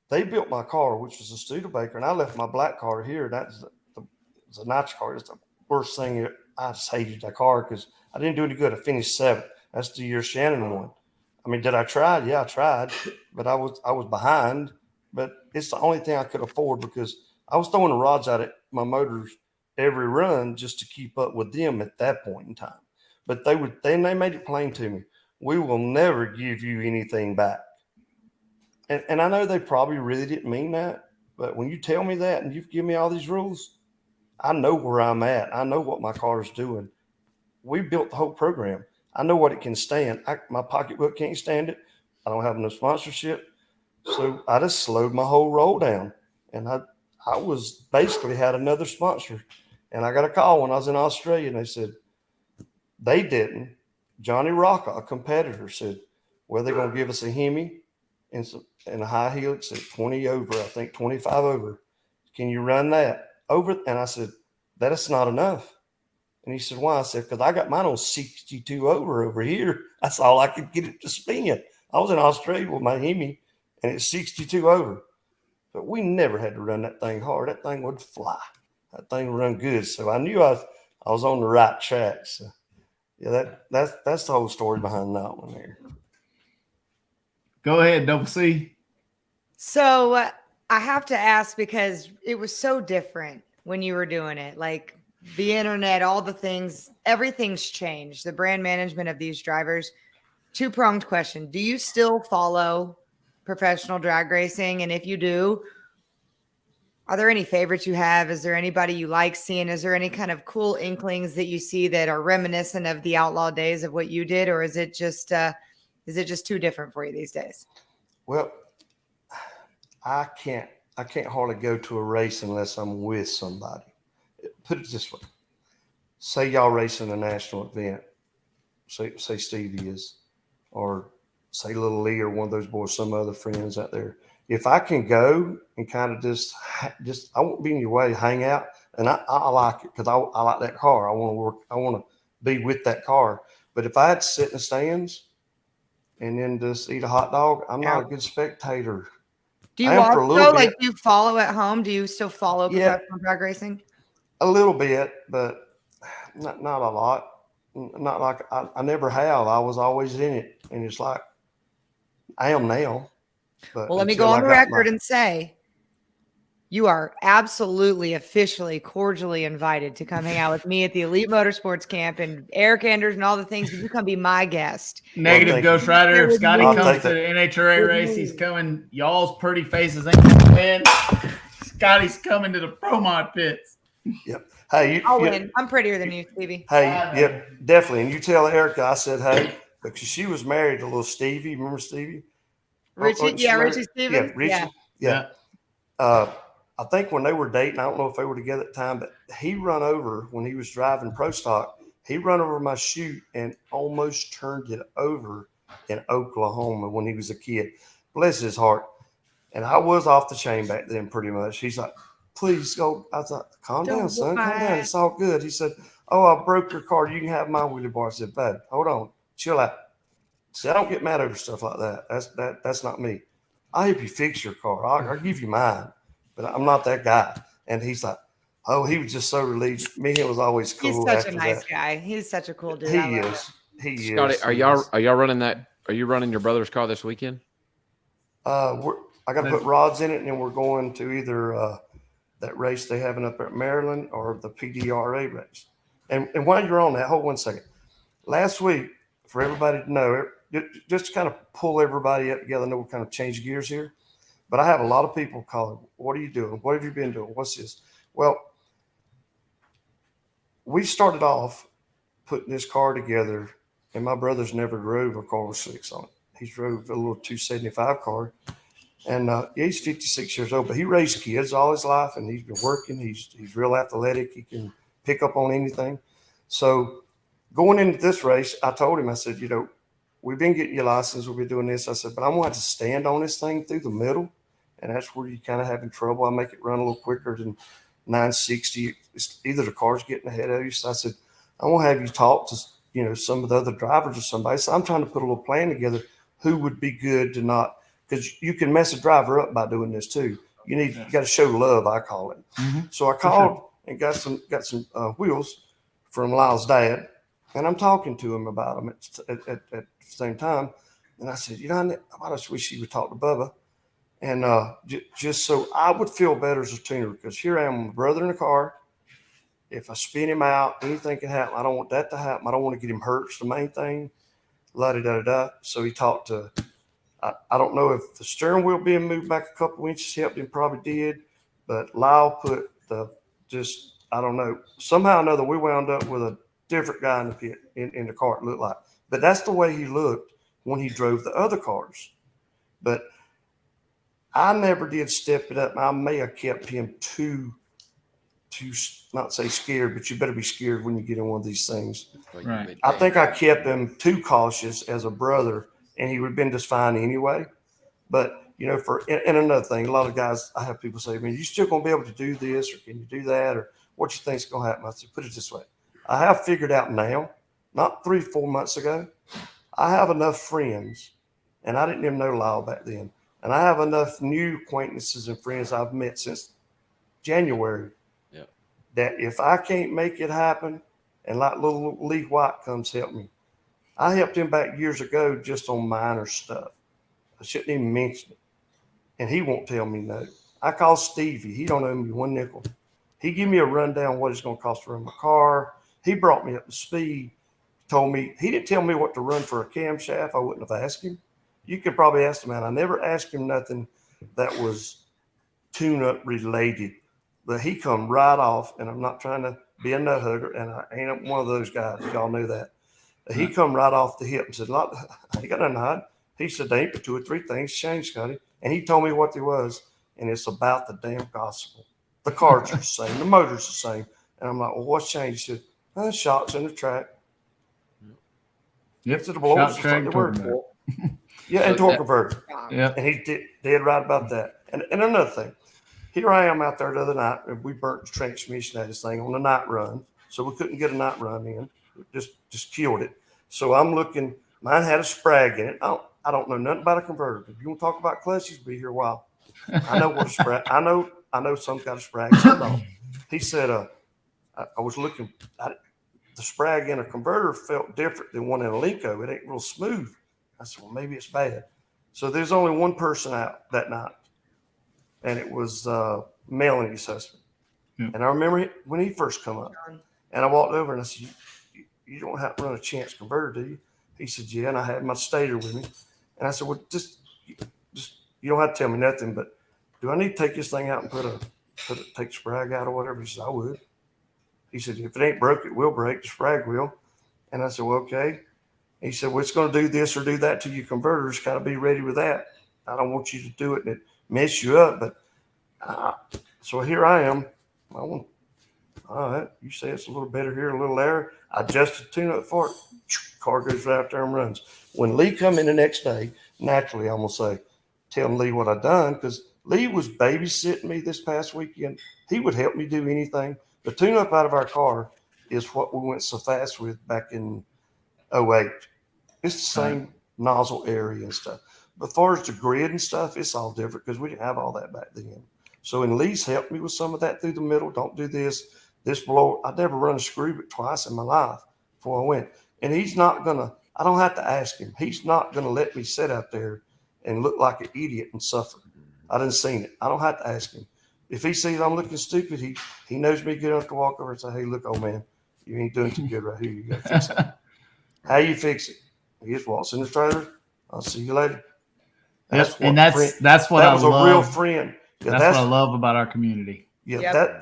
they built my car, which was a Studebaker, and I left my black car here. That's a nice car. It's the worst thing. I just hated that car because I didn't do any good. I finished 7th. That's the year Shannon won. I mean, did I try? Yeah, I tried, but I was behind. But it's the only thing I could afford because I was throwing the rods out at my motors every run just to keep up with them at that point in time. But they made it plain to me, we will never give you anything back. And I know they probably really didn't mean that, but when you tell me that and you give me all these rules, I know where I'm at. I know what my car is doing. We built the whole program. I know what it can stand. My pocketbook can't stand it. I don't have no sponsorship. So I just slowed my whole roll down. And I was basically had another sponsor. And I got a call when I was in Australia, and they said, they didn't. Johnny Rocca, a competitor, said, well, they're going to give us a Hemi and a high helix at 20 over, I think 25 over. Can you run that over? And I said, that is not enough. And he said, why? I said, because I got mine on 62 over here. That's all I could get it to spin. I was in Australia with my Hemi, and it's 62 over. But we never had to run that thing hard. That thing would fly. That thing would run good. So I knew I was on the right track. So, yeah, that's the whole story behind that one there. Go ahead, Double C. So I have to ask because it was so different when you were doing it. Like the internet, all the things, everything's changed. The brand management of these drivers. Two-pronged question. Do you still follow professional drag racing? And if you do, are there any favorites you have? Is there anybody you like seeing? Is there any kind of cool inklings that you see that are reminiscent of the outlaw days of what you did? Or is it just too different for you these days? Well, I can't hardly go to a race unless I'm with somebody. Put it this way. Say y'all racing a national event. Say Stevie is, or say Little Lee or one of those boys, some other friends out there. if I can go and kind of just I won't be in your way, hang out, and I like it because I like that car. I want to work. I want to be with that car. But if I had to sit in the stands and then just eat a hot dog, I'm not a good spectator. Do you also do you follow at home? Do you still follow professional drag racing? A little bit, but not a lot. Not like I never have. I was always in it, and it's like I am now. But well, let me go on the record and say you are absolutely, officially, cordially invited to come hang out with me at the Elite Motorsports Camp and Eric Enders and all the things. You come be my guest. Negative Ghost Rider. If Scotty comes to the NHRA race, he's coming. Y'all's pretty faces ain't gonna win. Scotty's coming to the Pro Mod pits. Yep. Hey, I'll win. I'm prettier than you, Stevie. Hey, yep, definitely. And you tell Erica I said hey because she was married to little Stevie. Remember Stevie? Richie, Richie Stevens. Yeah, Richie. Yeah. I think when they were dating, I don't know if they were together at the time, but he run over when he was driving Pro Stock. He run over my chute and almost turned it over in Oklahoma when he was a kid. Bless his heart. And I was off the chain back then pretty much. He's like, please go. I thought, calm down, son. Calm down. It's all good. He said, oh, I broke your car. You can have my wheelie bar. I said, babe, hold on. Chill out. See, I don't get mad over stuff like that. That's not me. I'll help you fix your car. I'll give you mine. But I'm not that guy. And he's like, oh, he was just so relieved. Me, he was always cool. He's such a nice guy. He's such a cool dude. He is. Scotty, are y'all running that? Are you running your brother's car this weekend? I got to put rods in it, and then we're going to either that race they having up at Maryland or the PDRA race. And while you're on that, hold 1 second. Last week, for everybody to know, just to kind of pull everybody up together, I know we're kind of change gears here. But I have a lot of people calling, what are you doing? What have you been doing? What's this? Well, we started off putting this car together, and my brother's never drove a car with 6 on it. He drove a little 275 car. And he's 56 years old, but he raised kids all his life, and he's been working. He's real athletic. He can pick up on anything. So going into this race, I told him, I said, we've been getting your license. We'll be doing this. I said, but I'm going to have to stand on this thing through the middle. And that's where you kind of having trouble. I make it run a little quicker than 960. It's either the car's getting ahead of you. So I said, I want to have you talk to, some of the other drivers or somebody. So I'm trying to put a little plan together. Who would be good to not, because you can mess a driver up by doing this too. You got to show love, I call it. Mm-hmm. So I called and got some wheels from Lyle's dad. And I'm talking to him about them at the same time. And I said, I just wish you would talk to Bubba. And just so I would feel better as a tuner, because here I am with my brother in the car. If I spin him out, anything can happen. I don't want that to happen. I don't want to get him hurt. It's the main thing. La-da-da-da-da. So he talked to, I don't know if the steering wheel being moved back a couple inches helped him, probably did. But Lyle put I don't know. Somehow or another, we wound up with a different guy in the pit, in the car, it looked like. But that's the way he looked when he drove the other cars. But I never did step it up. I may have kept him too not say scared, but you better be scared when you get in one of these things. Right. I think I kept him too cautious as a brother, and he would have been just fine anyway. But, and another thing, a lot of guys, I have people say, man, you still going to be able to do this, or can you do that, or what you think is going to happen? I said, put it this way. I have figured out now, not 3-4 months ago, I have enough friends, and I didn't even know Lyle back then. And I have enough new acquaintances and friends I've met since January that if I can't make it happen, and like little Lee White comes help me. I helped him back years ago just on minor stuff. I shouldn't even mention it. And he won't tell me no. I call Stevie. He don't owe me one nickel. He gave me a rundown what it's going to cost to run my car. He brought me up to speed, told me, he didn't tell me what to run for a camshaft. I wouldn't have asked him. You could probably ask him, man. I never asked him nothing that was tune-up related. But he come right off, and I'm not trying to be a nut hugger, and I ain't one of those guys. Y'all know that. He come right off the hip and said, I ain't got nothing to hide. He said, they ain't but 2 or 3 things changed, Scotty. And he told me what there was, and it's about the damn gospel. The cars are the same. The motor's the same. And I'm like, well, what's changed? He said, shocks in the track. Yep. To the blowers, like the word for it. Yeah, and torque converter. Yeah. And he did right about that. And another thing, here I am out there the other night, and we burnt the transmission out of this thing on a night run, so we couldn't get a night run in. It just killed it. So I'm looking. Mine had a sprag in it. I don't know nothing about a converter. If you want to talk about clutches, be here a while. I know what a sprag. I know some kind of sprag. Some don't. He said, I was looking. The sprag in a converter felt different than one in a Linko. It ain't real smooth. I said, well, maybe it's bad. So there's only one person out that night, and it was Melanie's husband. Yeah. And I remember when he first come up, and I walked over and I said, you don't have to run a chance converter, do you? He said, yeah, and I had my stator with me. And I said, well, just you don't have to tell me nothing, but do I need to take this thing out and take the sprag out or whatever? He said, I would. He said, if it ain't broke, it will break. The sprag will. And I said, well, okay. He said, well, it's going to do this or do that to your converters. Got to be ready with that. I don't want you to do it and it mess you up. But so here I am. All right. You say it's a little better here, a little there. I adjusted the tune-up for it. Car goes right out there and runs. When Lee come in the next day, naturally, I'm going to say, tell Lee what I done, because Lee was babysitting me this past weekend. He would help me do anything. The tune-up out of our car is what we went so fast with back in 08. It's the same nozzle area and stuff. But as far as the grid and stuff, it's all different because we didn't have all that back then. So, and Lee's helped me with some of that through the middle. Don't do this. This blower, I'd never run a screw but twice in my life before I went. And he's not going to, I don't have to ask him. He's not going to let me sit out there and look like an idiot and suffer. I done seen it. I don't have to ask him. If he sees I'm looking stupid, he knows me good enough to walk over and say, hey, look, old man, you ain't doing too good right here. You got to fix it. How you fix it? He just walks in the trailer. I'll see you later. That's what I was love. A real friend. Yeah, that's what I love about our community. Yeah,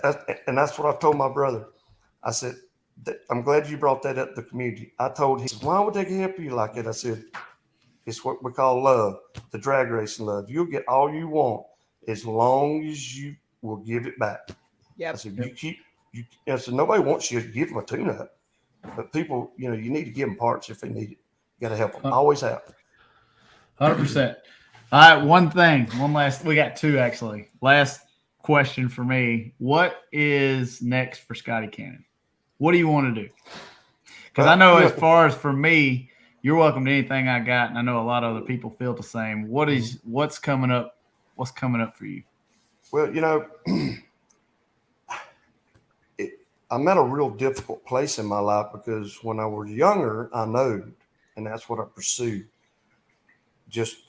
and that's what I've told my brother. I said, I'm glad you brought that up, the community. I told him, why would they help you like that? I said, it's what we call love, the drag racing love. You'll get all you want as long as you will give it back. Yep. I said, I said, nobody wants you to give them a tune-up. But people, you need to give them parts if they need it. You got to help them. Always have. 100%. All right, we got two actually. Last question for me. What is next for Scotty Cannon? What do you want to do? Because I know as far as for me, you're welcome to anything I got, and I know a lot of other people feel the same. What's coming up? What's coming up for you? Well, I'm at a real difficult place in my life because when I was younger, I knowed, and that's what I pursued.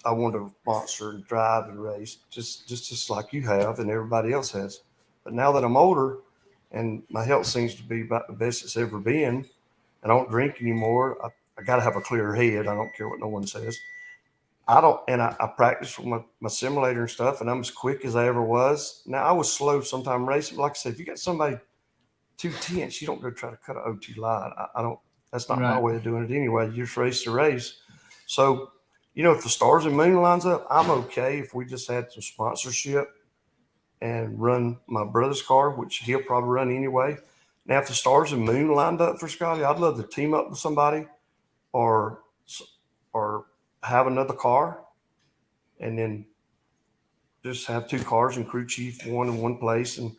I wanted to sponsor and drive and race, just like you have and everybody else has. But now that I'm older and my health seems to be about the best it's ever been, I don't drink anymore. I got to have a clear head. I don't care what no one says. I practice with my simulator and stuff, and I'm as quick as I ever was. Now, I was slow sometime racing. Like I said, if you got somebody too tense, you don't go try to cut an O2 line. I don't. That's not my way of doing it anyway. You just race to race. So, if the stars and moon lines up, I'm okay if we just had some sponsorship and run my brother's car, which he'll probably run anyway. Now, if the stars and moon lined up for Scotty, I'd love to team up with somebody or have another car and then just have two cars and crew chief one in one place. And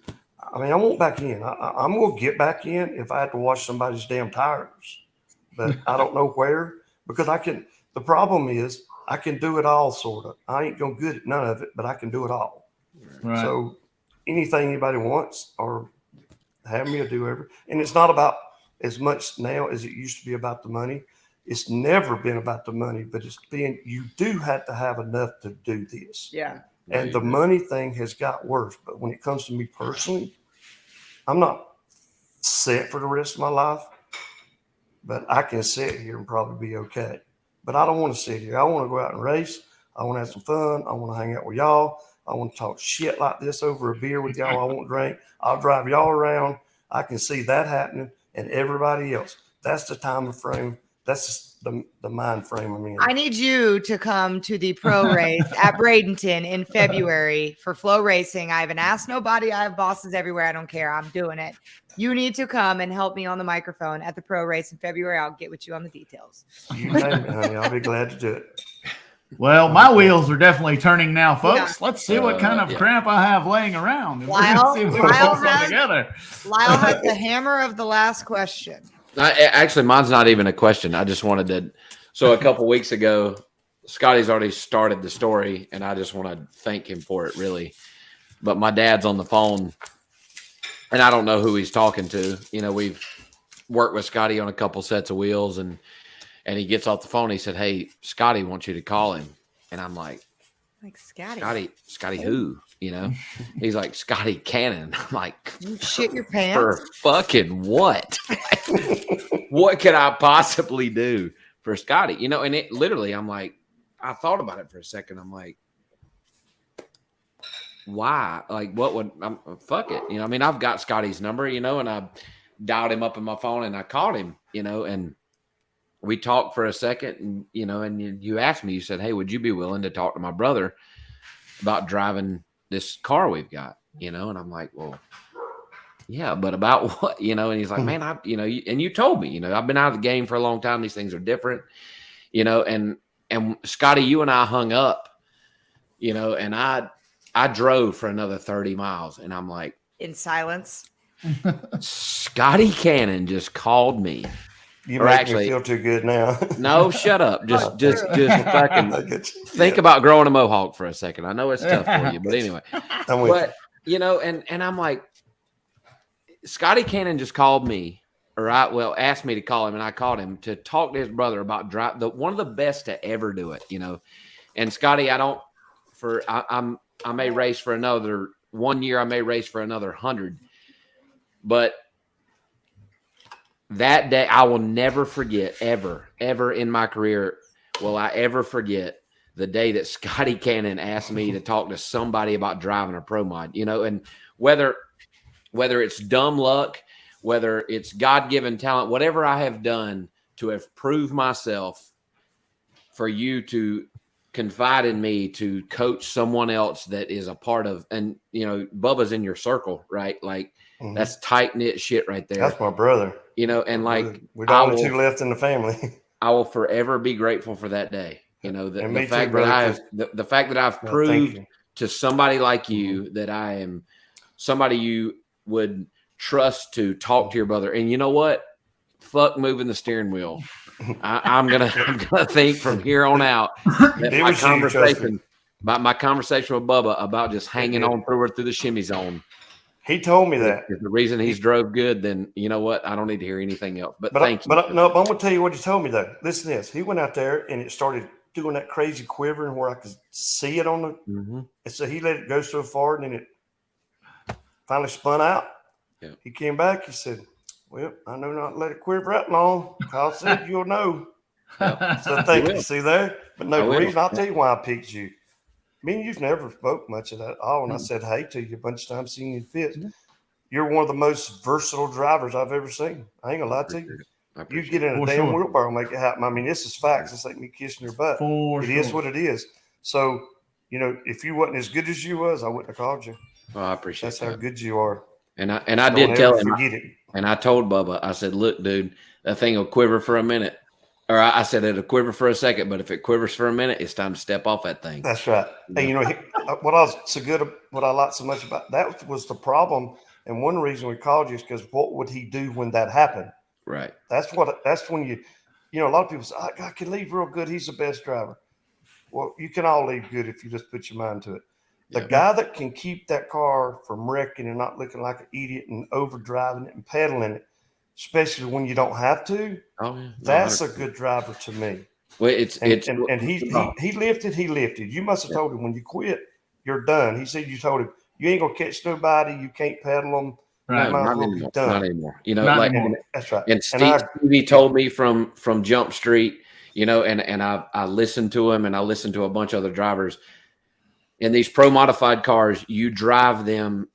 I won't back in. I'm going to get back in if I have to wash somebody's damn tires, but I don't know where because the problem is I can do it all sort of. I ain't going good at none of it, but I can do it all. Right. So anything anybody wants or have me do everything. And it's not about as much now as it used to be about the money. It's never been about the money, but you do have to have enough to do this. Yeah. And the money thing has got worse. But when it comes to me personally, I'm not set for the rest of my life, but I can sit here and probably be okay. But I don't want to sit here. I want to go out and race. I want to have some fun. I want to hang out with y'all. I want to talk shit like this over a beer with y'all. I won't drink. I'll drive y'all around. I can see that happening and everybody else. That's the time frame. That's the mind frame I'm in. I need you to come to the pro race at Bradenton in February for Flow Racing. I haven't asked nobody. I have bosses everywhere. I don't care. I'm doing it. You need to come and help me on the microphone at the pro race in February. I'll get with you on the details. You name it, honey. I'll be glad to do it. Well, my wheels are definitely turning now, folks. Yeah. Let's see what kind of crap I have laying around. And Lyle, we're gonna see if we Lyle put some has- together. Lyle has the hammer of the last question. Actually, mine's not even a question. I just wanted to. So a couple weeks ago, Scotty's already started the story, and I just want to thank him for it, really. But my dad's on the phone, and I don't know who he's talking to. You know, we've worked with Scotty on a couple sets of wheels, and he gets off the phone. He said, "Hey, Scotty wants you to call him," and I'm like Scotty who? You know? He's like, Scotty Cannon. I'm like, you shit your pants for fucking what? What could I possibly do for Scotty? You know, and it literally, I'm like, I thought about it for a second. I'm like, why? Like, what would fuck it? You know, I mean, I've got Scotty's number, you know, and I dialed him up in my phone and I called him, you know, and we talked for a second, and you know, and you asked me, you said, "Hey, would you be willing to talk to my brother about driving this car we've got?" You know, and I'm like, "Well, yeah, but about what?" You know, and he's like, "Man, you know, and you told me, you know, I've been out of the game for a long time. These things are different, you know." And Scotty, you and I hung up, you know, and I drove for another 30 miles, and I'm like, in silence. Scotty Cannon just called me. You make me feel too good now. No, shut up. Just fucking think about growing a mohawk for a second. I know it's tough for you, but anyway. But you know, and I'm like, Scotty Cannon just called me, or asked me to call him, and I called him to talk to his brother about one of the best to ever do it, you know. And Scotty, I may race for another 1 year, I may race for another 100, but that day, I will never forget, ever in my career, will I ever forget the day that Scotty Cannon asked me to talk to somebody about driving a Pro Mod, you know, and whether it's dumb luck, whether it's God-given talent, whatever I have done to have proved myself for you to confide in me to coach someone else that is a part of, and, you know, Bubba's in your circle, right? Like, that's tight-knit shit right there. That's my brother. You know, and like we're the only two left in the family. I will forever be grateful for that day. You know, the fact too, that I've proved to somebody like you that I am somebody you would trust to talk to your brother. And you know what? Fuck moving the steering wheel. I'm gonna think from here on out that my conversation with Bubba about just hanging on through the shimmy zone. He told me that. If the reason he's drove good, then you know what? I don't need to hear anything else. But thank you. But I'm going to tell you what he told me, though. Listen to this. He went out there, and it started doing that crazy quivering where I could see it on the and so he let it go so far, and then it finally spun out. Yeah. He came back. He said, "Well, I know not to let it quiver that long. Kyle said you'll know." Yeah. So thank you. See there? But no, the reason I'll tell you why I picked you. Me and you've never spoke much of that at all. And I said hey to you a bunch of times, seeing you fit. You're one of the most versatile drivers I've ever seen. I ain't gonna lie to you. You get in a damn wheelbarrow and make it happen. I mean, this is facts. It's like me kissing your butt. It is what it is. So, you know, if you wasn't as good as you was, I wouldn't have called you. Well, I appreciate that. That's how good you are. And I did tell him. And I told Bubba, I said, "Look, dude, that thing will quiver for a minute." Or I said it'll quiver for a second, but if it quivers for a minute, it's time to step off that thing. That's right. And you know what I liked so much about that was the problem, and one reason we called you is because what would he do when that happened? Right. That's when you know, a lot of people say, "I can leave real good. He's the best driver." Well, you can all leave good if you just put your mind to it. The guy that can keep that car from wrecking and not looking like an idiot and overdriving it and pedaling it, especially when you don't have to. Oh, yeah. That's a good driver to me. Well, he lifted. You must have told him when you quit, you're done. He said you told him you ain't gonna catch nobody. You can't pedal them. Right. Not anymore. You know, that's right. And Stevie told me from Jump Street, you know, and I listened to him, and I listened to a bunch of other drivers. In these pro modified cars, you drive them,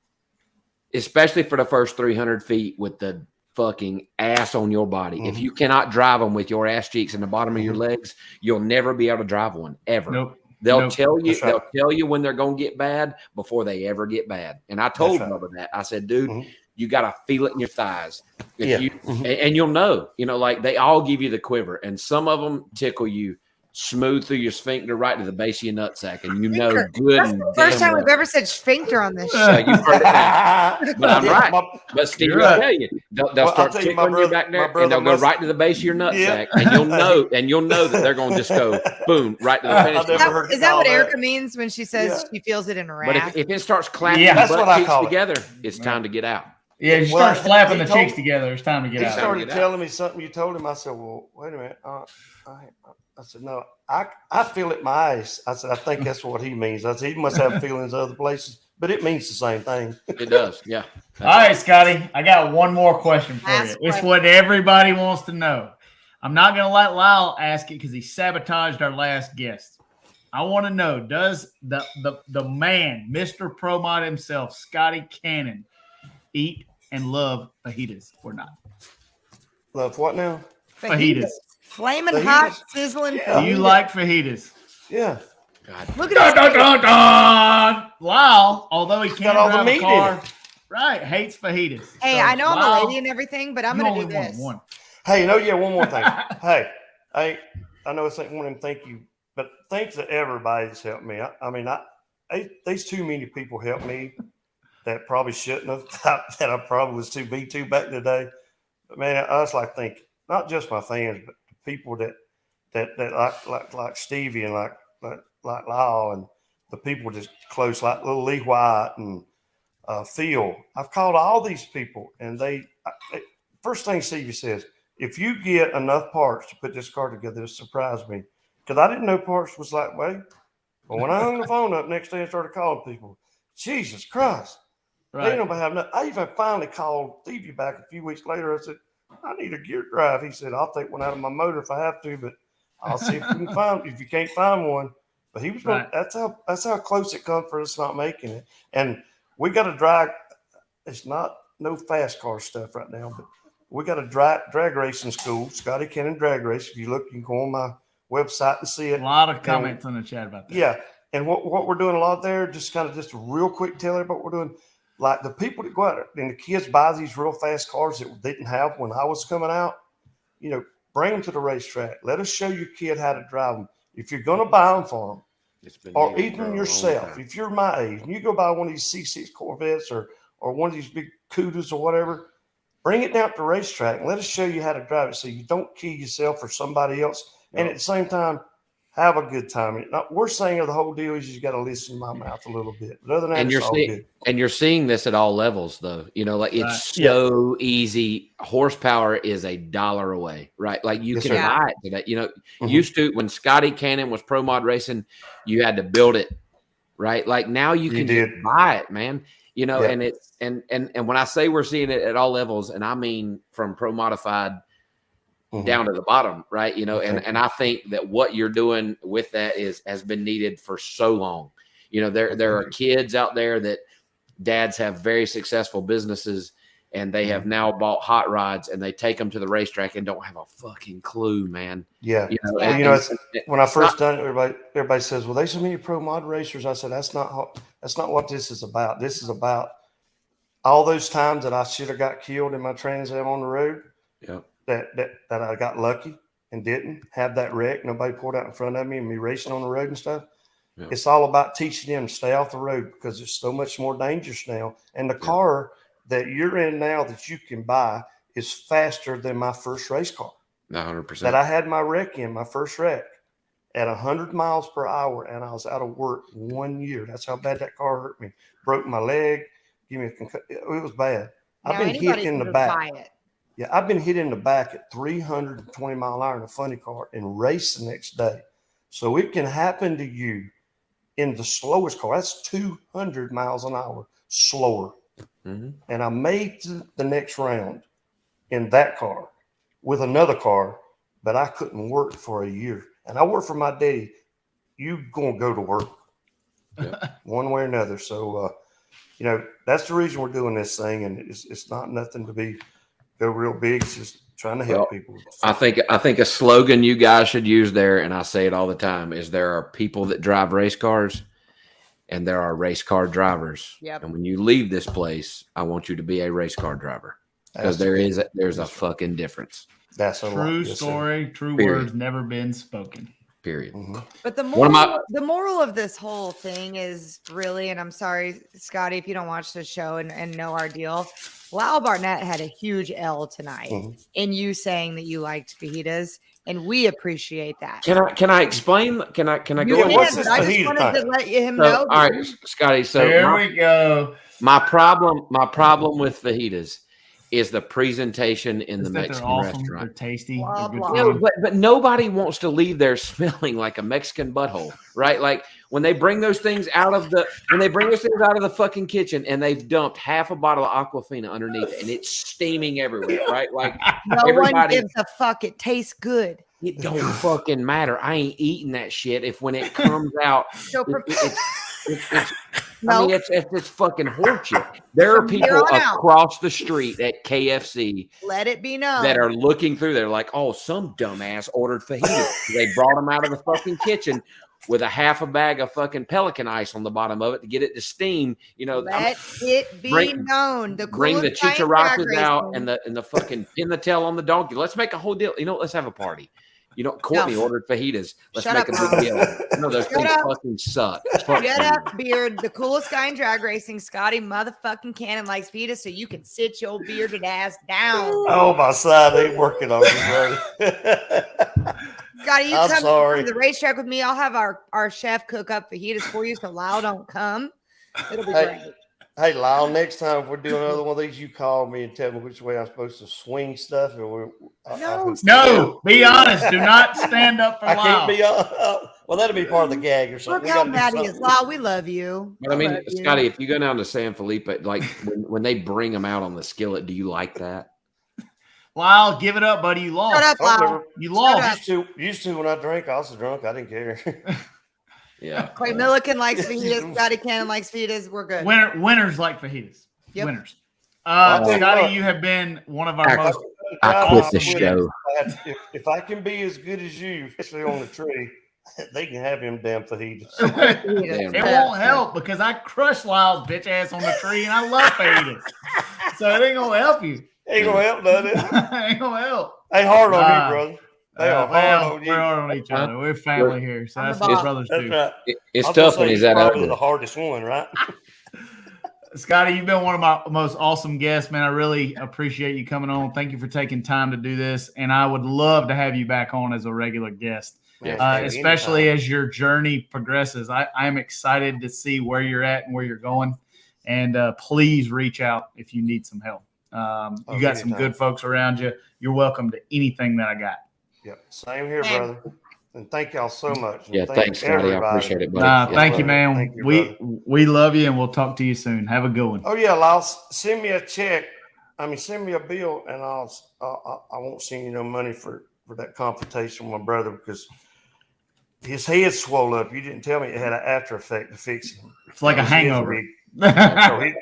especially for the first 300 feet, with the fucking ass on your body. If you cannot drive them with your ass cheeks and the bottom of your legs, you'll never be able to drive one ever. Nope. They'll tell you when they're going to get bad before they ever get bad. And I told Bubba that. I said, dude, you got to feel it in your thighs. And you'll know, like they all give you the quiver, and some of them tickle you smooth through your sphincter right to the base of your nutsack, and you know Sphincter. good That's and the first damn time well. we've ever said sphincter on this show. Yeah, you've heard it now. But I'm right. But Steve, You're I'll right. tell you, they'll Well, I'll start tell you, tickling you back there, and they'll go right to the base of your nutsack, and you'll know that they're going to just go boom right to the finish line. Is that what Erica means when she says she feels it in her But ass? if it starts clapping that's your what butt I cheeks call it. together, it's time to get out. Yeah, you Well, start slapping he the told- cheeks together. It's time to get He out. started telling me something you told him. I said, well, wait a minute. I said, no, I feel it in my eyes. I said, I think that's what he means. I said, he must have feelings other places, but it means the same thing. It does, yeah. All right, Scotty, I got one more question for Ask you. It's question. what everybody wants to know. I'm not going to let Lyle ask it because he sabotaged our last guest. I want to know, does the man, Mr. Pro Mod himself, Scotty Cannon, eat and love fajitas or not? Love what now? Fajitas. Flaming Fajitas. hot, sizzling. Do you like fajitas? Yeah. God. Look Dun, at dun, this. dun, dun. Lyle, although he can't all the drive a meat in car, it. right, hates fajitas. Hey, So, I know I'm Lyle, a lady and everything, but I'm you going to only do want this. one. Hey, one more thing. Hey, I know it's like one of them thank you, but thanks to everybody that's helped me. There's too many people helped me that probably shouldn't have, that I probably was too back in the day. But man, I was like thinking, not just my fans, but the people that like Stevie and like Lyle and the people just close, like little Lee White and Phil. I've called all these people, and first thing Stevie says, if you get enough parts to put this car together, it surprised me because I didn't know parts was that way. But when I hung the phone up next day and started calling people, Jesus Christ, they don't have nothing. I even finally called Stevie back a few weeks later. I said, I need a gear drive. He said, I'll take one out of my motor if I have to, but I'll see if we can find. If you can't find one, but he was. Right. That's how close it comes for us not making it, and we got to drag. It's not no fast car stuff right now, but we got a drag racing school, Scotty Cannon Drag Race. If you look, you can go on my website and see it. A lot of comments on the chat about that. Yeah, and what we're doing a lot there, just a real quick tell everybody what we're doing. Like the people that go out and the kids buy these real fast cars that didn't have when I was coming out, bring them to the racetrack. Let us show your kid how to drive them. If you're going to buy them for them, or even yourself, if you're my age and you go buy one of these C6 Corvettes or one of these big Cudas or whatever, bring it down to the racetrack and let us show you how to drive it so you don't kill yourself or somebody else. Yep. And at the same time, have a good time. Worst thing of the whole deal is you got to listen to my mouth a little bit. But other than that, it's all good. And you're seeing this at all levels, though. It's so easy. Horsepower is $1 away, right? Like you can buy it today. Used to when Scotty Cannon was Pro Mod Racing, you had to build it, right? Like now you can just buy it, man. And it's and when I say we're seeing it at all levels, and I mean from Pro Modified down to the bottom, right? And I think that what you're doing with that has been needed for so long. There are kids out there that dads have very successful businesses and they have now bought hot rods and they take them to the racetrack and don't have a fucking clue, man. Yeah. When I first done it, everybody says, well, there's so many pro mod racers. I said, that's not what this is about. This is about all those times that I should have got killed in my Trans Am on the road. Yep. That I got lucky and didn't have that wreck. Nobody pulled out in front of me and me racing on the road and stuff. Yeah. It's all about teaching them to stay off the road because it's so much more dangerous now. And the car that you're in now that you can buy is faster than my first race car. 100%. That I had my wreck in, my first wreck, at 100 miles per hour, and I was out of work 1 year. That's how bad that car hurt me. Broke my leg. Give me a concussion. It was bad. I've been hit in the back. Yeah, I've been hit in the back at 320 mile an hour in a funny car and race the next day. So it can happen to you in the slowest car. That's 200 miles an hour slower. Mm-hmm. And I made the next round in that car with another car, but I couldn't work for a year. And I worked for my daddy. You going to go to work one way or another. So, that's the reason we're doing this thing. And it's not nothing to go real big. It's just trying to help people. I think a slogan you guys should use there, and I say it all the time, is there are people that drive race cars and there are race car drivers. Yep. And when you leave this place, I want you to be a race car driver because there's a fucking difference. That's a true story, true words never been spoken. Period. But the One of moral of this whole thing is really, and I'm sorry, Scotty, if you don't watch the show and know our deal, Lyle Barnett had a huge L tonight in you saying that you liked fajitas, and we appreciate that. Can I explain? Can I go? You can, but I just wanted to let him know. All right, Scotty. So Here we go. My problem with fajitas is the presentation in the They're Mexican awesome. restaurant. They're tasty. Blah, They're good blah. food. But nobody wants to leave there smelling like a Mexican butthole, right? Like when they bring those things out of the fucking kitchen and they've dumped half a bottle of Aquafina underneath it and it's steaming everywhere, right? Like No one gives a fuck. It tastes good. It don't fucking matter. I ain't eating that shit if when it comes out, it's fucking horseshit. There are people across the street at KFC. Let it be known that are looking through there like, oh, some dumbass ordered fajitas. They brought them out of the fucking kitchen with a half a bag of fucking Pelican ice on the bottom of it to get it to steam. You know, let it be known. Bring the chicharachas out and the fucking pin the tail on the donkey. Let's make a whole deal. You know, let's have a party. You know, Courtney ordered fajitas. Let's make a big deal. No, those things fucking suck. Shut up, Beard. The coolest guy in drag racing, Scotty motherfucking Cannon likes fajitas, so you can sit your bearded ass down. Oh, my side ain't working on you, bro. Scotty, you come to the racetrack with me. I'll have our chef cook up fajitas for you so Lyle don't come. It'll be great. Hey, Lyle, next time if we're doing another one of these, you call me and tell me which way I'm supposed to swing stuff. No, be honest. Do not stand up for Lyle. I can't be well, that'll be part of the gag or something. Look how mad he is, Lyle. We love you. But I mean, Scotty, if you go down to San Felipe, like when they bring them out on the skillet, do you like that? Lyle, give it up, buddy. You lost. Shut up, Lyle. You lost. Used to when I drank, I was drunk. I didn't care. Yeah. Clay Milliken likes fajitas. Scotty Cannon likes fajitas. We're good. Winners like fajitas. Yep. Winners. Scotty, you have been one of our most. I quit the show. If I can be as good as you, especially on the tree, they can have him damn fajitas. It won't help because I crushed Lyle's bitch ass on the tree and I love fajitas. So it ain't gonna help you. Ain't gonna help, does it? Ain't gonna help. Hey, hard on you, brother. They are hard on you. We're hard on each other. We're family here, so that's what brothers do. Right. It's tough when he's that probably ugly. the hardest one, right? Scotty, you've been one of my most awesome guests, man. I really appreciate you coming on. Thank you for taking time to do this, and I would love to have you back on as a regular guest, especially as your journey progresses. I am excited to see where you're at and where you're going, and please reach out if you need some help. You got some good folks around you. You're welcome to anything that I got. Yep. Same here, brother. And thank y'all so much. Yeah, thanks, Scotty. I appreciate it, buddy. Thank you, man. Thank you, we love you, and we'll talk to you soon. Have a good one. Oh yeah, Lyle, send me a check. Send me a bill, and I won't send you no money for that confrontation with my brother because his head swelled up. You didn't tell me it had an after effect to fix him. It's like a hangover. So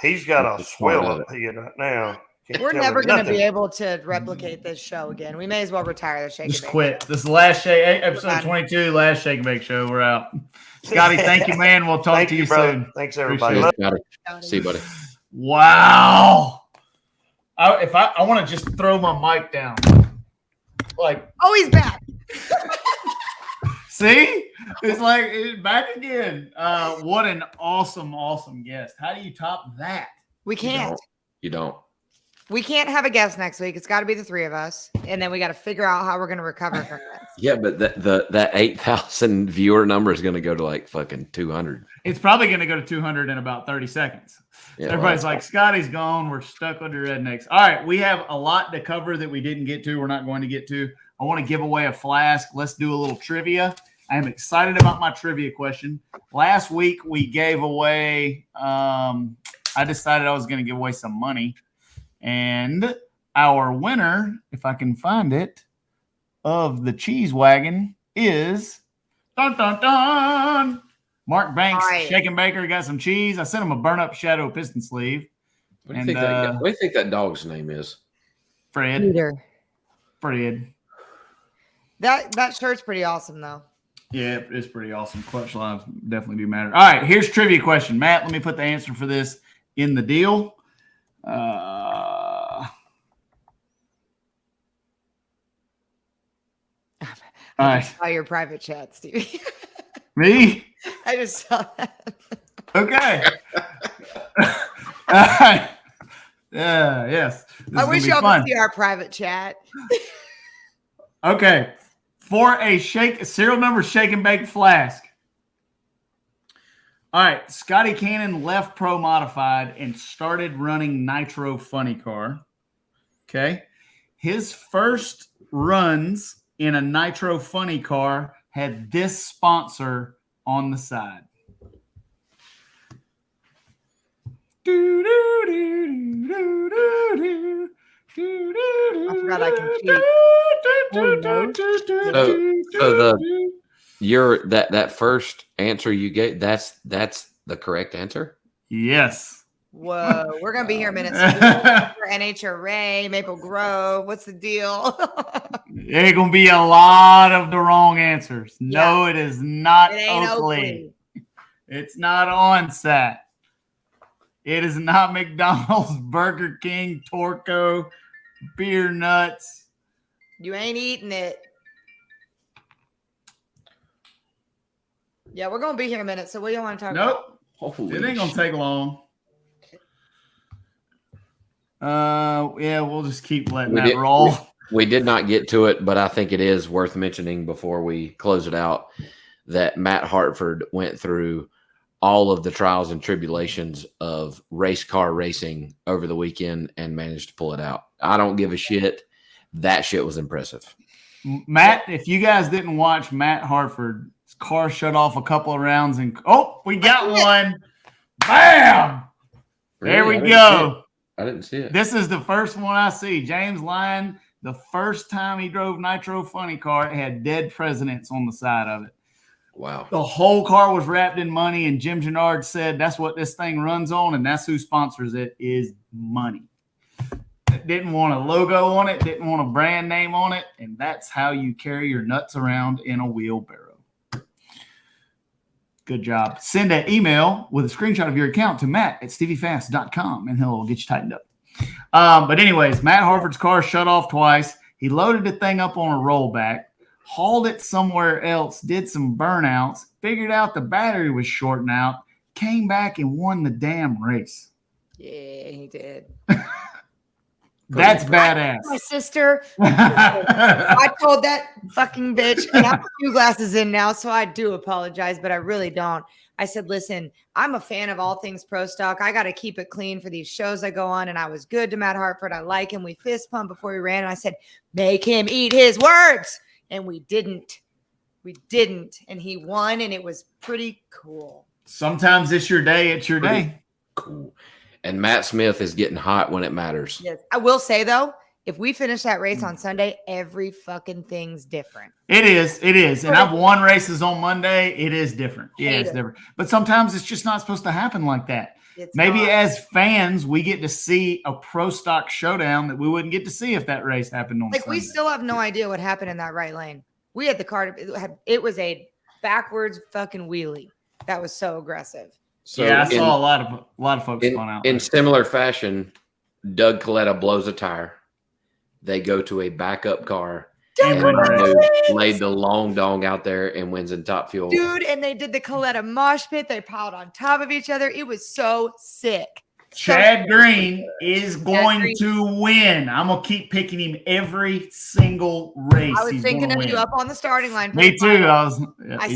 he's got a swell up head right now. We're never going to be able to replicate this show again. We may as well retire the Shake and Bake. Just quit. This is the last episode 22, last Shake and Bake show. We're out. Scotty, thank you, man. We'll talk to you soon. Thanks, everybody. See you, buddy. Wow. I want to just throw my mic down. Like, oh, he's back. See? It's like it's back again. What an awesome guest. How do you top that? We can't. You don't. We can't have a guest next week. It's got to be the three of us, and then we got to figure out how we're going to recover from this. Yeah, but that 8,000 viewer number is going to go to like fucking 200. It's probably going to go to 200 in about 30 seconds. Yeah, everybody's like, Scotty's gone. We're stuck with the rednecks. All right, we have a lot to cover that we didn't get to. We're not going to get to. I want to give away a flask. Let's do a little trivia. I am excited about my trivia question. Last week we gave away. I decided I was going to give away some money. And our winner, if I can find it, of the cheese wagon is dun dun dun. Mark Banks, Shake and Baker got some cheese. I sent him a burn up Shadow piston sleeve. What do you think that dog's name is? Fred. Peter. Fred. That shirt's pretty awesome though. Yeah, it's pretty awesome. Clutch lives definitely do matter. All right, here's trivia question. Matt, let me put the answer for this in the deal. All right. Saw your private chat, Stevie. Me? I just saw that. Okay. All right. Yeah, yes. This I is wish gonna be y'all fun. could see our private chat. Okay. For a serial number shake and bake flask. All right. Scotty Cannon left Pro Modified and started running Nitro Funny Car. Okay. His first runs in a Nitro Funny Car had this sponsor on the side. I forgot I can cheat. So that first answer you gave, that's the correct answer? Yes. Whoa, we're gonna be here a minute. So NHRA, Maple Grove. What's the deal? There's gonna be a lot of the wrong answers. No, Yeah. it is not It ain't Oakley. It's not Onset. It is not McDonald's, Burger King, Torco, Beer Nuts. You ain't eating it. Yeah, we're gonna be here a minute. So what do you want to talk about? Nope. It ain't gonna take long. Yeah, we'll just keep letting that roll. We did not get to it, but I think it is worth mentioning before we close it out that Matt Hartford went through all of the trials and tribulations of race car racing over the weekend and managed to pull it out. I don't give a shit. That shit was impressive. Matt, if you guys didn't watch Matt Hartford's car shut off a couple of rounds and we got one. Bam! There we go. I didn't see it. This is the first one I see. James Lyon, the first time he drove Nitro Funny Car, it had dead presidents on the side of it. Wow. The whole car was wrapped in money, and Jim Gennard said that's what this thing runs on, and that's who sponsors it is money. Didn't want a logo on it, didn't want a brand name on it, and that's how you carry your nuts around in a wheelbarrow. Good job. Send an email with a screenshot of your account to matt@steviefast.com, and he'll get you tightened up. But anyways, Matt Hartford's car shut off twice. He loaded the thing up on a rollback, hauled it somewhere else, did some burnouts, figured out the battery was shorting out, came back and won the damn race. Yeah, he did. That's badass. My sister. I told that fucking bitch, and I'm a few glasses in now, so I do apologize, but I really don't. I said, listen, I'm a fan of all things pro stock. I got to keep it clean for these shows I go on, and I was good to Matt Hartford. I like him. We fist pumped before we ran, and I said, make him eat his words. And we didn't. We didn't. And he won, and it was pretty cool. Sometimes it's your day. It's your day. Cool. And Matt Smith is getting hot when it matters. Yes. I will say, though, if we finish that race on Sunday, every fucking thing's different. It is. It is. And I've won races on Monday. It is different. Yeah, it's different. But sometimes it's just not supposed to happen like that. Maybe as fans, we get to see a pro stock showdown that we wouldn't get to see if that race happened on Sunday. We still have no idea what happened in that right lane. We had the car. It was a backwards fucking wheelie. That was so aggressive. So yeah, I saw a lot of folks spun out. In similar fashion, Doug Coletta blows a tire. They go to a backup car and laid the long dong out there and wins in top fuel. Dude, and they did the Coletta mosh pit. They piled on top of each other. It was so sick. Chad Green is going to win. I'm going to keep picking him every single race. I was thinking of you up on the starting line. Me too. I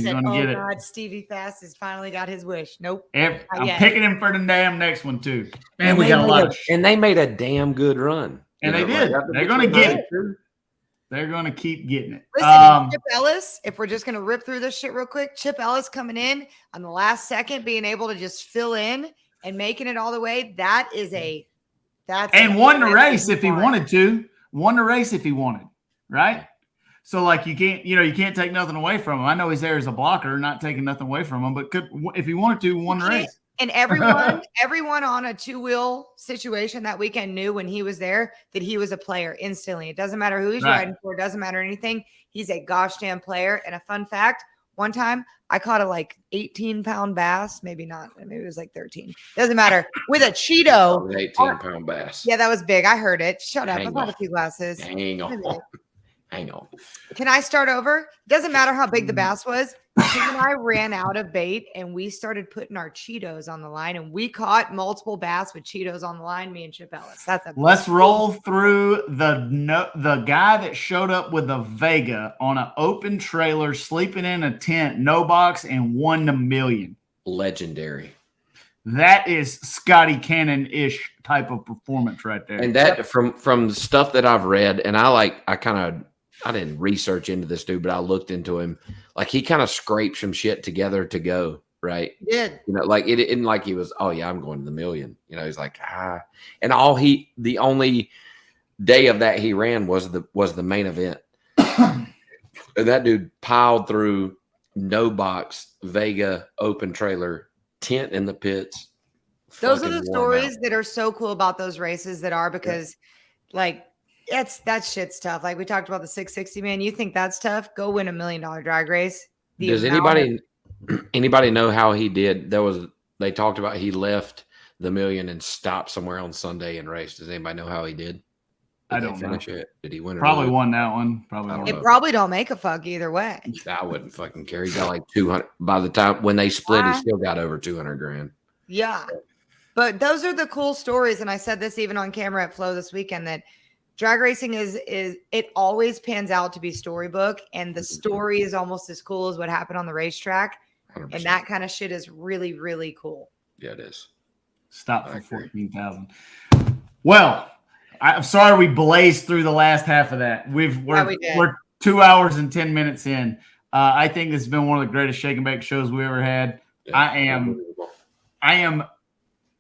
said, oh, God, Stevie Fast has finally got his wish. Nope. I'm picking him for the damn next one, too. Man, we got a lot of and they made a damn good run. And they did. They're going to get it. They're going to keep getting it. Listen, Chip Ellis, if we're just going to rip through this shit real quick, Chip Ellis coming in on the last second, being able to just fill in and making it all the way, won the race if he wanted to. Won the race if he wanted, right? So like you can't take nothing away from him. I know he's there as a blocker, not taking nothing away from him, but if he wanted to, won the race. And everyone on a two-wheel situation that weekend knew when he was there that he was a player instantly. It doesn't matter who he's riding for. It doesn't matter anything. He's a gosh damn player. And a fun fact, one time I caught a 18-pound bass. Maybe not. Maybe it was 13. Doesn't matter. With a Cheeto. An 18-pound bass. Yeah, that was big. I heard it. Shut up. I've had a few glasses. Hang on. Hang on. Can I start over? Doesn't matter how big the bass was. Tim and I ran out of bait and we started putting our Cheetos on the line, and we caught multiple bass with Cheetos on the line, me and Chip Ellis. Let's roll through the guy that showed up with a Vega on an open trailer, sleeping in a tent, no box, and won the million. Legendary. That is Scotty Cannon-ish type of performance right there. And that from stuff that I've read, and I didn't research into this dude, but I looked into him. Like, he kind of scraped some shit together to go, right? He did. You know, like it isn't like he was, oh yeah, I'm going to the million. You know, he's like, and the only day of that he ran was the main event. And that dude piled through no box, Vega, open trailer, tent in the pits. Those are the stories that are so cool about those races because like, that shit's tough. Like we talked about the 660, man. You think that's tough? Go win $1 million drag race. Does anybody know how he did? They talked about he left the million and stopped somewhere on Sunday and raced. Does anybody know how he did? I don't finish know. It? Did he win? Probably won that one. Probably. It probably don't make a fuck either way. I wouldn't fucking care. He got like 200. By the time when they split, he still got over 200 grand. Yeah, but those are the cool stories. And I said this even on camera at Flow this weekend that drag racing is it always pans out to be storybook, and the story is almost as cool as what happened on the racetrack. 100%. And that kind of shit is really, really cool. Yeah, it is. Stop for 14,000. Well, I'm sorry we blazed through the last half of that. We're 2 hours and 10 minutes in. I think this has been one of the greatest shake and bake shows we ever had. Yeah, I am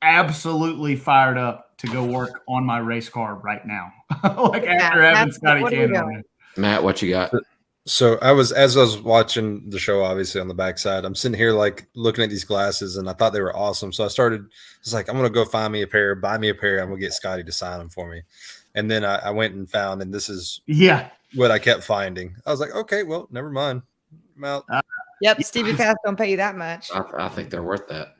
absolutely fired up to go work on my race car right now. After having Scotty Cannon. Matt, what you got? So as I was watching the show, obviously on the backside, I'm sitting here like looking at these glasses, and I thought they were awesome. So I was like, I'm gonna go find me a pair, buy me a pair. I'm gonna get Scotty to sign them for me. And then I went and found, and this is what I kept finding. I was like, okay, well, never mind. I'm out. Yep, Stevie Fast don't pay you that much. I think they're worth that.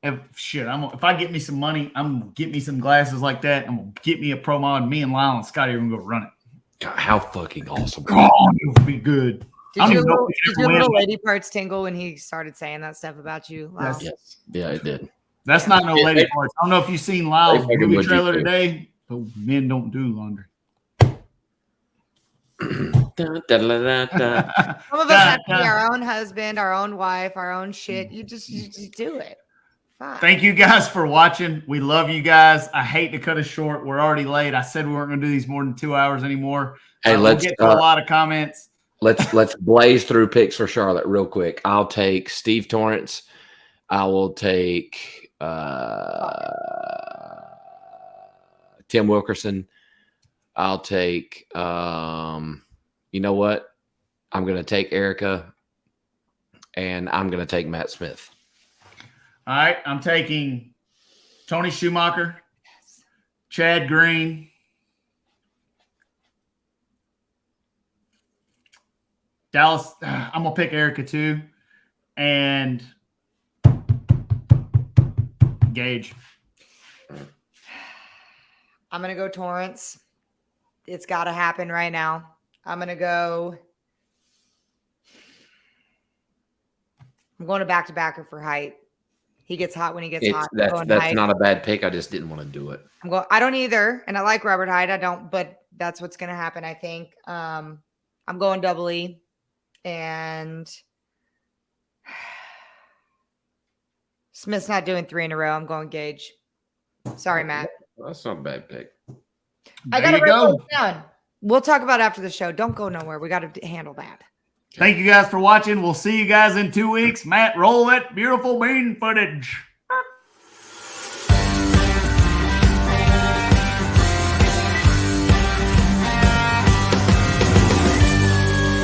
If I get me some money, I'm gonna get me some glasses like that. I'm gonna get me a Pro Mod. Me and Lyle and Scotty are gonna go run it. God, how fucking awesome! God, it would be good. Did your little lady parts tingle when he started saying that stuff about you, Lyle? Yes. Yeah, it did. That's not no lady parts. I don't know if you've seen Lyle's movie trailer today, but men don't do laundry. Some of us have to be our own husband, our own wife, our own shit. You just do it. Fine. Thank you guys for watching. We love you guys. I hate to cut us short. We're already late. I said we weren't going to do these more than 2 hours anymore. Hey, we'll get to a lot of comments. Let's blaze through picks for Charlotte real quick. I'll take Steve Torrance. I will take Tim Wilkerson. I'll take you know what? I'm going to take Erica, and I'm going to take Matt Smith. All right, I'm taking Tony Schumacher, Chad Green, Dallas. I'm going to pick Erica too, and Gage. I'm going to go Torrance. It's got to happen right now. I'm going to back-to-backer for height. He gets hot when he gets hot. That's not a bad pick. I just didn't want to do it. I don't either. And I like Robert Hyde. I don't, but that's what's going to happen, I think. I'm going double E. And Smith's not doing 3 in a row. I'm going Gage. Sorry, Matt. That's not a bad pick. I got to write it down. We'll talk about it after the show. Don't go nowhere. We got to handle that. Thank you guys for watching. We'll see you guys in 2 weeks. Matt, roll that beautiful bean footage.